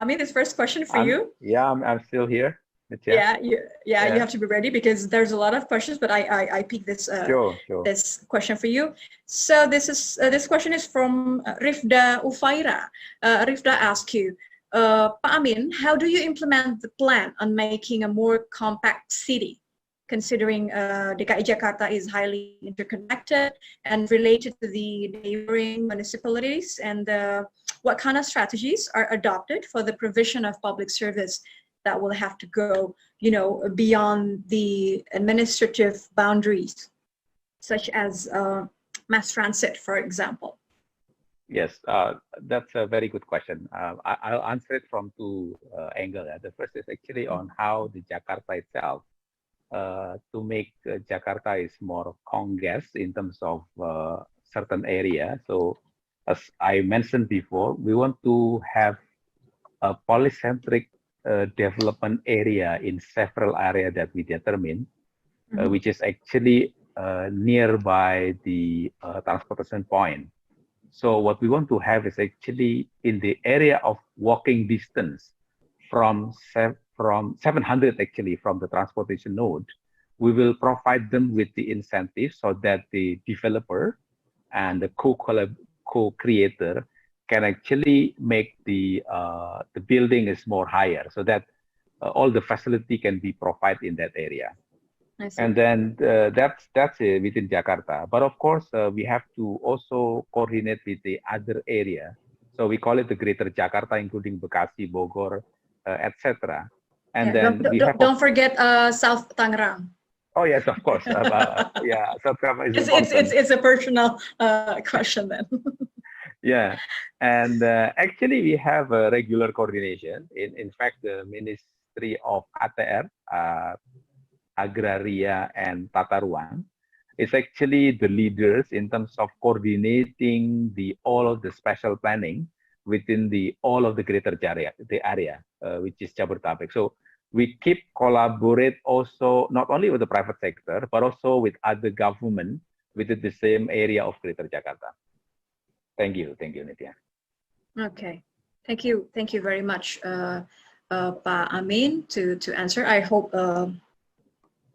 Amin, this first question for you. Yeah, I'm still here. Yeah, you have to be ready because there's a lot of questions, but I picked this sure. this question for you. So this question is from Rifda Ufaira. Rifda asks you, Pa Amin, how do you implement the plan on making a more compact city, considering DKI Jakarta is highly interconnected and related to the neighboring municipalities, and what kind of strategies are adopted for the provision of public service that will have to go, beyond the administrative boundaries, such as mass transit, for example? Yes, that's a very good question. I'll answer it from two angles. The first is actually on how the Jakarta itself, to make Jakarta is more congested in terms of certain area. So as I mentioned before, we want to have a polycentric development area in several areas that we determine, which is actually nearby the transportation point. So what we want to have is actually in the area of walking distance from 700 actually from the transportation node, we will provide them with the incentive so that the developer and the co-creator can actually make the building is more higher, so that all the facility can be provided in that area. And then that's it within Jakarta. But of course, we have to also coordinate with the other area. So we call it the Greater Jakarta, including Bekasi, Bogor, etc. And then don't forget South Tangerang. Oh yes, of course. Yeah, South Tangerang is it's a personal question then. Yeah, and actually we have a regular coordination. In fact, the Ministry of ATR, Agraria and Tata Ruang, It's actually the leaders in terms of coordinating all of the special planning within all of the greater area, which is Jabodetabek. So we keep collaborate also not only with the private sector, but also with other government within the same area of Greater Jakarta. Thank you, Nitya. Okay, thank you very much, Pak Amin, to answer. I hope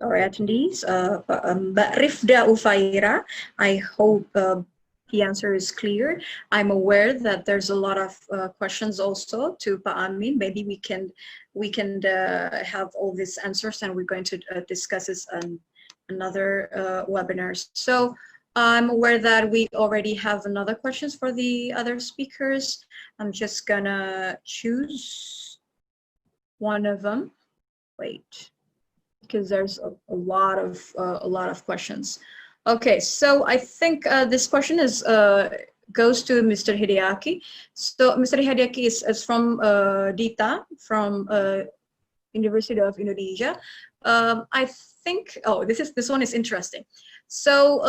our attendees, Mbak Rifda Ufaira, I hope the answer is clear. I'm aware that there's a lot of questions also to Pak Amin. Maybe we can have all these answers, and we're going to discuss this on another webinars. So I'm aware that we already have another questions for the other speakers. I'm just gonna choose one of them. Wait, because there's a lot of questions. Okay, so I think this question is goes to Mr. Hideaki. So Mr. Hideaki is from Dita, from University of Indonesia. I think, oh, this one is interesting. So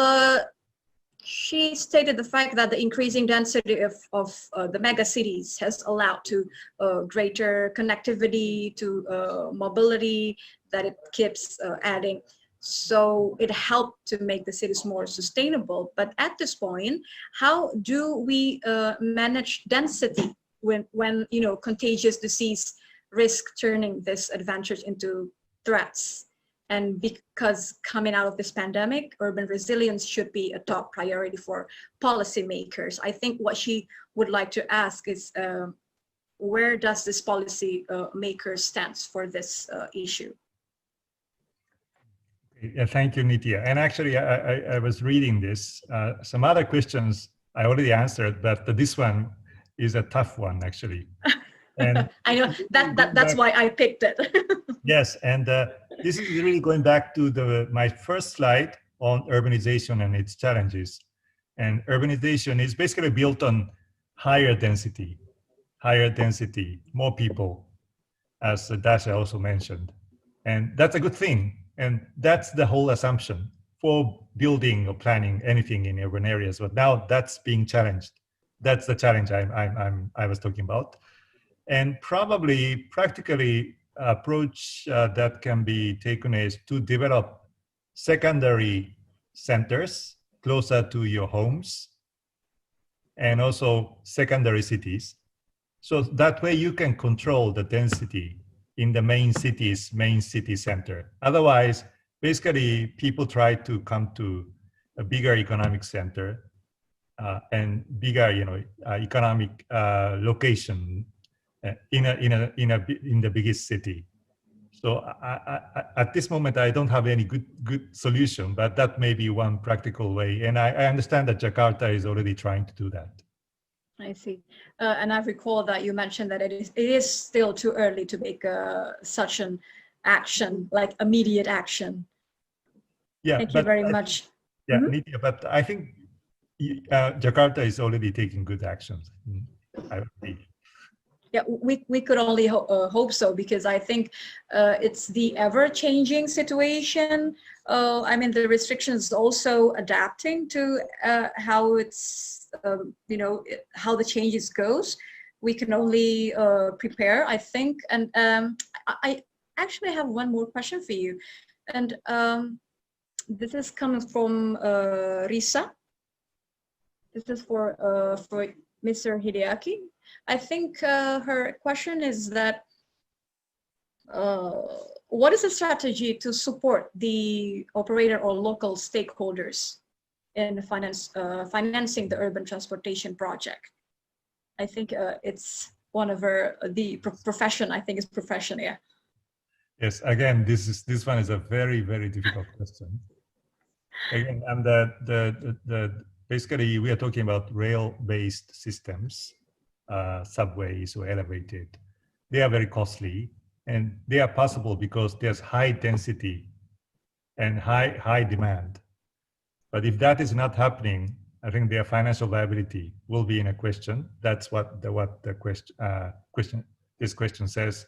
she stated the fact that the increasing density of the mega cities has allowed to greater connectivity, to mobility, that it keeps adding. So it helped to make the cities more sustainable. But at this point, how do we manage density when contagious disease risk turning this advantage into threats? And because coming out of this pandemic, urban resilience should be a top priority for policymakers. I think what she would like to ask is, where does this policy maker stands for this issue? Yeah, thank you, Nitya. And actually, I was reading this. Some other questions I already answered, but this one is a tough one, actually. And I know that's why I picked it. Yes, and this is really going back to my first slide on urbanization and its challenges. And urbanization is basically built on higher density, more people, as Dasha also mentioned. And that's a good thing. And that's the whole assumption for building or planning anything in urban areas. But now that's being challenged. That's the challenge I was talking about. And probably practically approach that can be taken is to develop secondary centers closer to your homes and also secondary cities. So that way you can control the density in the main city center. Otherwise, basically people try to come to a bigger economic center and bigger, economic location in the biggest city. So at this moment, I don't have any good solution, but that may be one practical way. And I understand that Jakarta is already trying to do that. I see. And I recall that you mentioned that it is still too early to make such an action, like immediate action. Yeah. Thank you very much. Yeah, Nitya, but I think Jakarta is already taking good actions. I would think. Yeah, we could only hope so, because I think it's the ever-changing situation. I mean, the restrictions also adapting to how it's, how the changes goes. We can only prepare, I think. And I actually have one more question for you. And this is coming from Risa. This is for Mr. Hideaki. I think her question is that, what is the strategy to support the operator or local stakeholders in financing the urban transportation project? I think it's one of the profession, I think it's profession, yeah. Yes, again, this one is a very, very difficult question. Again, and basically we are talking about rail-based systems. Subways or elevated, they are very costly, and they are possible because there's high density and high demand. But if that is not happening, I think their financial viability will be in a question. That's what the question this question says.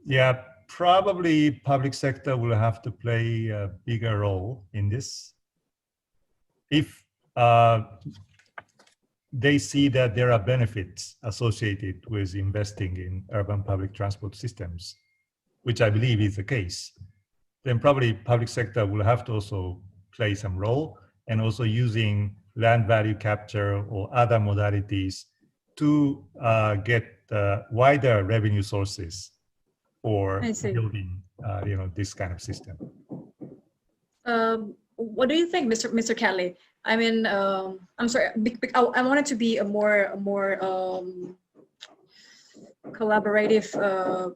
Yeah, probably public sector will have to play a bigger role in this. If they see that there are benefits associated with investing in urban public transport systems, which I believe is the case, then probably public sector will have to also play some role, and also using land value capture or other modalities to get wider revenue sources for building this kind of system. What do you think, Mr. Kelly? I mean, I'm sorry, I want it to be a more collaborative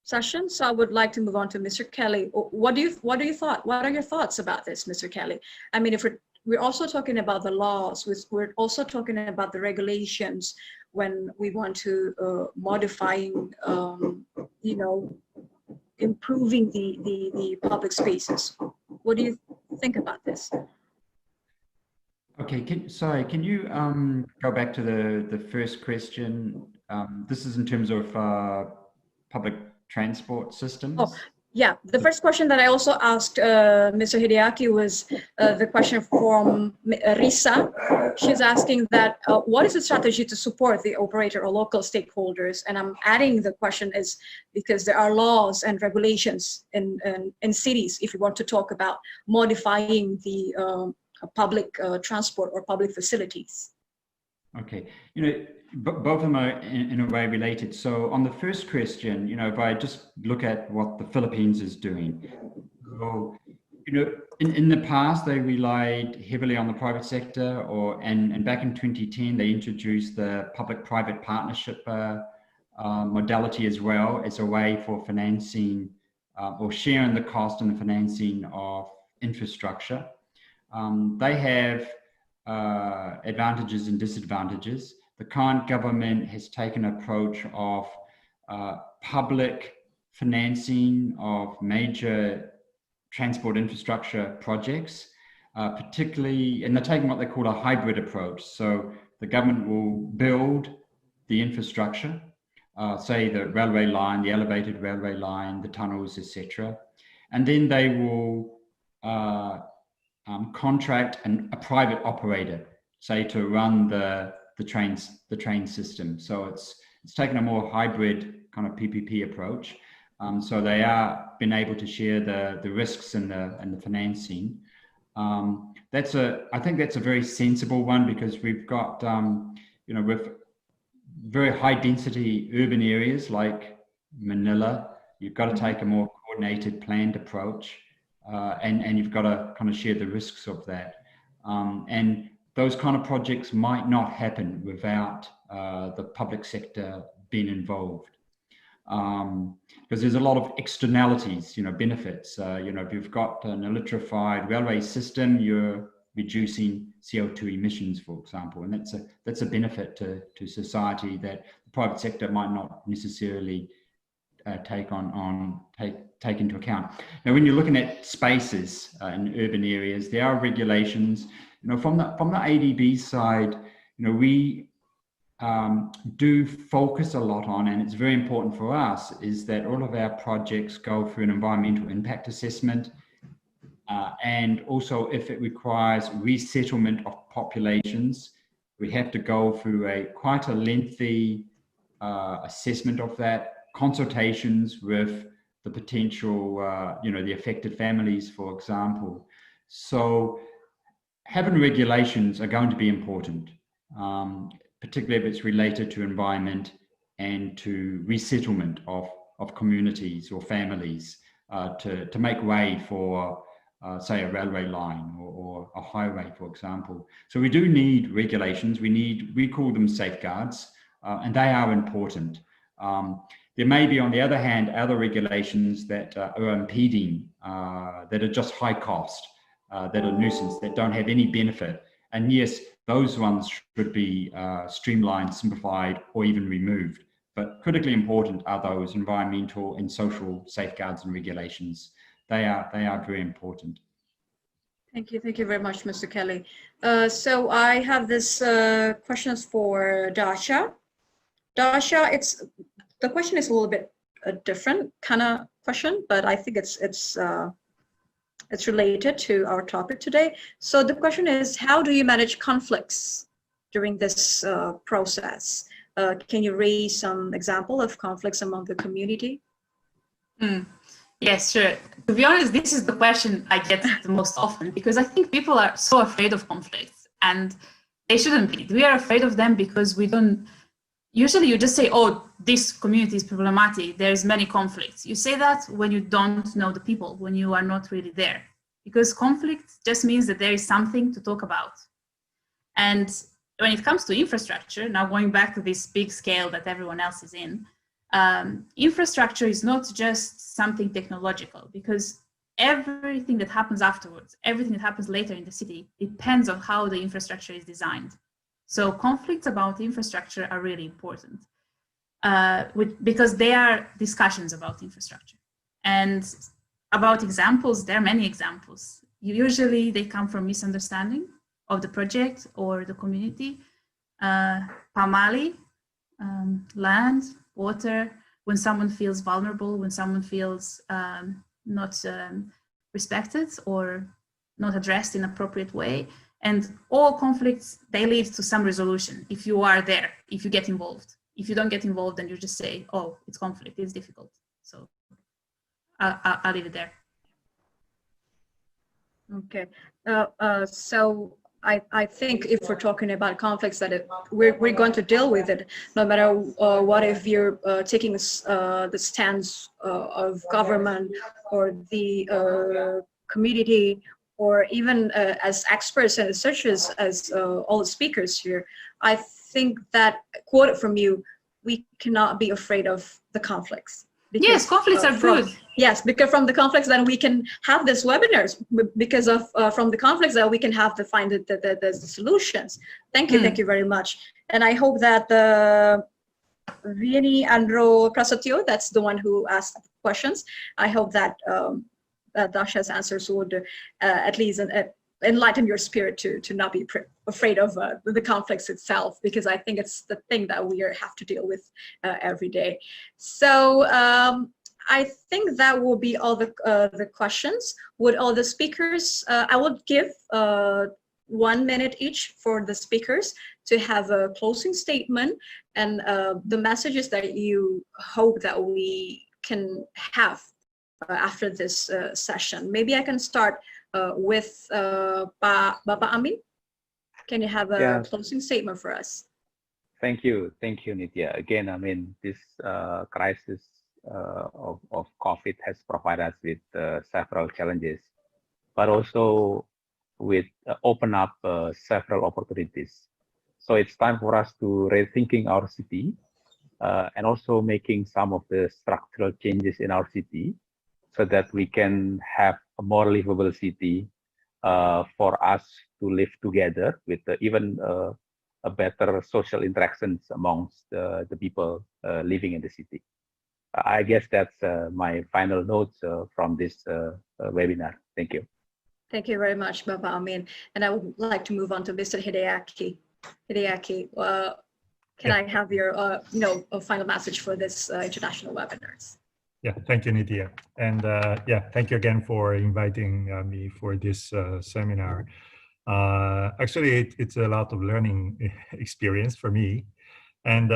session. So I would like to move on to Mr. Kelly. What are your thoughts about this, Mr. Kelly? I mean, if we're also talking about the laws, we're also talking about the regulations when we want to modifying, improving the public spaces. What do you think about this? Okay, can you go back to the first question? This is in terms of public transport systems. Oh, yeah. The first question that I also asked Mr. Hideaki was the question from Risa. She's asking that what is the strategy to support the operator or local stakeholders? And I'm adding the question is because there are laws and regulations in cities if you want to talk about modifying the public transport or public facilities. Okay, both of them are in a way related. So on the first question, if I just look at what the Philippines is doing, so, in the past they relied heavily on the private sector, and back in 2010 they introduced the public-private partnership modality as well as a way for financing or sharing the cost and the financing of infrastructure. They have advantages and disadvantages. The current government has taken an approach of public financing of major transport infrastructure projects, particularly, and they're taking what they call a hybrid approach. So the government will build the infrastructure, say the railway line, the elevated railway line, the tunnels, etc. And then they will contract a private operator, say, to run the train system. So it's taken a more hybrid kind of PPP approach. So they are been able to share the risks and the financing. I think that's a very sensible one, because we've got with very high density urban areas like Manila, you've got to take a more coordinated, planned approach. And you've got to kind of share the risks of that. And those kind of projects might not happen without the public sector being involved. Because there's a lot of externalities, benefits. If you've got an electrified railway system, you're reducing CO2 emissions, for example, and that's a benefit to society that the private sector might not necessarily take into account. Now, when you're looking at spaces in urban areas, there are regulations. From the ADB side, we do focus a lot on, and it's very important for us, is that all of our projects go through an environmental impact assessment, and also if it requires resettlement of populations, we have to go through quite a lengthy assessment of that, consultations with the potential, the affected families, for example. So having regulations are going to be important, particularly if it's related to environment and to resettlement of communities or families, to make way for, say, a railway line or a highway, for example. So we do need regulations. We call them safeguards, and they are important. There may be, on the other hand, other regulations that are impeding, that are just high cost, that are nuisance, that don't have any benefit. And yes, those ones should be streamlined, simplified, or even removed. But critically important are those environmental and social safeguards and regulations. They are very important. Thank you very much, Mr. Kelly. So I have this questions for Dasha. Dasha, the question is a little bit a different kind of question, but I think it's related to our topic today. So the question is, how do you manage conflicts during this process? Can you raise some example of conflicts among the community? Yes, sure. To be honest, this is the question I get the most often, because I think people are so afraid of conflicts, and they shouldn't be. We are afraid of them because we don't. Usually you just say, oh, this community is problematic, there's many conflicts. You say that when you don't know the people, when you are not really there. Because conflict just means that there is something to talk about. And when it comes to infrastructure, now going back to this big scale that everyone else is in, infrastructure is not just something technological, because everything that happens afterwards, everything that happens later in the city, depends on how the infrastructure is designed. So conflicts about infrastructure are really important because they are discussions about infrastructure. And about examples, there are many examples. Usually they come from misunderstanding of the project or the community. Pamali, land, water, when someone feels vulnerable, when someone feels not respected or not addressed in an appropriate way. And all conflicts, they lead to some resolution if you are there, if you get involved. If you don't get involved, then you just say, oh, it's conflict, it's difficult. So I'll leave it there. Okay, so I think if we're talking about conflicts, that we're going to deal with it, no matter what, if you're taking the stance of government or the community, or even as experts and researchers, as all the speakers here. I think that, quoted from you, we cannot be afraid of the conflicts. Because, yes, conflicts are good. Yes, because from the conflicts then we can have these webinars, because of from the conflicts that we can have to find the solutions. Thank you, thank you very much. And I hope that Vieni Andro Prasatyo, that's the one who asked questions, I hope that Dasha's answers would at least enlighten your spirit to not be afraid of the conflicts itself, because I think it's the thing that we have to deal with every day. So I think that will be all the questions. Would all the speakers, I would give 1 minute each for the speakers to have a closing statement and the messages that you hope that we can have after this session. Maybe I can start with Bapak Amin. Can you have a closing statement for us? Thank you, Nitya. Again, I mean, this crisis of COVID has provided us with several challenges, but also with open up several opportunities. So it's time for us to rethinking our city and also making some of the structural changes in our city, so that we can have a more livable city for us to live together with even a better social interactions amongst the people living in the city. I guess that's my final notes from this webinar. Thank you. Thank you very much, Bapak Amin. And I would like to move on to Mr. Hideaki. Hideaki, can I have your a final message for this international webinars? Yeah, thank you, Nitya. And thank you again for inviting me for this seminar. Actually, it's a lot of learning experience for me. And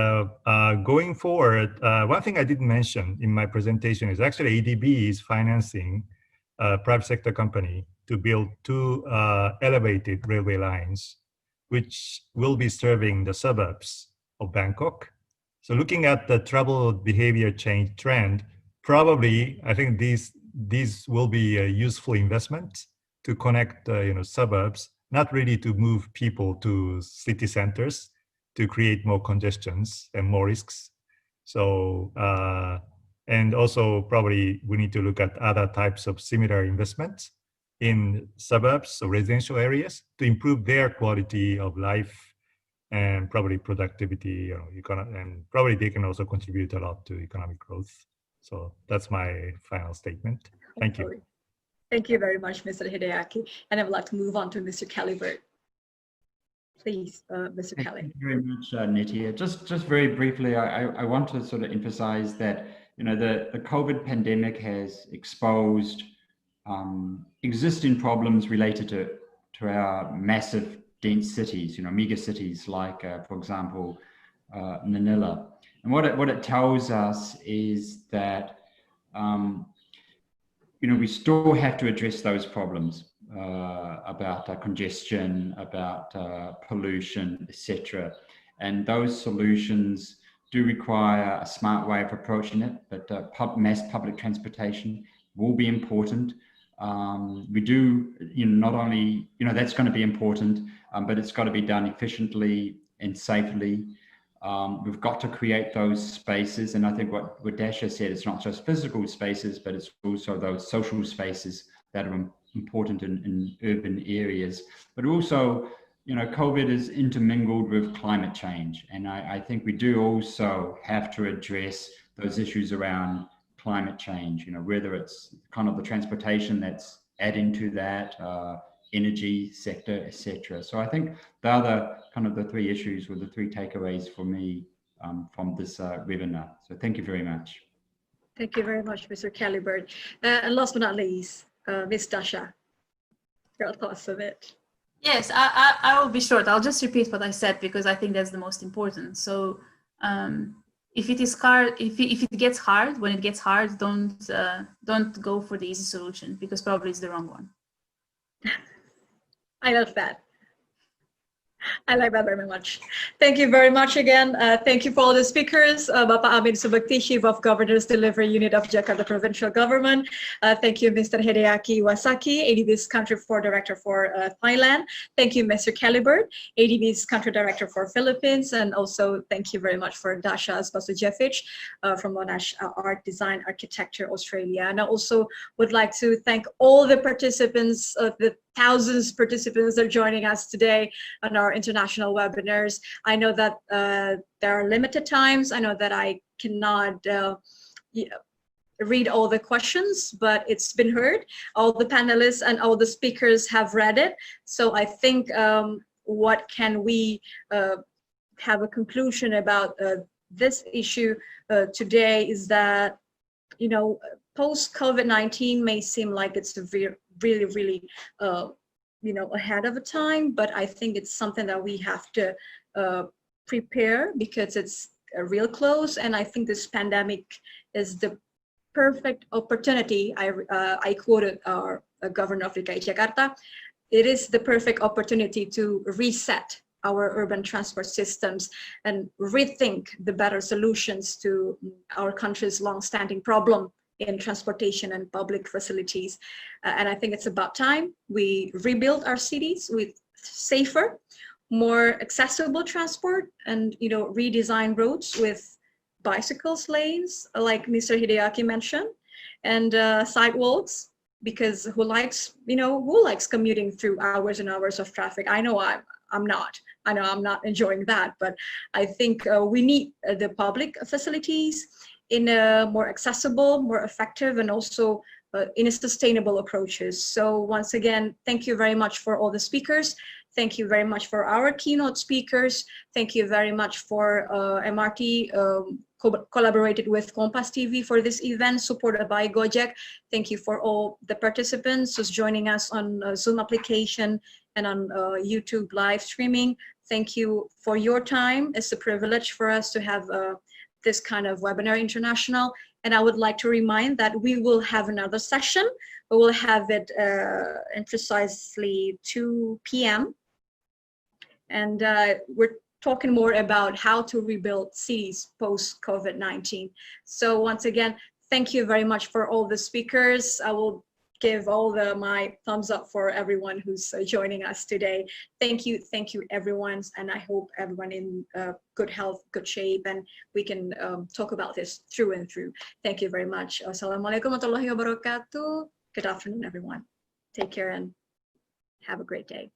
going forward, one thing I didn't mention in my presentation is actually ADB is financing a private sector company to build 2 elevated railway lines, which will be serving the suburbs of Bangkok. So looking at the travel behavior change trend, probably, I think these will be a useful investment to connect, suburbs, not really to move people to city centers to create more congestions and more risks. So, and also probably we need to look at other types of similar investments in suburbs or residential areas to improve their quality of life and probably productivity, and probably they can also contribute a lot to economic growth. So that's my final statement. Thank you. Thank you very much, Mr. Hideaki. And I would like to move on to Mr. Calibert. Please, Mr. Kelly. Thank you very much, Nitya. Just very briefly, I want to sort of emphasize that you know, the COVID pandemic has exposed existing problems related to our massive dense cities, you know, mega cities like, for example, Manila. And what it tells us is that, you know, we still have to address those problems about congestion, about pollution, etc. And those solutions do require a smart way of approaching it, but mass public transportation will be important. We do, you know, not only, you know, that's going to be important, but it's got to be done efficiently and safely. We've got to create those spaces. And I think what Dasha said, it's not just physical spaces, but it's also those social spaces that are important in urban areas. But also, you know, COVID is intermingled with climate change. And I think we do also have to address those issues around climate change, you know, whether it's kind of the transportation that's adding to that, energy sector, etc. So I think the other kind of the three issues were the three takeaways for me from this webinar. So thank you very much. Thank you very much, Mr. Calibert. And last but not least, Ms. Dasha, your thoughts of it. Yes, I will be short. I'll just repeat what I said because I think that's the most important. So if it is hard, if it gets hard, when it gets hard, don't go for the easy solution because probably it's the wrong one. I love that. I like that very much. Thank you very much again. Thank you for all the speakers. Bapak Amin Subakti, Chief of Governors Delivery Unit of Jakarta Provincial Government. Thank you, Mr. Hideaki Iwasaki, ADB's Country Director for Thailand. Thank you, Mr. Calibert, ADB's Country Director for Philippines. And also thank you very much for Dasha Spasujevic from Monash Art Design Architecture Australia. And I also would like to thank all the participants, the thousands of participants that are joining us today on our international webinars. I know that there are limited times. I know that I cannot read all the questions, but it's been heard. All the panelists and all the speakers have read it. So I think what can we have a conclusion about this issue today is that, you know, post-COVID-19 may seem like it's really, you know, ahead of a time, but I think it's something that we have to prepare because it's real close. And I think this pandemic is the perfect opportunity. I quoted our Governor of DKI Jakarta. It is the perfect opportunity to reset our urban transport systems and rethink the better solutions to our country's long-standing problem in transportation and public facilities. And I think it's about time we rebuild our cities with safer, more accessible transport and, you know, redesign roads with bicycles lanes, like Mr. Hideaki mentioned, and sidewalks, because who likes commuting through hours and hours of traffic? I know I'm not enjoying that, but I think we need the public facilities in a more accessible, more effective, and also in a sustainable approaches. So once again, thank you very much for all the speakers. Thank you very much for our keynote speakers. Thank you very much for MRT, collaborated with Kompas TV for this event, supported by Gojek. Thank you for all the participants who's joining us on Zoom application and on YouTube live streaming. Thank you for your time. It's a privilege for us to have this kind of webinar international. And I would like to remind that we will have another session. We will have it in precisely 2 p.m. And we're talking more about how to rebuild cities post-COVID-19. So once again, thank you very much for all the speakers. I will give all my thumbs up for everyone who's joining us today. Thank you everyone, and I hope everyone in good health, good shape, and we can talk about this through and through. Thank you very much. Assalamualaikum warahmatullahi wabarakatuh. Good afternoon, everyone. Take care and have a great day.